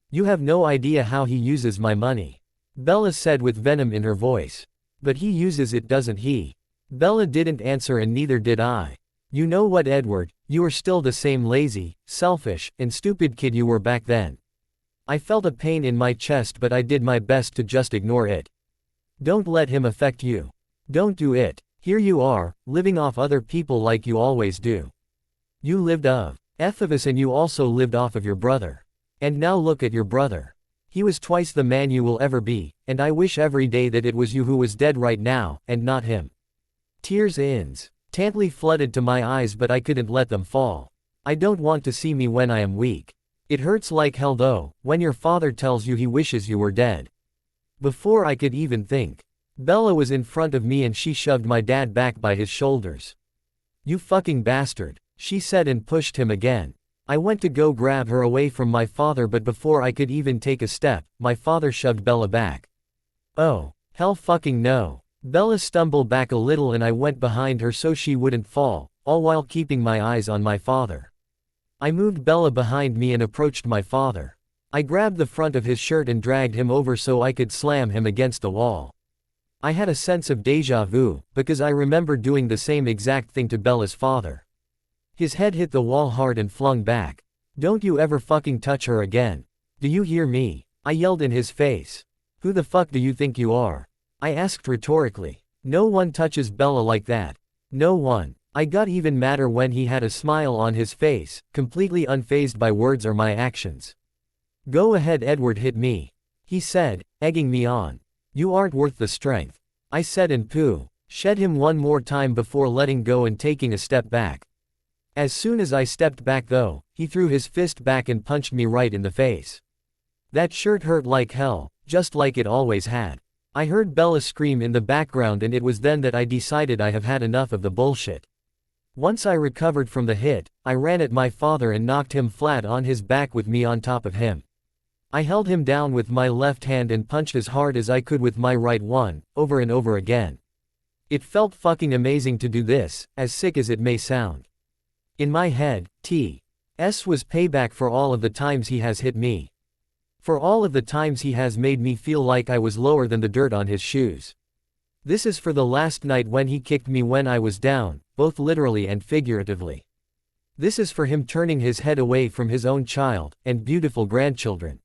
Speaker 1: You have no idea how he uses my money. Bella said with venom in her voice. But he uses it, doesn't he? Bella didn't answer and neither did I. You know what, Edward, you are still the same lazy, selfish, and stupid kid you were back then. I felt a pain in my chest but I did my best to just ignore it. Don't let him affect you. Don't do it. Here you are, living off other people like you always do. You lived off of us and you also lived off of your brother. And now look at your brother. He was twice the man you will ever be, and I wish every day that it was you who was dead right now, and not him. Tears instantly flooded to my eyes but I couldn't let them fall. I don't want to see me when I am weak. It hurts like hell though, when your father tells you he wishes you were dead. Before I could even think, Bella was in front of me and she shoved my dad back by his shoulders. You fucking bastard, she said and pushed him again. I went to go grab her away from my father but before I could even take a step, my father shoved Bella back. Oh, hell fucking no. Bella stumbled back a little and I went behind her so she wouldn't fall, all while keeping my eyes on my father. I moved Bella behind me and approached my father. I grabbed the front of his shirt and dragged him over so I could slam him against the wall. I had a sense of déjà vu, because I remember doing the same exact thing to Bella's father. His head hit the wall hard and flung back. Don't you ever fucking touch her again. Do you hear me? I yelled in his face. Who the fuck do you think you are? I asked rhetorically. No one touches Bella like that. No one. I got even madder when he had a smile on his face, completely unfazed by words or my actions. Go ahead, Edward, hit me. He said, egging me on. You aren't worth the strength. I said and shed him one more time before letting go and taking a step back. As soon as I stepped back though, he threw his fist back and punched me right in the face. That shirt hurt like hell, just like it always had. I heard Bella scream in the background and it was then that I decided I have had enough of the bullshit. Once I recovered from the hit, I ran at my father and knocked him flat on his back with me on top of him. I held him down with my left hand and punched as hard as I could with my right one, over and over again. It felt fucking amazing to do this, as sick as it may sound. In my head, T.S. was payback for all of the times he has hit me. For all of the times he has made me feel like I was lower than the dirt on his shoes. This is for the last night when he kicked me when I was down, both literally and figuratively. This is for him turning his head away from his own child, and beautiful grandchildren.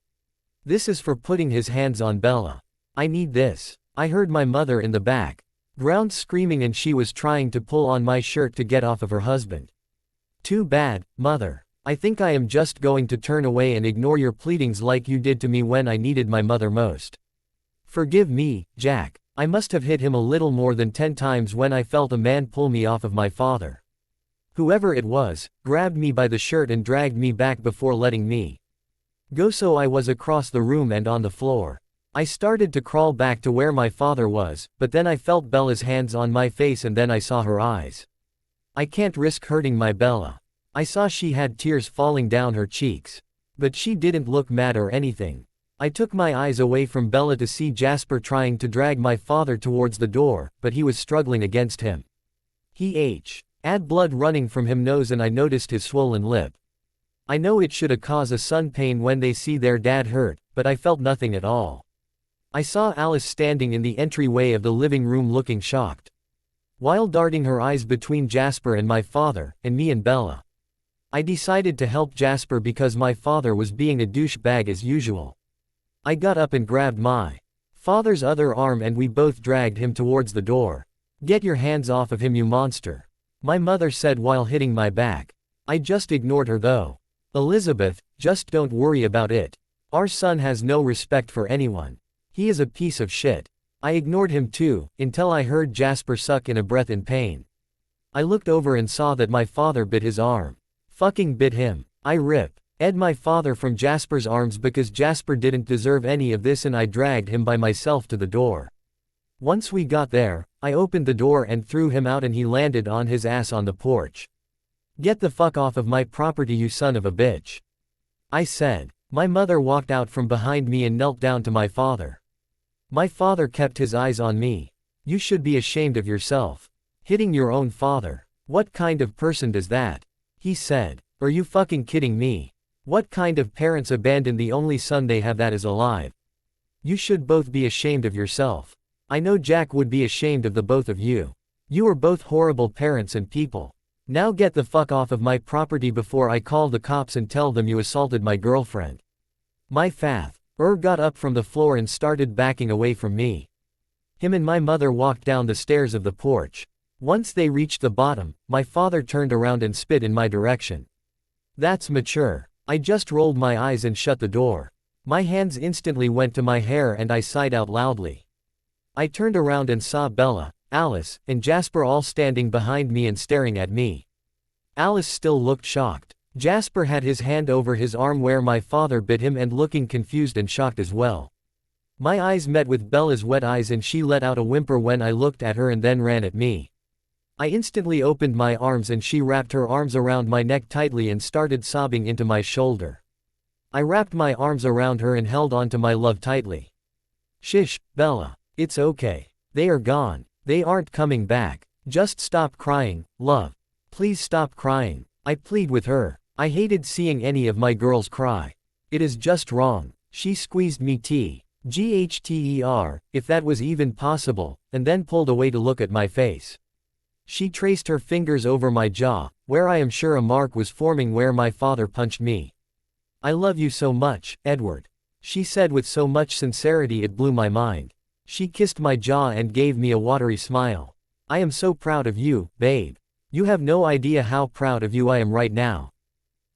Speaker 1: This is for putting his hands on Bella. I need this. I heard my mother in the back ground screaming and she was trying to pull on my shirt to get off of her husband. Too bad, mother. I think I am just going to turn away and ignore your pleadings like you did to me when I needed my mother most. Forgive me, Jack. I must have hit him a little more than 10 times when I felt a man pull me off of my father. Whoever it was, grabbed me by the shirt and dragged me back before letting me go, so I was across the room and on the floor. I started to crawl back to where my father was, but then I felt Bella's hands on my face and then I saw her eyes. I can't risk hurting my Bella. I saw she had tears falling down her cheeks. But she didn't look mad or anything. I took my eyes away from Bella to see Jasper trying to drag my father towards the door, but he was struggling against him. He had blood running from his nose and I noticed his swollen lip. I know it should cause a son pain when they see their dad hurt, but I felt nothing at all. I saw Alice standing in the entryway of the living room looking shocked, while darting her eyes between Jasper and my father, and me and Bella. I decided to help Jasper because my father was being a douchebag as usual. I got up and grabbed my father's other arm and we both dragged him towards the door. Get your hands off of him, you monster, my mother said while hitting my back. I just ignored her though. Elizabeth, just don't worry about it. Our son has no respect for anyone. He is a piece of shit. I ignored him too, until I heard Jasper suck in a breath in pain. I looked over and saw that my father bit his arm. Fucking bit him. I ripped my father from Jasper's arms because Jasper didn't deserve any of this and I dragged him by myself to the door. Once we got there, I opened the door and threw him out and he landed on his ass on the porch. Get the fuck off of my property, you son of a bitch, I said. My mother walked out from behind me and knelt down to my father. My father kept his eyes on me. You should be ashamed of yourself. Hitting your own father. What kind of person does that? He said. Are you fucking kidding me? What kind of parents abandon the only son they have that is alive? You should both be ashamed of yourself. I know Jack would be ashamed of the both of you. You are both horrible parents and people. Now get the fuck off of my property before I call the cops and tell them you assaulted my girlfriend. My father got up from the floor and started backing away from me. Him and my mother walked down the stairs of the porch. Once they reached the bottom, my father turned around and spit in my direction. That's mature. I just rolled my eyes and shut the door. My hands instantly went to my hair and I sighed out loudly. I turned around and saw Bella, Alice, and Jasper all standing behind me and staring at me. Alice still looked shocked. Jasper had his hand over his arm where my father bit him and looking confused and shocked as well. My eyes met with Bella's wet eyes and she let out a whimper when I looked at her and then ran at me. I instantly opened my arms and she wrapped her arms around my neck tightly and started sobbing into my shoulder. I wrapped my arms around her and held onto my love tightly. Shish, Bella. It's okay. They are gone. They aren't coming back. Just stop crying, love. Please stop crying. I plead with her. I hated seeing any of my girls cry. It is just wrong. She squeezed me if that was even possible, and then pulled away to look at my face. She traced her fingers over my jaw, where I am sure a mark was forming where my father punched me. I love you so much, Edward, she said with so much sincerity it blew my mind. She kissed my jaw and gave me a watery smile. I am so proud of you, babe. You have no idea how proud of you I am right now,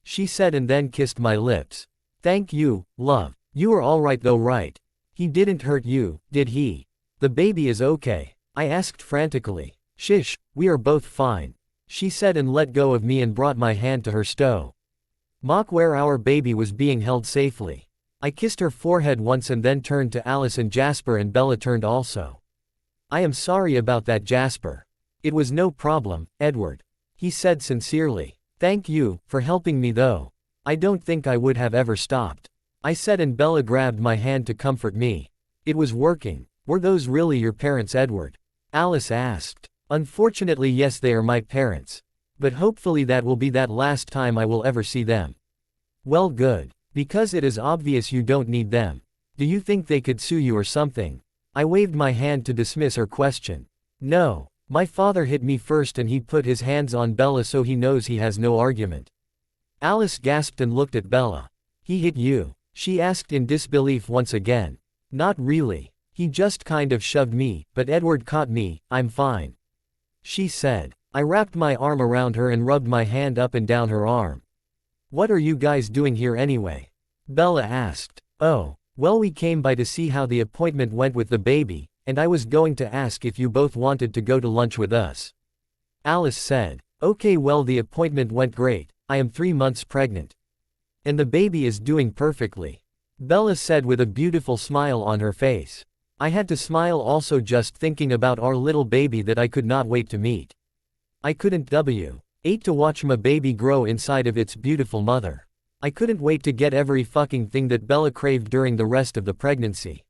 Speaker 1: she said and then kissed my lips. Thank you, love. You are alright though, right? He didn't hurt you, did he? The baby is okay, I asked frantically. Shish, we are both fine, she said and let go of me and brought my hand to her stomach, where our baby was being held safely. I kissed her forehead once and then turned to Alice and Jasper and Bella turned also. I am sorry about that, Jasper. It was no problem, Edward, he said sincerely. Thank you for helping me though. I don't think I would have ever stopped. I said, and Bella grabbed my hand to comfort me. It was working. Were those really your parents, Edward? Alice asked. Unfortunately, yes, they are my parents. But hopefully that will be that last time I will ever see them. Well, good. Because it is obvious you don't need them. Do you think they could sue you or something? I waved my hand to dismiss her question. No. My father hit me first and he put his hands on Bella so he knows he has no argument. Alice gasped and looked at Bella. He hit you? She asked in disbelief once again. Not really. He just kind of shoved me, but Edward caught me. I'm fine. She said. I wrapped my arm around her and rubbed my hand up and down her arm. What are you guys doing here anyway? Bella asked. Oh, well, we came by to see how the appointment went with the baby, and I was going to ask if you both wanted to go to lunch with us. Alice said. Okay, well, the appointment went great. I am 3 months pregnant. And the baby is doing perfectly. Bella said with a beautiful smile on her face. I had to smile also just thinking about our little baby that I could not wait to meet. I couldn't wait to watch my baby grow inside of its beautiful mother. I couldn't wait to get every fucking thing that Bella craved during the rest of the pregnancy.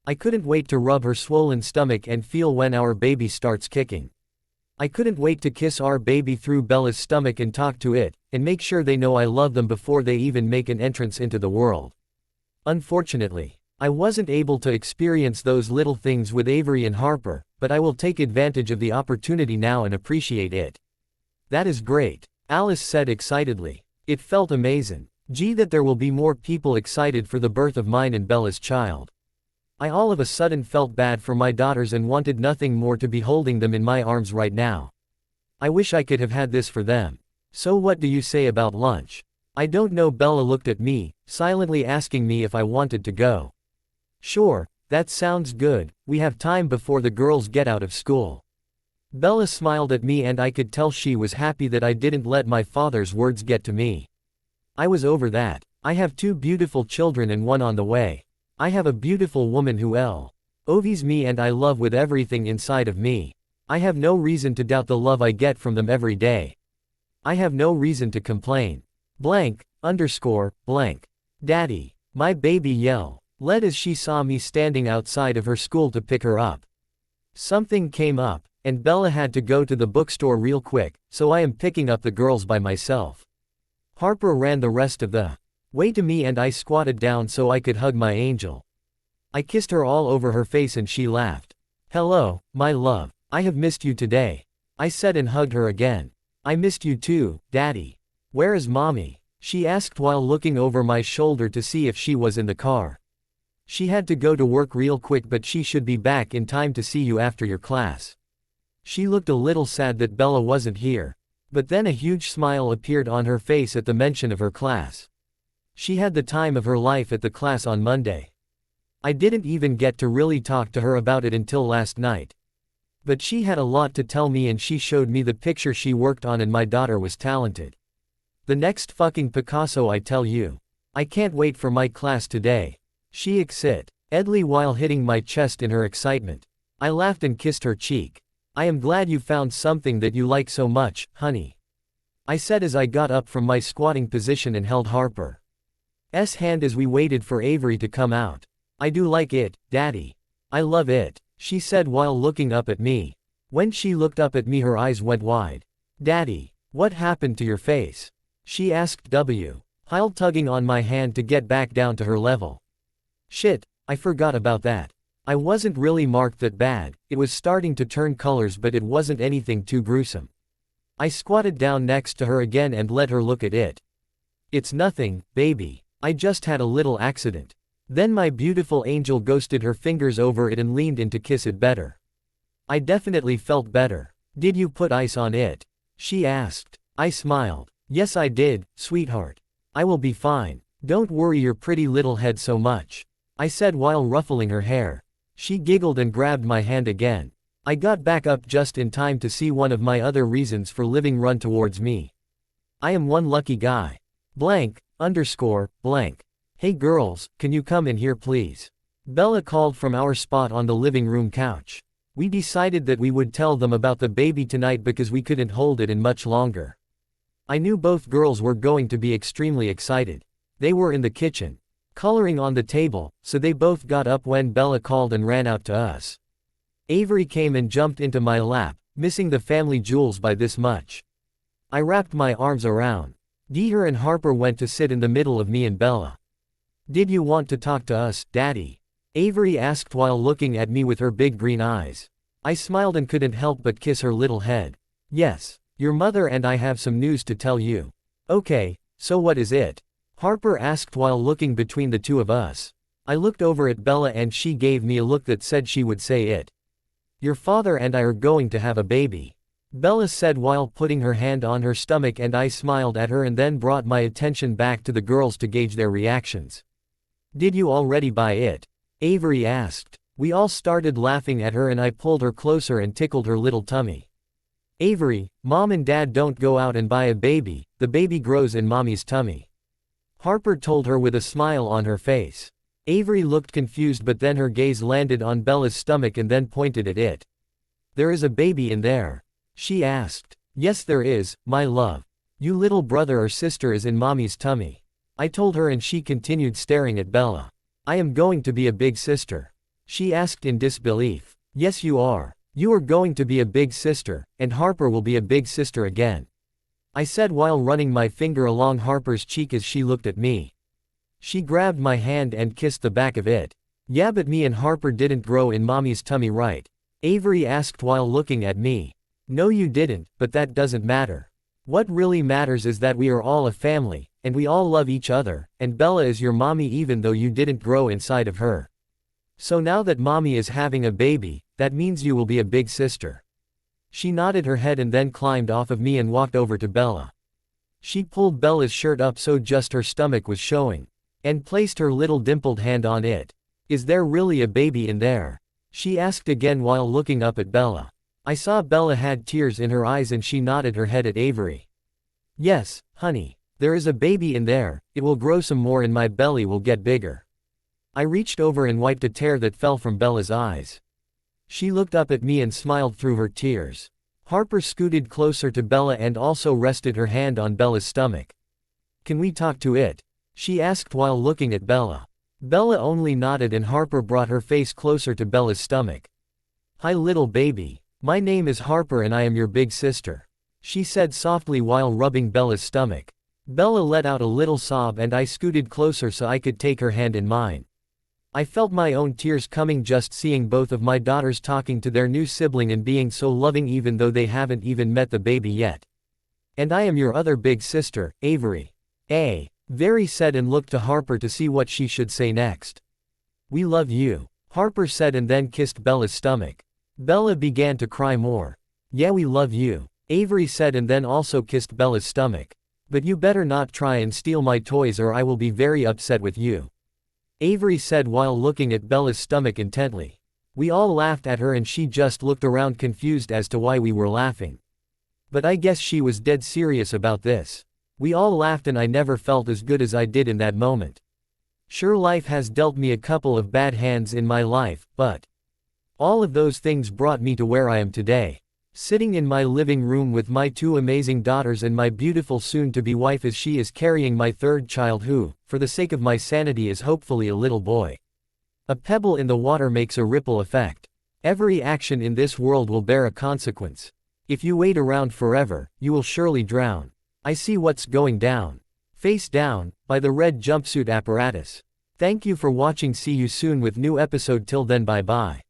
Speaker 1: I couldn't wait to rub her swollen stomach and feel when our baby starts kicking. I couldn't wait to kiss our baby through Bella's stomach and talk to it, and make sure they know I love them before they even make an entrance into the world. Unfortunately, I wasn't able to experience those little things with Avery and Harper, but I will take advantage of the opportunity now and appreciate it. That is great, Alice said excitedly. It felt amazing. Gee, that there will be more people excited for the birth of mine and Bella's child. I all of a sudden felt bad for my daughters and wanted nothing more to be holding them in my arms right now. I wish I could have had this for them. So what do you say about lunch? I don't know. Bella looked at me, silently asking me if I wanted to go. Sure, that sounds good, we have time before the girls get out of school. Bella smiled at me and I could tell she was happy that I didn't let my father's words get to me. I was over that. I have 2 beautiful children and 1 on the way. I have a beautiful woman who loves me and I love with everything inside of me. I have no reason to doubt the love I get from them every day. I have no reason to complain. Blank. Daddy. My baby yelled as she saw me standing outside of her school to pick her up. Something came up, and Bella had to go to the bookstore real quick, so I am picking up the girls by myself. Harper ran the rest of the way to me and I squatted down so I could hug my angel. I kissed her all over her face and she laughed. Hello, my love. I have missed you today. I said and hugged her again. I missed you too, Daddy. Where is Mommy? She asked while looking over my shoulder to see if she was in the car. She had to go to work real quick, but she should be back in time to see you after your class. She looked a little sad that Bella wasn't here, but then a huge smile appeared on her face at the mention of her class. She had the time of her life at the class on Monday. I didn't even get to really talk to her about it until last night. But she had a lot to tell me and she showed me the picture she worked on and my daughter was talented. The next fucking Picasso, I tell you. I can't wait for my class today. She excitedly while hitting my chest in her excitement. I laughed and kissed her cheek. I am glad you found something that you like so much, honey. I said as I got up from my squatting position and held Harper's hand as we waited for Avery to come out. I do like it, Daddy. I love it, she said while looking up at me. When she looked up at me her eyes went wide. Daddy, what happened to your face? She asked while tugging on my hand to get back down to her level. Shit, I forgot about that. I wasn't really marked that bad, it was starting to turn colors but it wasn't anything too gruesome. I squatted down next to her again and let her look at it. It's nothing, baby. I just had a little accident. Then my beautiful angel ghosted her fingers over it and leaned in to kiss it better. I definitely felt better. Did you put ice on it? She asked. I smiled. Yes I did, sweetheart. I will be fine. Don't worry your pretty little head so much. I said while ruffling her hair. She giggled and grabbed my hand again. I got back up just in time to see one of my other reasons for living run towards me. I am one lucky guy. Blank. Hey girls, can you come in here please? Bella called from our spot on the living room couch. We decided that we would tell them about the baby tonight because we couldn't hold it in much longer. I knew both girls were going to be extremely excited. They were in the kitchen, coloring on the table, so they both got up when Bella called and ran out to us. Avery came and jumped into my lap, missing the family jewels by this much. I wrapped my arms around her and Harper went to sit in the middle of me and Bella. "Did you want to talk to us, Daddy?" Avery asked while looking at me with her big green eyes. I smiled and couldn't help but kiss her little head. "Yes. Your mother and I have some news to tell you." "Okay, so what is it?" Harper asked while looking between the two of us. I looked over at Bella and she gave me a look that said she would say it. "Your father and I are going to have a baby," Bella said while putting her hand on her stomach, and I smiled at her and then brought my attention back to the girls to gauge their reactions. "Did you already buy it?" Avery asked. We all started laughing at her and I pulled her closer and tickled her little tummy. "Avery, Mom and Dad don't go out and buy a baby, the baby grows in Mommy's tummy," Harper told her with a smile on her face. Avery looked confused, but then her gaze landed on Bella's stomach and then pointed at it. "There is a baby in there?" she asked. "Yes there is, my love. Your little brother or sister is in Mommy's tummy," I told her, and she continued staring at Bella. "I am going to be a big sister?" she asked in disbelief. "Yes you are. You are going to be a big sister, and Harper will be a big sister again," I said while running my finger along Harper's cheek as she looked at me. She grabbed my hand and kissed the back of it. "Yeah, but me and Harper didn't grow in Mommy's tummy, right?" Avery asked while looking at me. "No you didn't, but that doesn't matter. What really matters is that we are all a family, and we all love each other, and Bella is your mommy even though you didn't grow inside of her. So now that Mommy is having a baby, that means you will be a big sister." She nodded her head and then climbed off of me and walked over to Bella. She pulled Bella's shirt up so just her stomach was showing, and placed her little dimpled hand on it. "Is there really a baby in there?" she asked again while looking up at Bella. I saw Bella had tears in her eyes and she nodded her head at Avery. "Yes, honey. There is a baby in there, it will grow some more and my belly will get bigger." I reached over and wiped a tear that fell from Bella's eyes. She looked up at me and smiled through her tears. Harper scooted closer to Bella and also rested her hand on Bella's stomach. "Can we talk to it?" she asked while looking at Bella. Bella only nodded and Harper brought her face closer to Bella's stomach. "Hi little baby. My name is Harper and I am your big sister," she said softly while rubbing Bella's stomach. Bella let out a little sob and I scooted closer so I could take her hand in mine. I felt my own tears coming just seeing both of my daughters talking to their new sibling and being so loving even though they haven't even met the baby yet. "And I am your other big sister, Avery." Very said and looked to Harper to see what she should say next. "We love you," Harper said and then kissed Bella's stomach. Bella began to cry more. "Yeah we love you," Avery said and then also kissed Bella's stomach. "But you better not try and steal my toys or I will be very upset with you," Avery said while looking at Bella's stomach intently. We all laughed at her and she just looked around confused as to why we were laughing. But I guess she was dead serious about this. We all laughed and I never felt as good as I did in that moment. Sure, life has dealt me a couple of bad hands in my life, but all of those things brought me to where I am today. Sitting in my living room with my two amazing daughters and my beautiful soon-to-be wife as she is carrying my third child who, for the sake of my sanity, is hopefully a little boy. A pebble in the water makes a ripple effect. Every action in this world will bear a consequence. If you wait around forever, you will surely drown. I see what's going down. Face Down, by the Red Jumpsuit Apparatus. Thank you for watching. See you soon with new episode. Till then, bye bye.